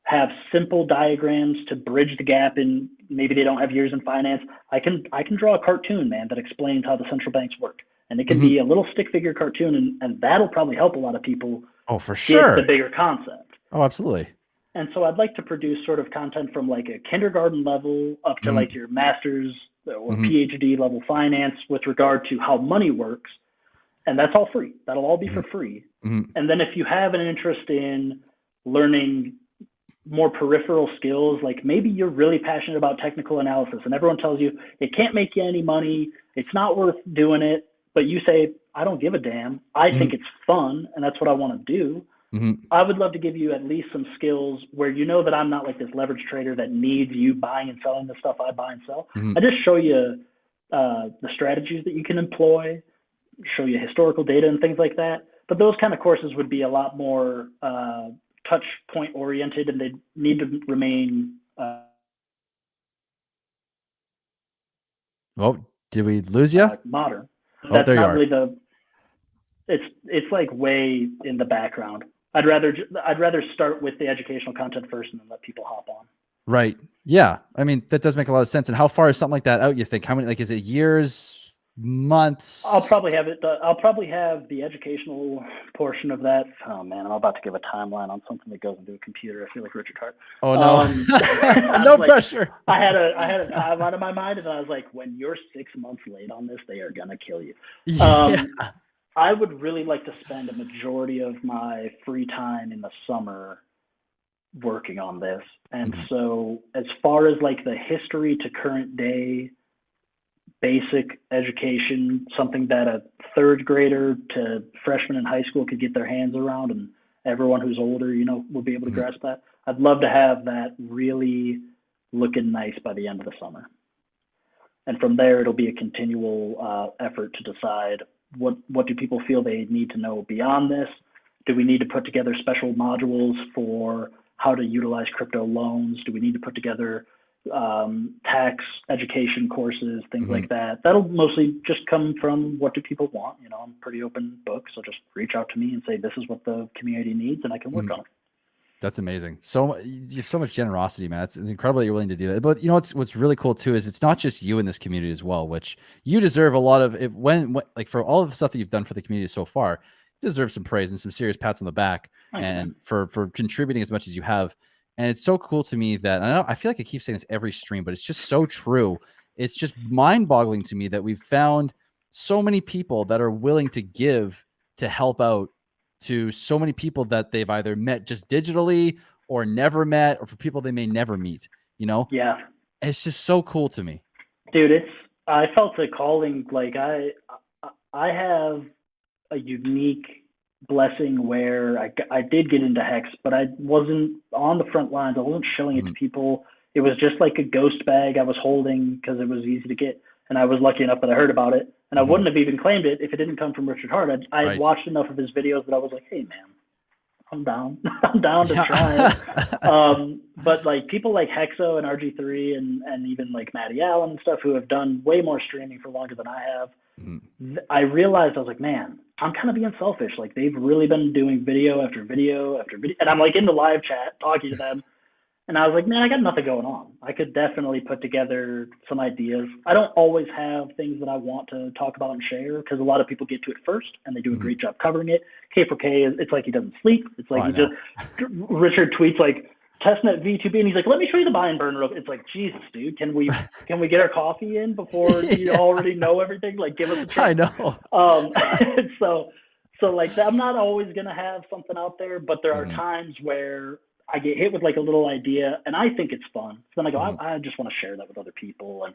have simple diagrams to bridge the gap in, maybe they don't have years in finance. I can draw a cartoon, man, that explains how the central banks work. And it can be a little stick figure cartoon, and that'll probably help a lot of people for sure get the bigger concept. Oh, absolutely. And so I'd like to produce sort of content from like a kindergarten level up to like your master's or PhD level finance with regard to how money works. And that's all free. That'll all be for free. And then if you have an interest in learning more peripheral skills, like maybe you're really passionate about technical analysis and everyone tells you it can't make you any money, it's not worth doing it, but you say, I don't give a damn. I think it's fun and that's what I want to do. I would love to give you at least some skills where you know that I'm not like this leverage trader that needs you buying and selling the stuff I buy and sell. I just show you the strategies that you can employ, show you historical data and things like that. But those kind of courses would be a lot more touch point oriented, and they need to remain. Did we lose you? Modern. That's not really the. It's like way in the background. I'd rather start with the educational content first and then let people hop on. Right. Yeah. I mean, that does make a lot of sense. And how far is something like that out, you think? How many, like, is it years, months? I'll probably have it. I'll probably have the educational portion of that. Oh man, I'm about to give a timeline on something that goes into a computer. I feel like Richard Hart. Oh no, no pressure. I had a timeline in my mind, and I was like, when you're 6 months late on this, they are gonna kill you. I would really like to spend a majority of my free time in the summer working on this. And so as far as like the history to current day basic education, something that a third grader to freshman in high school could get their hands around and everyone who's older, will be able to grasp that. I'd love to have that really looking nice by the end of the summer. And from there, it'll be a continual effort to decide what do people feel they need to know beyond this? Do we need to put together special modules for how to utilize crypto loans? Do we need to put together tax education courses, things like that? That'll mostly just come from what do people want. I'm a pretty open book, so just reach out to me and say, this is what the community needs, and I can work on it. That's amazing. So you have so much generosity, man. It's incredible that you're willing to do that. But what's really cool too is it's not just you in this community as well, which you deserve a lot of it. When like for all of the stuff that you've done for the community so far, you deserve some praise and some serious pats on the back, and for contributing as much as you have. And it's so cool to me that I feel like I keep saying this every stream, but it's just so true. it's just mind-boggling to me that we've found so many people that are willing to give to help out to so many people that they've either met just digitally or never met, or for people they may never meet, you know? Yeah. It's just so cool to me. Dude, I felt a calling. Like I have a unique blessing where I did get into Hex, but I wasn't on the front lines. I wasn't showing it to people. It was just like a ghost bag I was holding because it was easy to get. And I was lucky enough that I heard about it. And I wouldn't have even claimed it if it didn't come from Richard Hart. I had watched enough of his videos that I was like, hey, man, I'm down. I'm down to try it. But like people like Hexo and RG3 and even like Matty Allen and stuff who have done way more streaming for longer than I have, I realized I was like, man, I'm kind of being selfish. Like they've really been doing video after video after video. And I'm like in the live chat talking to them. And I was like, man, I got nothing going on. I could definitely put together some ideas. I don't always have things that I want to talk about and share because a lot of people get to it first and they do a great job covering it. K4K, it's like he doesn't sleep. It's like Richard tweets like testnet V2B and he's like, let me show you the buy and burn real. It's like, Jesus, dude, can we get our coffee in before you already know everything? Like, give us a chance. I know. So like, I'm not always going to have something out there, but there are times where I get hit with like a little idea and I think it's fun. So then I go, I just want to share that with other people. And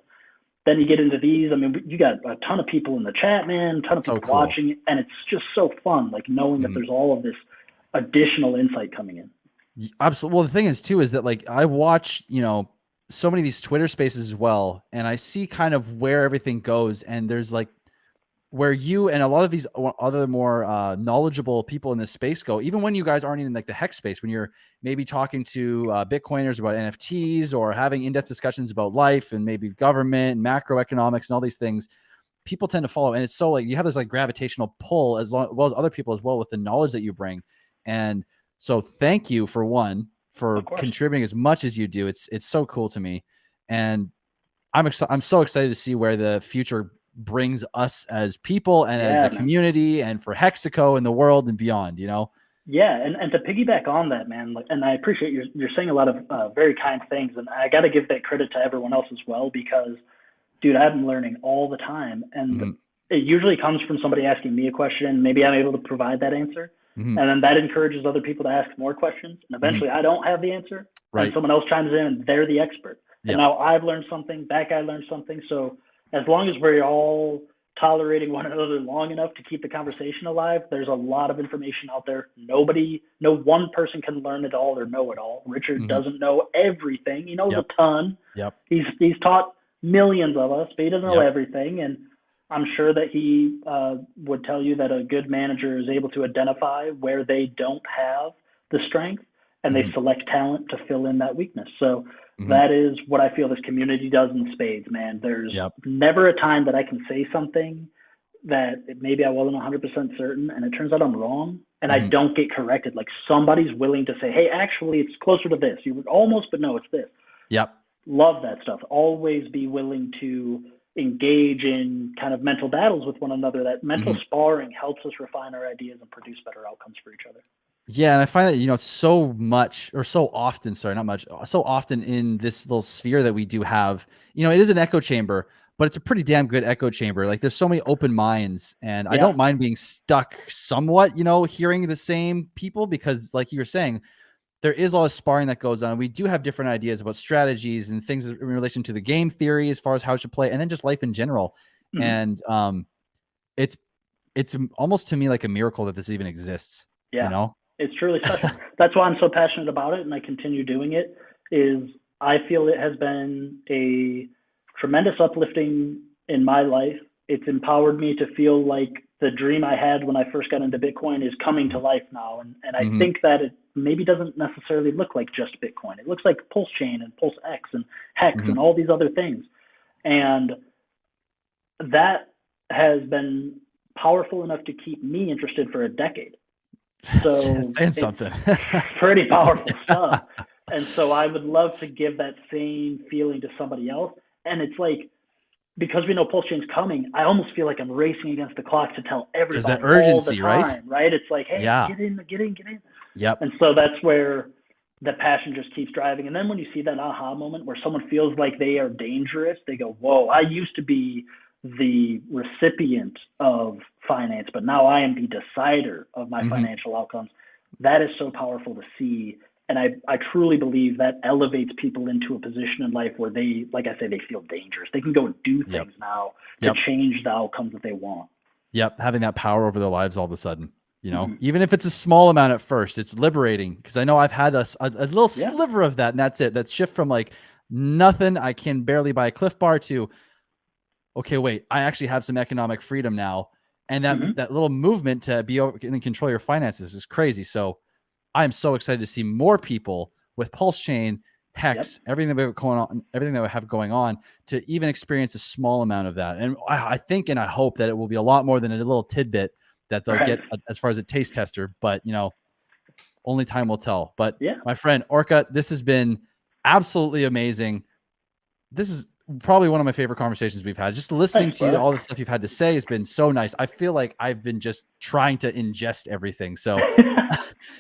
then you get into these. I mean, you got a ton of people in the chat, man, a ton of people watching it. And it's just so fun, like knowing that there's all of this additional insight coming in. Absolutely. Well, the thing is too, is that like I watch, you know, so many of these Twitter spaces as well. And I see kind of where everything goes. And there's like, where you and a lot of these other more knowledgeable people in this space go, even when you guys aren't in like the Hex space, when you're maybe talking to Bitcoiners about NFTs or having in-depth discussions about life and maybe government and macroeconomics and all these things, people tend to follow. And it's so like you have this like gravitational pull as well as other people as well with the knowledge that you bring. And so thank you for contributing as much as you do. It's so cool to me. And I'm so excited to see where the future brings us as people and as a community and for Hexaco and the world and beyond, you know? Yeah. And to piggyback on that, man, like, and I appreciate you're saying a lot of very kind things. And I got to give that credit to everyone else as well, because dude, I'm learning all the time. And it usually comes from somebody asking me a question. Maybe I'm able to provide that answer. And then that encourages other people to ask more questions. And eventually I don't have the answer. And someone else chimes in and they're the expert. And now I've learned something, that guy learned something. So as long as we're all tolerating one another long enough to keep the conversation alive, there's a lot of information out there. No one person can learn it all or know it all. Richard doesn't know everything. He knows a ton. He's taught millions of us, but he doesn't know everything. And I'm sure that he would tell you that a good manager is able to identify where they don't have the strength and they select talent to fill in that weakness. So that is what I feel this community does in spades, man. There's never a time that I can say something that maybe I wasn't 100% certain and it turns out I'm wrong and I don't get corrected. Like somebody's willing to say, hey, actually it's closer to this. You would almost, but no, it's this. Love that stuff. Always be willing to engage in kind of mental battles with one another. That mental sparring helps us refine our ideas and produce better outcomes for each other. Yeah. And I find that, you know, so often in this little sphere that we do have, you know, it is an echo chamber, but it's a pretty damn good echo chamber. Like there's so many open minds and I don't mind being stuck somewhat, you know, hearing the same people, because like you were saying, there is a lot of sparring that goes on. We do have different ideas about strategies and things in relation to the game theory as far as how it should play, and then just life in general. And it's almost to me like a miracle that this even exists. You know? It's truly special. That's why I'm so passionate about it, and I continue doing it. Is I feel it has been a tremendous uplifting in my life. It's empowered me to feel like the dream I had when I first got into Bitcoin is coming to life now. And I think that it maybe doesn't necessarily look like just Bitcoin. It looks like PulseChain and PulseX and Hex and all these other things. And that has been powerful enough to keep me interested for a decade. So it's something pretty powerful stuff. And so I would love to give that same feeling to somebody else. And it's like, because we know PulseChain's coming, I almost feel like I'm racing against the clock to tell everybody. There's that urgency, all the time, right? It's like, hey, get in. Yep. And so that's where the passion just keeps driving. And then when you see that aha moment where someone feels like they are dangerous, they go, whoa, I used to be the recipient of finance, but now I am the decider of my financial outcomes. That is so powerful to see. And I truly believe that elevates people into a position in life where they, like I say, they feel dangerous. They can go and do things now to change the outcomes that they want. Yep. Having that power over their lives all of a sudden. You know, even if it's a small amount at first, it's liberating, because I know I've had a little sliver of that, and that's it. That shift from like nothing, I can barely buy a Cliff Bar, to, okay, wait, I actually have some economic freedom now. And that little movement to be in control of your finances is crazy. So I'm so excited to see more people with PulseChain, Hex, everything that we have going on, to even experience a small amount of that. And I think and I hope that it will be a lot more than a little tidbit that they'll get as far as a taste tester, but you know, only time will tell. But my friend Orca, this has been absolutely amazing. This is probably one of my favorite conversations we've had. Just listening to you, all the stuff you've had to say has been so nice. I feel like I've been just trying to ingest everything. So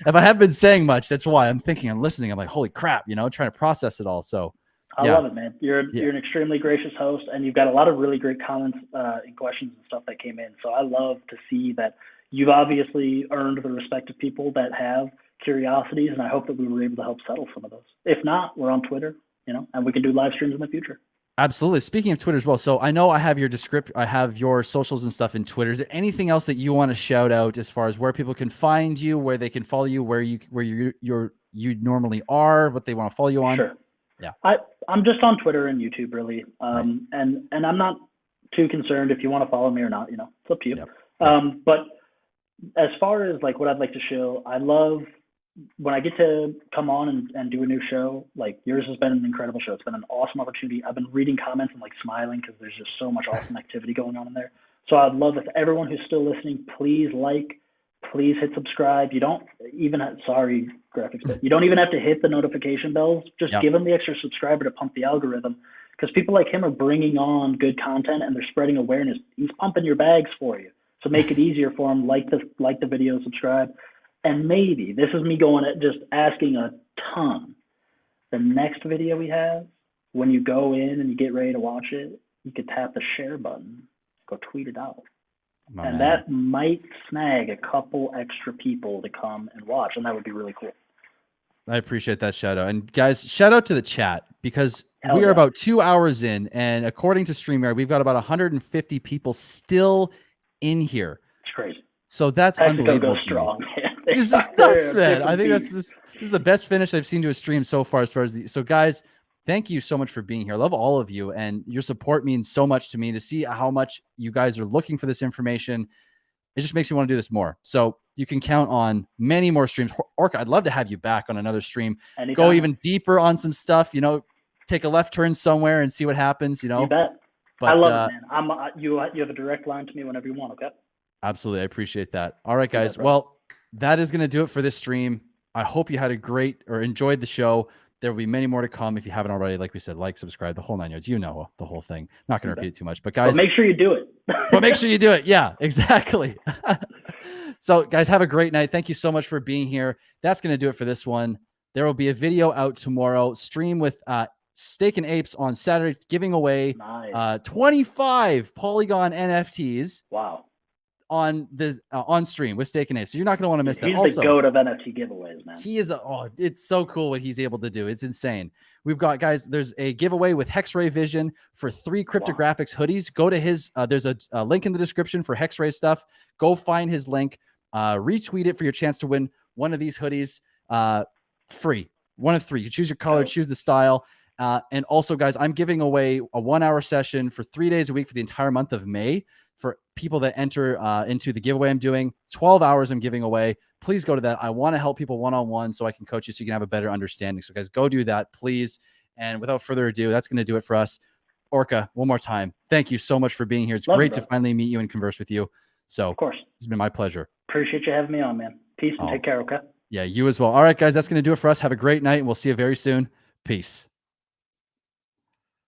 if I have been saying much, that's why I'm listening. I'm like, holy crap, you know, trying to process it all. So I love it, man. You're an extremely gracious host, and you've got a lot of really great comments and questions and stuff that came in. So I love to see that you've obviously earned the respect of people that have curiosities, and I hope that we were able to help settle some of those. If not, we're on Twitter, you know, and we can do live streams in the future. Absolutely. Speaking of Twitter as well, so I know I have your socials and stuff in Twitter. Is there anything else that you want to shout out as far as where people can find you, where they can follow you, where you normally are, what they want to follow you on? Sure. Yeah. I'm just on Twitter and YouTube, really. And I'm not too concerned if you want to follow me or not, you know, it's up to you. But as far as like what I'd like to show, I love when I get to come on and do a new show. Like, yours has been an incredible show. It's been an awesome opportunity. I've been reading comments and like smiling because there's just so much awesome activity going on in there. So I'd love if everyone who's still listening, please please hit subscribe. You don't even have, sorry, graphics, but you don't even have to hit the notification bells. Just give them the extra subscriber to pump the algorithm, because people like him are bringing on good content and they're spreading awareness. He's pumping your bags for you. So make it easier for him. Like the video, subscribe. And maybe, this is me going at just asking a ton, the next video we have, when you go in and you get ready to watch it, you could tap the share button, go tweet it out. And that might snag a couple extra people to come and watch, and that would be really cool. I appreciate that shout out. And guys, shout out to the chat, because we are about 2 hours in, and according to StreamYard, we've got about 150 people still in here. It's crazy. So that's unbelievable. Go strong. This is nuts, man. I think this is the best finish I've seen to a stream so far. So guys, thank you so much for being here. I love all of you, and your support means so much to me. To see how much you guys are looking for this information, it just makes me want to do this more. So you can count on many more streams. Orca, I'd love to have you back on another stream. Anytime. Go even deeper on some stuff, you know, take a left turn somewhere and see what happens, you know. You bet. But I love it, man. You have a direct line to me whenever you want, okay? Absolutely. I appreciate that. All right, guys. Well, that is going to do it for this stream. I hope you had a great or enjoyed the show. There will be many more to come. If you haven't already, like we said, like, subscribe, the whole 9 yards. You know the whole thing. Not going to repeat it too much, but guys, make sure you do it. But make sure you do it. Yeah, exactly. So guys, have a great night. Thank you so much for being here. That's going to do it for this one. There will be a video out tomorrow. Stream with Steak and Apes on Saturday, giving away 25 Polygon NFTs. Wow. On stream with Steak and Apes. So you're not going to want to miss that. He's also, the goat of NFT giveaways, man. He is it's so cool what he's able to do. It's insane. We've got, guys, there's a giveaway with Hexray Vision for 3 cryptographics hoodies. Go to his there's a link in the description for Hexray stuff. Go find his link, retweet it for your chance to win one of these hoodies, free. One of 3. You choose your color, choose the style. And also, guys, I'm giving away a 1-hour session for 3 days a week for the entire month of May. For people that enter into the giveaway I'm doing, 12 hours I'm giving away. Please go to that. I want to help people one-on-one so I can coach you so you can have a better understanding. So guys, go do that, please. And without further ado, that's going to do it for us. Orca, one more time, thank you so much for being here. It's great to finally meet you and converse with you. So of course, it's been my pleasure. Appreciate you having me on, man. Peace and take care, okay? Yeah, you as well. All right, guys, that's going to do it for us. Have a great night, and we'll see you very soon. Peace.